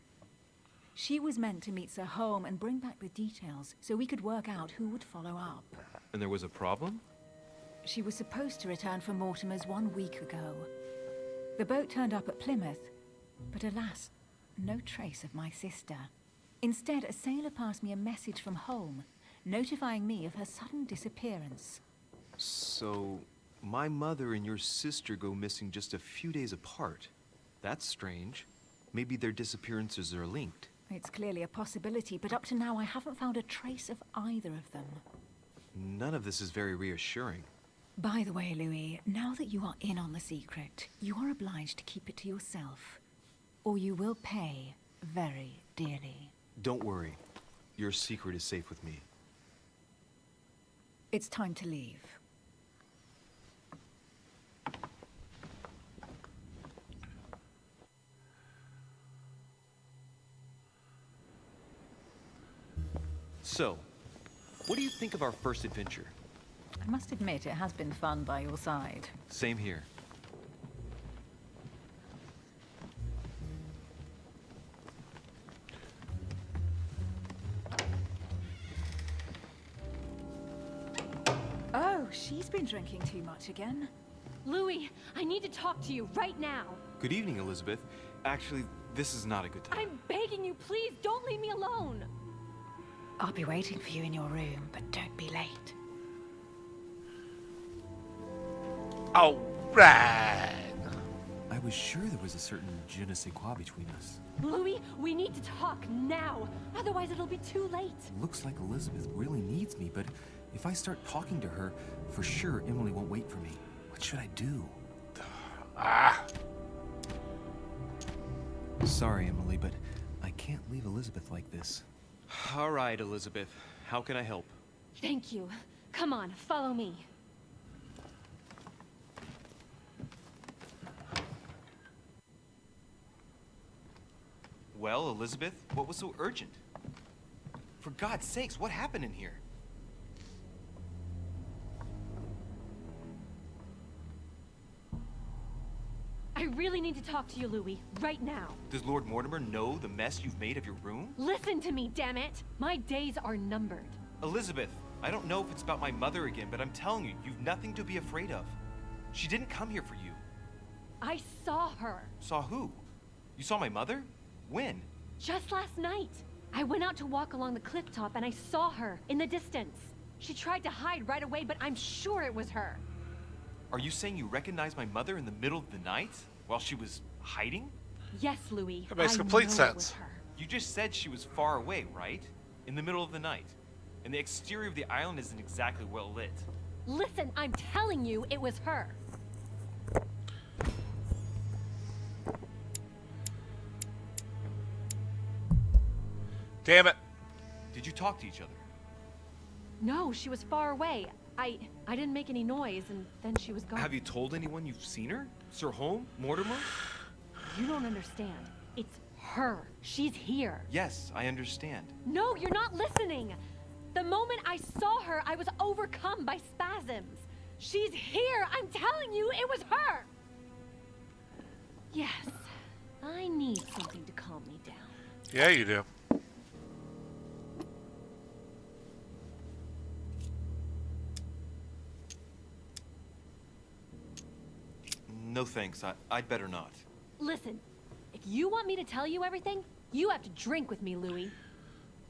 G: She was meant to meet Sir Home and bring back the details, so we could work out who would follow up.
F: And there was a problem?
G: She was supposed to return from Mortimer's 1 week ago. The boat turned up at Plymouth, but alas, no trace of my sister. Instead, a sailor passed me a message from home, notifying me of her sudden disappearance.
F: So, my mother and your sister go missing just a few days apart. That's strange. Maybe their disappearances are linked.
G: It's clearly a possibility, but up to now I haven't found a trace of either of them.
F: None of this is very reassuring.
G: By the way, Louis, now that you are in on the secret, you are obliged to keep it to yourself. Or you will pay very dearly.
F: Don't worry. Your secret is safe with me.
G: It's time to leave.
F: So, what do you think of our first adventure?
G: I must admit, it has been fun by your side.
F: Same here.
G: he's been drinking too much again.
L: Louis, I need to talk to you right now.
F: Good evening, Elizabeth. Actually, this is not a good time.
L: I'm begging you, please, don't leave me alone.
G: I'll be waiting for you in your room, but don't be late.
A: All right.
F: I was sure there was a certain je ne sais quoi between us.
L: Louis, we need to talk now. Otherwise, it'll be too late.
F: Looks like Elizabeth really needs me, but if I start talking to her, for sure Emily won't wait for me. What should I do? Sorry, Emily, but I can't leave Elizabeth like this. All right, Elizabeth. How can I help?
L: Thank you. Come on, follow me.
F: Well, Elizabeth, what was so urgent? For God's sakes, what happened in here?
L: I really need to talk to you, Louis, right now.
F: Does Lord Mortimer know the mess you've made of your room?
L: Listen to me, damn it! My days are numbered.
F: Elizabeth, I don't know if it's about my mother again, but I'm telling you, you've nothing to be afraid of. She didn't come here for you.
L: I saw her.
F: Saw who? You saw my mother? When?
L: Just last night. I went out to walk along the cliff top and I saw her in the distance. She tried to hide right away, but I'm sure it was her.
F: Are you saying you recognized my mother in the middle of the night while she was hiding?
L: Yes, Louis.
A: That makes
L: I
A: complete
L: know
A: sense.
L: It was her.
F: You just said she was far away, right? In the middle of the night. And the exterior of the island isn't exactly well lit.
L: Listen, I'm telling you, it was her.
A: Damn it.
F: Did you talk to each other?
L: No, she was far away. I didn't make any noise, and then she was gone.
F: Have you told anyone you've seen her? Sir Holmes? Mortimer?
L: You don't understand. It's her. She's here.
F: Yes, I understand.
L: No, you're not listening. The moment I saw her, I was overcome by spasms. She's here. I'm telling you, it was her. Yes, I need something to calm me down.
A: Yeah, you do.
F: No thanks, I'd better not.
L: Listen, if you want me to tell you everything, you have to drink with me, Louis.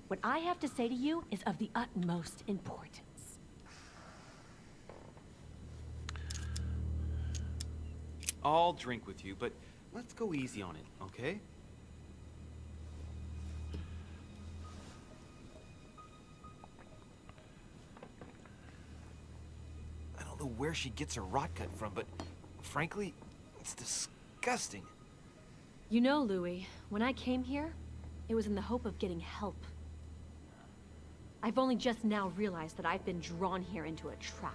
L: What I have to say to you is of the utmost importance.
E: I'll drink with you, but let's go easy on it, okay? I don't know where she gets her rot gut from, but frankly, it's disgusting.
L: You know, Louis, when I came here, it was in the hope of getting help. I've only just now realized that I've been drawn here into a trap.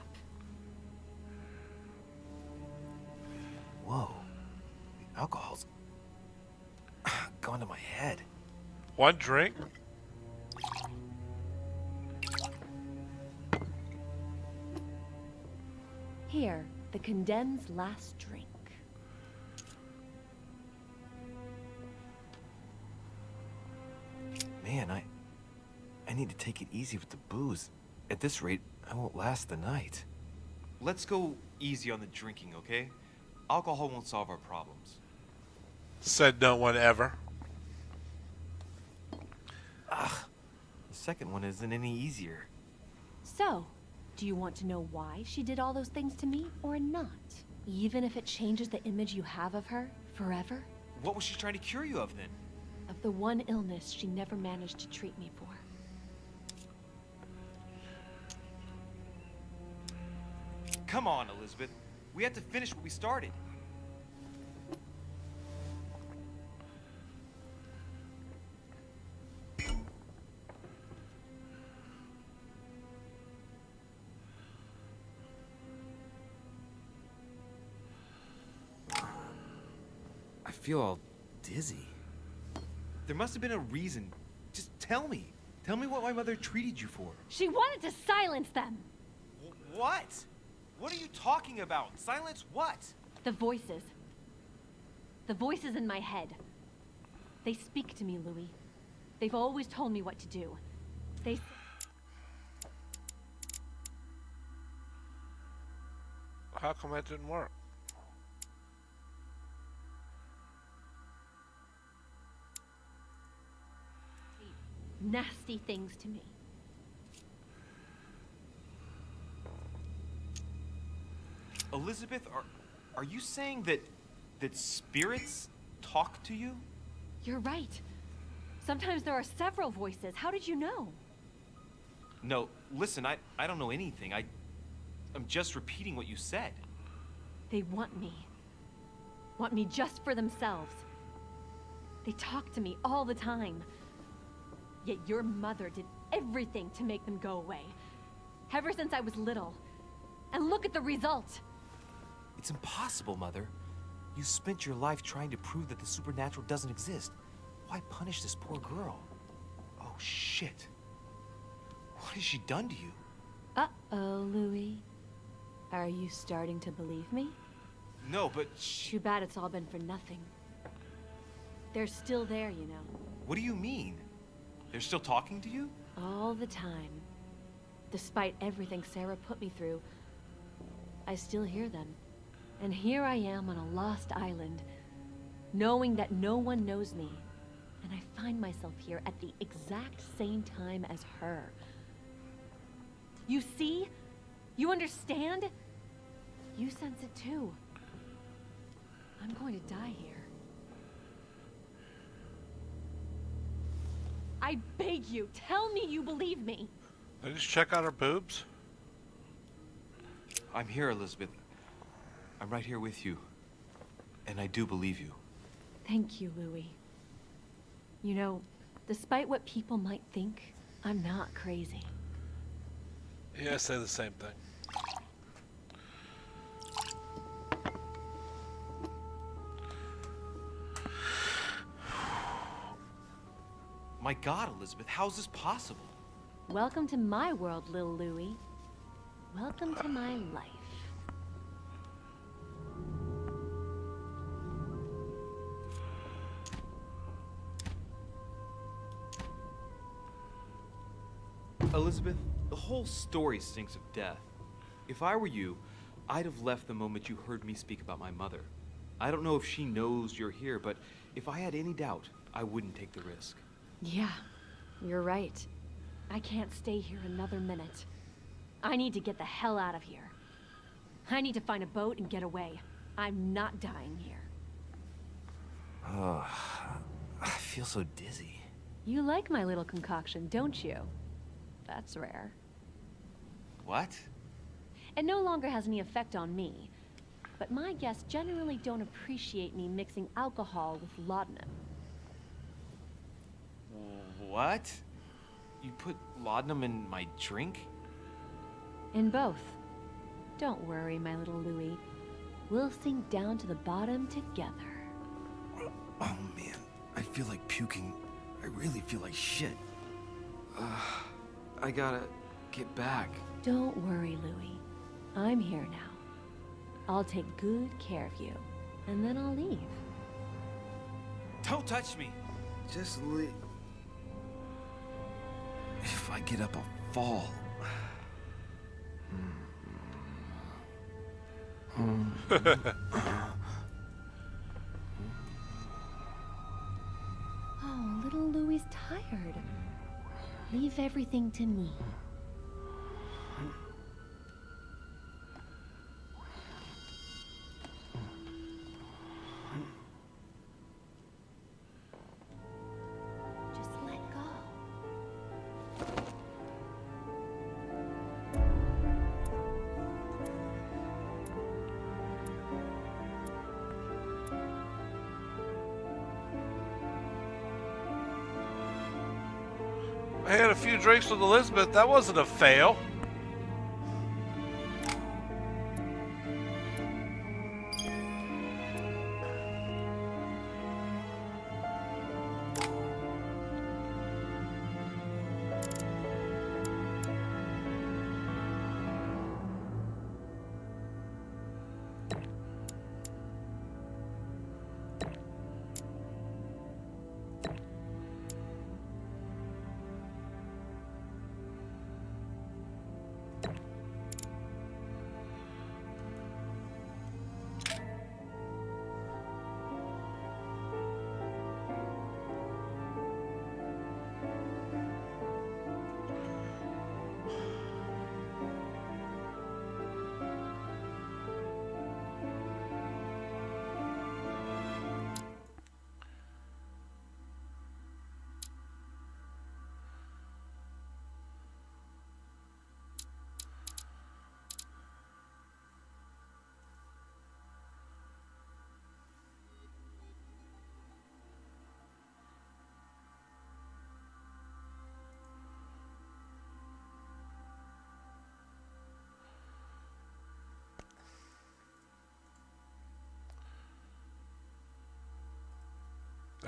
F: Whoa. The alcohol's gone to my head.
A: One drink?
L: Here, the condemned's last drink.
F: Man, I need to take it easy with the booze. At this rate, I won't last the night. Let's go easy on the drinking, okay? Alcohol won't solve our problems.
A: Said no one ever.
F: Ugh. The second one isn't any easier.
L: So, do you want to know why she did all those things to me or not? Even if it changes the image you have of her forever?
F: What was she trying to cure you of then?
L: Of the one illness she never managed to treat me for.
F: Come on, Elizabeth. We have to finish what we started. I feel all dizzy. There must have been a reason. Just tell me. Tell me what my mother treated you for.
L: She wanted to silence them!
F: What? What are you talking about? Silence what?
L: The voices. The voices in my head. They speak to me, Louis. They've always told me what to do. They...
A: How come that didn't work?
L: Nasty things to me.
D: Elizabeth, are you saying that spirits talk to you?
L: You're right. Sometimes there are several voices. How did you know?
D: No, listen, I don't know anything. I'm just repeating what you said.
L: They want me. Want me just for themselves. They talk to me all the time. Yet your mother did everything to make them go away. Ever since I was little. And look at the result.
E: It's impossible, Mother. You spent your life trying to prove that the supernatural doesn't exist. Why punish this poor girl?
D: Oh, shit. What has she done to you?
L: Uh-oh, Louis. Are you starting to believe me?
D: No, but
L: Too bad it's all been for nothing. They're still there, you know.
D: what do you mean? They're still talking to you?
L: All the time. Despite everything Sarah put me through, I still hear them. And here I am on a lost island, knowing that no one knows me. And I find myself here at the exact same time as her. You see? You understand? You sense it too. I'm going to die here. I beg you, tell me you believe me.
A: Did I just check out her boobs?
E: I'm here, Elizabeth. I'm right here with you. And I do believe you.
L: Thank you, Louis. You know, despite what people might think, I'm not crazy.
A: Yeah, I say the same thing.
D: My God, Elizabeth, how's this possible?
L: Welcome to my world, little Louis. Welcome to my life.
E: Elizabeth, the whole story stinks of death. If I were you, I'd have left the moment you heard me speak about my mother. I don't know if she knows you're here, but if I had any doubt, I wouldn't take the risk.
L: Yeah, you're right. I can't stay here another minute. I need to get the hell out of here. I need to find a boat and get away. I'm not dying here.
E: Oh, I feel so dizzy.
L: You like my little concoction, don't you? That's rare.
D: What?
L: It no longer has any effect on me. But my guests generally don't appreciate me mixing alcohol with laudanum.
D: What? You put laudanum in my drink?
L: In both. Don't worry, my little Louis. We'll sink down to the bottom together.
F: Oh man, I feel like puking. I really feel like shit. I gotta get back.
L: Don't worry, Louis. I'm here now. I'll take good care of you, and then I'll leave.
D: Don't touch me!
F: Just leave. If I get up, I'll fall.
L: Oh, little Louis tired. Leave everything to me. Just let go.
A: I had a few drinks with Elizabeth. That wasn't a fail.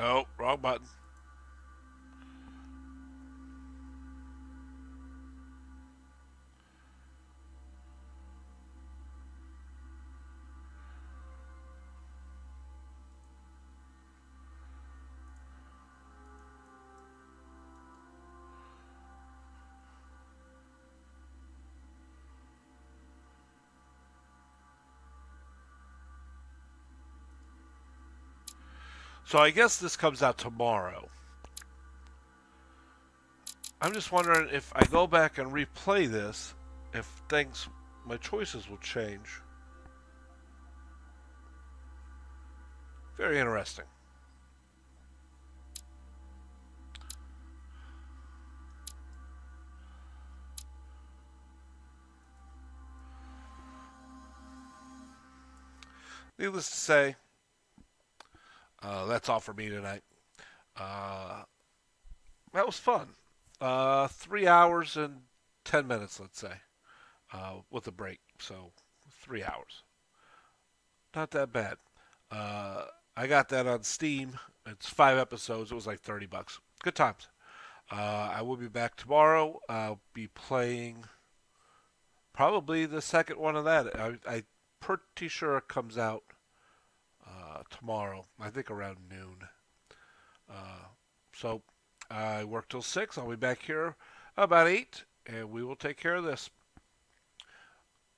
A: Oh, wrong button. So I guess this comes out tomorrow. I'm just wondering if I go back and replay this, if my choices will change. Very interesting. Needless to say, that's all for me tonight. That was fun. 3 hours and 10 minutes, let's say, with a break. So 3 hours. Not that bad. I got that on Steam. It's 5 episodes. It was like $30. Good times. I will be back tomorrow. I'll be playing probably the second one of that. I'm pretty sure it comes out tomorrow. I think around noon. So I work till 6. I'll be back here about 8, and we will take care of this.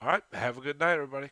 A: All right. Have a good night, everybody.